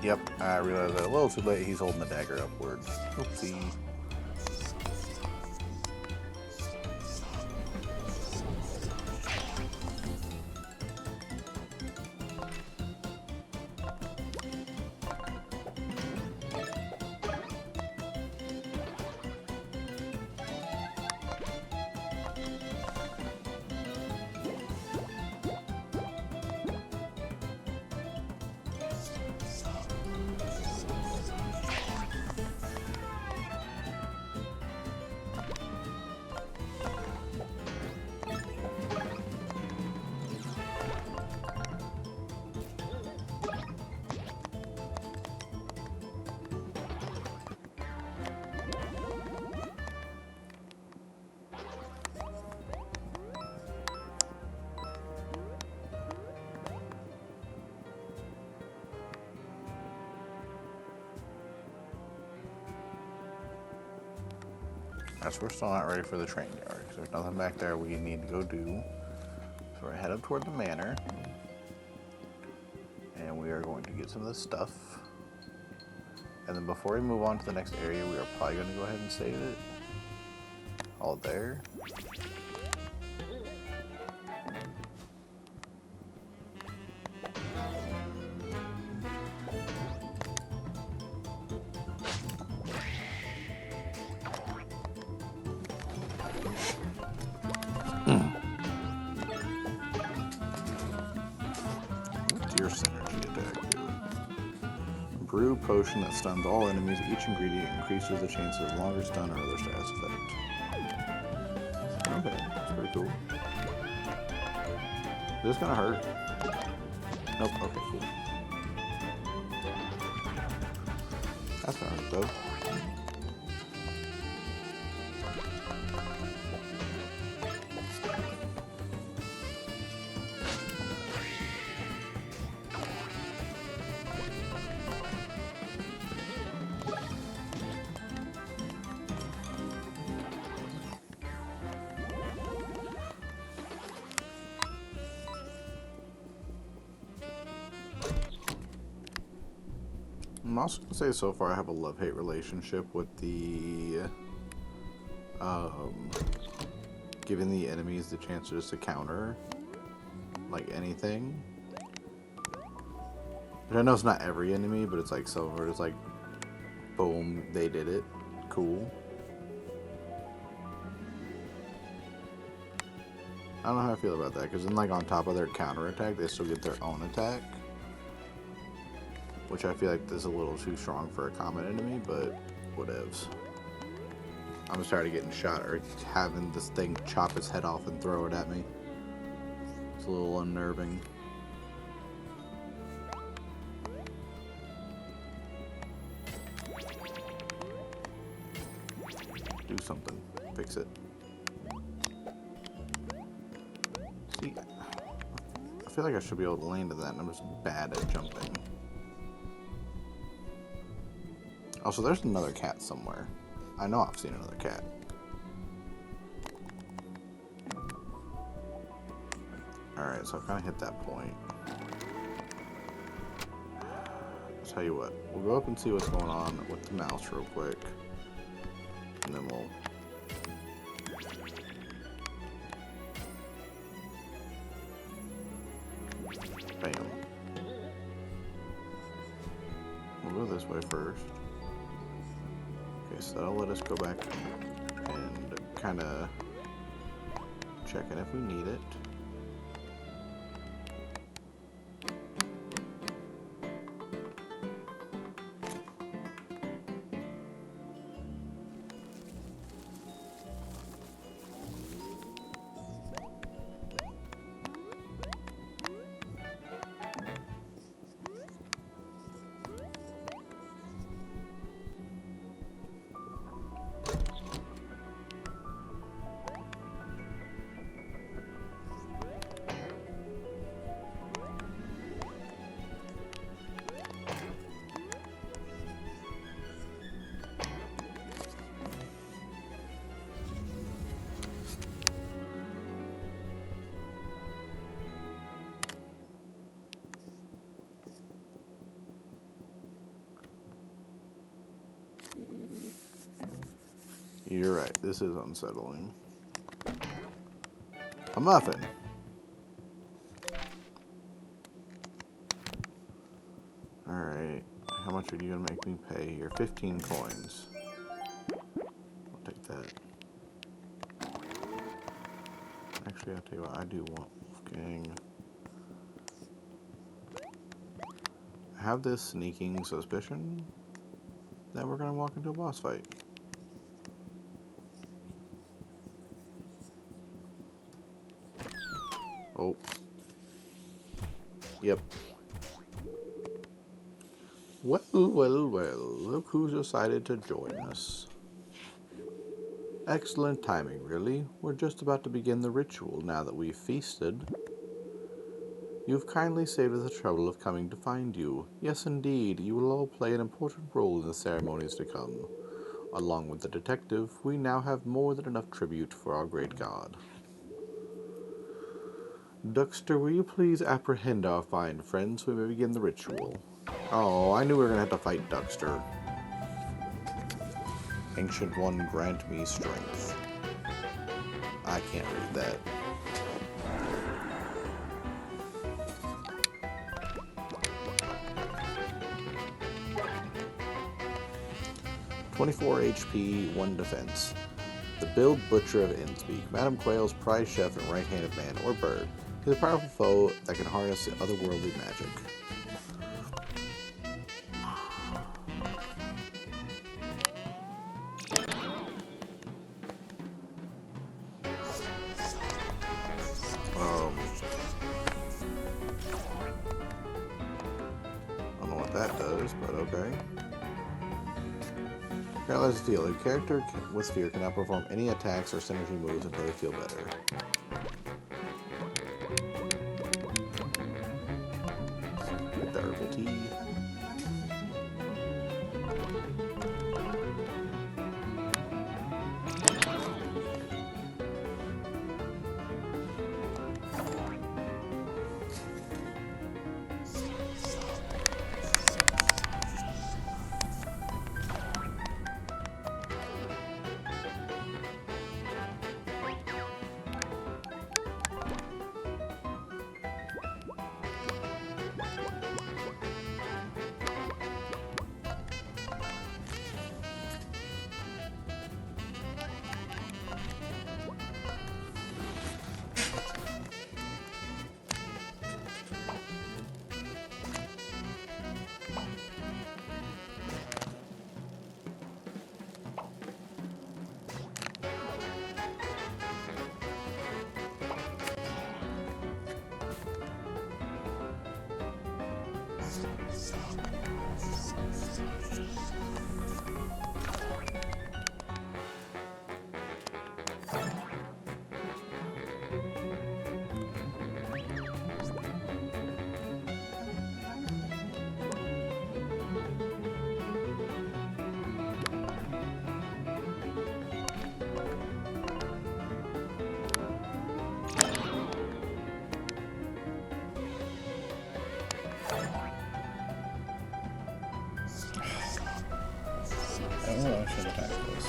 Yep, I realized that a little too late. He's holding the dagger upwards. Oopsie. so we're still not ready for the train yard, because there's nothing back there we need to go do. So we're headed toward the manor, and we are going to get some of this stuff. And then before we move on to the next area, we are probably going to go ahead and save it. All there. Your synergy attack do? Brew potion that stuns all enemies. Each ingredient increases the chances of longer stun or other status effect. Okay, that's pretty cool. Is this gonna hurt? Nope, okay, cool. That's gonna hurt though. I'm also gonna say so far I have a love-hate relationship with the giving the enemies the chance just to counter like anything. And I know it's not every enemy, but it's like Silver. It's like, boom, they did it. Cool. I don't know how I feel about that, because then like on top of their counter attack, they still get their own attack. Which I feel like is a little too strong for a common enemy, but whatevs. I'm just tired of getting shot or having this thing chop its head off and throw it at me. It's a little unnerving. Do something. Fix it. See, I feel like I should be able to land to that, and I'm just bad at jumping. Oh, so there's another cat somewhere. I know I've seen another cat. Alright, so I've kind of hit that point. I'll tell you what. We'll go up and see what's going on with the mouse real quick. And then we'll... Bam. We'll go this way first. Okay, so that'll let us go back and kind of check it if we need it. You're right, this is unsettling. A muffin. Alright, how much are you gonna make me pay here? 15 coins. I'll take that. Actually, I'll tell you what, I do want Wolfgang. I have this sneaking suspicion that we're gonna walk into a boss fight. Oh. Yep. Well, well, well. Look who's decided to join us. Excellent timing, really. We're just about to begin the ritual now that we've feasted. You've kindly saved us the trouble of coming to find you. Yes, indeed. You will all play an important role in the ceremonies to come. Along with the detective, we now have more than enough tribute for our great god. Duxter, will you please apprehend our fine friends so we may begin the ritual? Oh, I knew we were going to have to fight Duxter. Ancient One, grant me strength. I can't read that. "24 HP, 1 defense. The Build Butcher of Innspeak, Madame Quail's prize chef and right-handed man or bird. He's a powerful foe that can harness otherworldly magic. I don't know what that does, but okay. Paralyzed Feel. A character with fear cannot perform any attacks or synergy moves until they feel better. The herbal tea. Oh, I should attack this.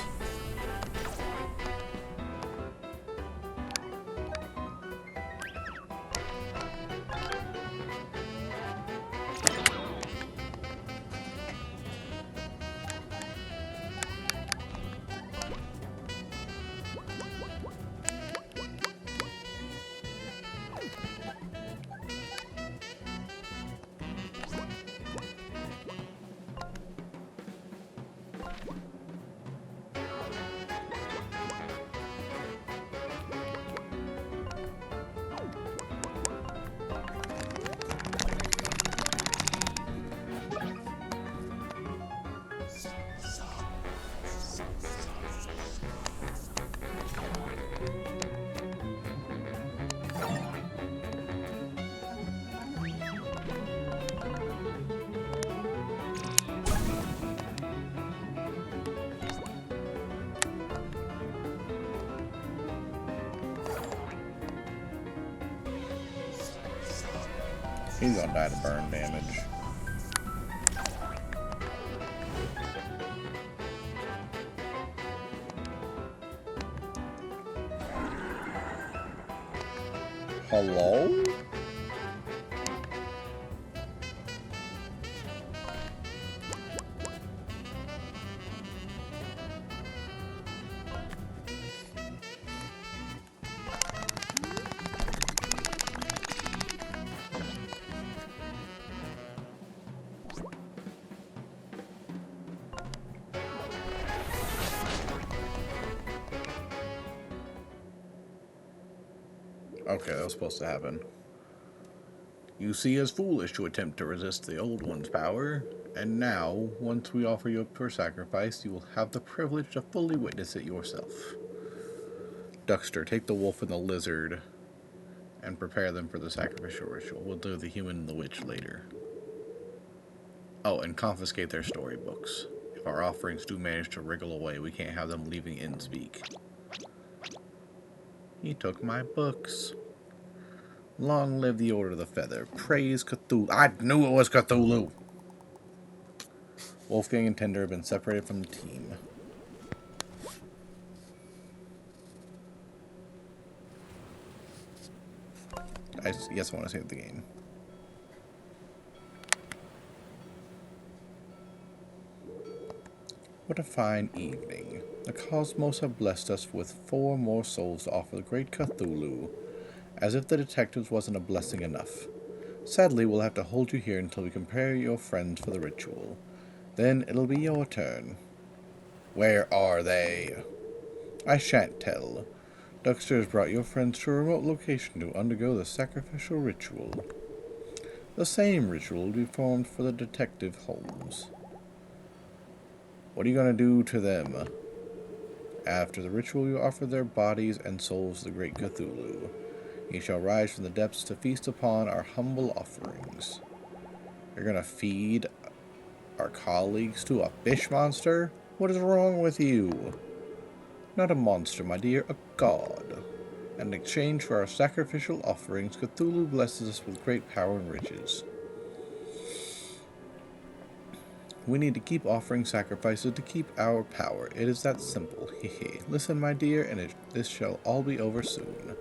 He's gonna die to burn damage. Hello? Okay, that was supposed to happen. You see us foolish to attempt to resist the Old One's power, and now, once we offer you up for sacrifice, you will have the privilege to fully witness it yourself. Duxter, take the wolf and the lizard and prepare them for the sacrificial ritual. We'll do the human and the witch later. Oh, and confiscate their storybooks. If our offerings do manage to wriggle away, we can't have them leaving Innspeak. He took my books. Long live the Order of the Feather. Praise Cthulhu. I knew it was Cthulhu! Wolfgang and Tender have been separated from the team. Yes, I want to save the game. What a fine evening. The cosmos have blessed us with 4 more souls to offer the great Cthulhu. As if the detectives wasn't a blessing enough. Sadly, we'll have to hold you here until we prepare your friends for the ritual. Then it'll be your turn. Where are they? I shan't tell. Duckster has brought your friends to a remote location to undergo the sacrificial ritual. The same ritual will be performed for the detective Holmes. What are you going to do to them? After the ritual, you offer their bodies and souls to the great Cthulhu. He shall rise from the depths to feast upon our humble offerings. You're going to feed our colleagues to a fish monster? What is wrong with you? Not a monster, my dear, a god. In exchange for our sacrificial offerings, Cthulhu blesses us with great power and riches. We need to keep offering sacrifices to keep our power. It is that simple. Hehe. Listen, my dear, and this shall all be over soon.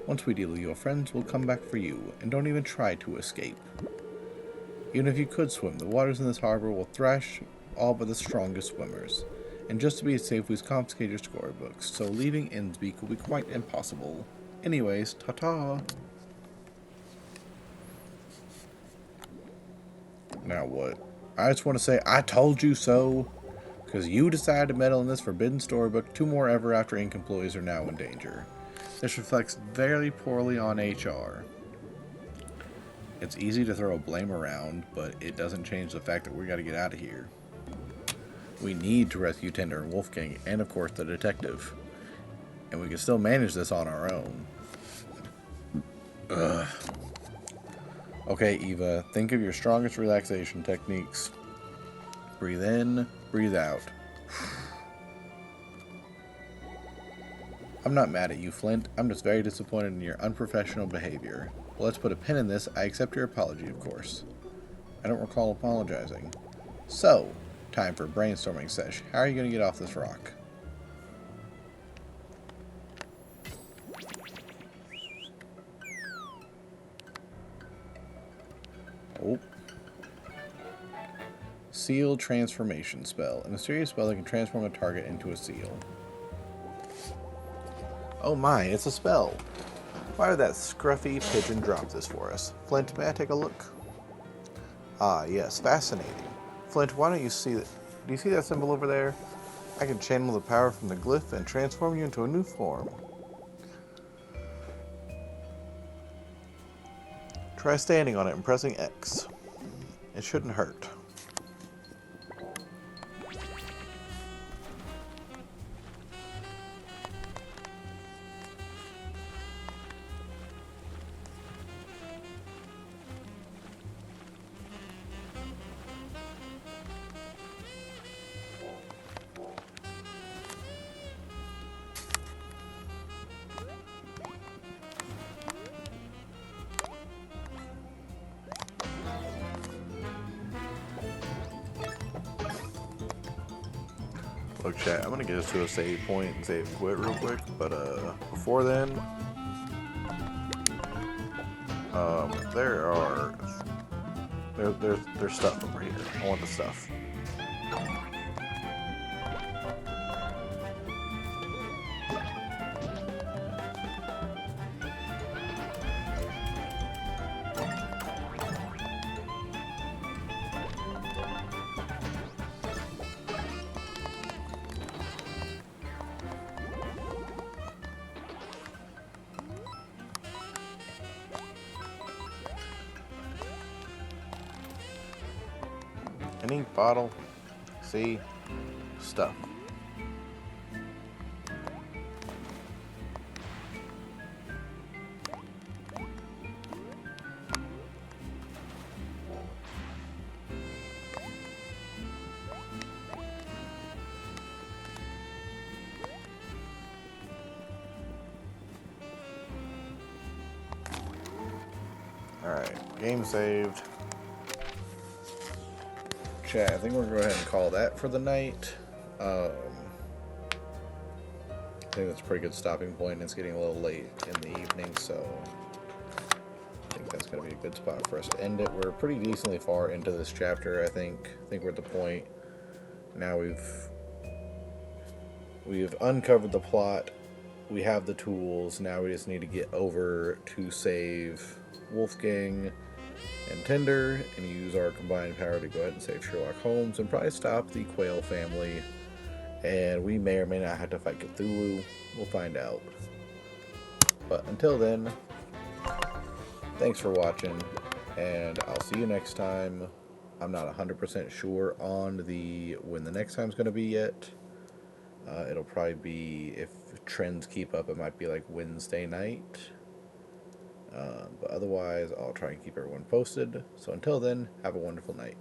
Once we deal with your friends, we'll come back for you, and don't even try to escape. Even if you could swim, the waters in this harbor will thrash all but the strongest swimmers. And just to be safe, we've confiscated your storybooks, so leaving Innsbeak will be quite impossible. Anyways, ta-ta! Now what? I just want to say, I told you so! Because you decided to meddle in this forbidden storybook, 2 more Ever After Inc. employees are now in danger. This reflects very poorly on HR. It's easy to throw blame around, but it doesn't change the fact that we gotta get out of here. We need to rescue Tender and Wolfgang, and of course the detective. And we can still manage this on our own. Ugh. Okay, Eva, think of your strongest relaxation techniques. Breathe in, breathe out. I'm not mad at you, Flint. I'm just very disappointed in your unprofessional behavior. Well, let's put a pin in this. I accept your apology, of course. I don't recall apologizing. So, time for brainstorming sesh. How are you going to get off this rock? Oh. Seal transformation spell. A mysterious spell that can transform a target into a seal. Oh my, it's a spell. Why did that scruffy pigeon drop this for us? Flint, may I take a look? Ah, yes, fascinating. Flint, why don't you see that? Do you see that symbol over there? I can channel the power from the glyph and transform you into a new form. Try standing on it and pressing X. It shouldn't hurt. Look, chat, I'm gonna get us to a save point and save quit real quick, but before then, there's stuff over here. I want the stuff. An ink bottle. See? Stuff. Alright, game saved. Chat, I think we're going to go ahead and call that for the night. I think that's a pretty good stopping point. It's getting a little late in the evening, so I think that's going to be a good spot for us to end it. We're pretty decently far into this chapter, I think. I think we're at the point now we've uncovered the plot. We have the tools. Now we just need to get over to save Wolfgang and Tinder and use our combined power to go ahead and save Sherlock Holmes and probably stop the Quayle family. And we may or may not have to fight Cthulhu. We'll find out. But until then, thanks for watching, and I'll see you next time. I'm not 100% sure on when the next time's going to be yet. It'll probably be, if trends keep up, it might be like Wednesday night. But otherwise, I'll try and keep everyone posted. So until then, have a wonderful night.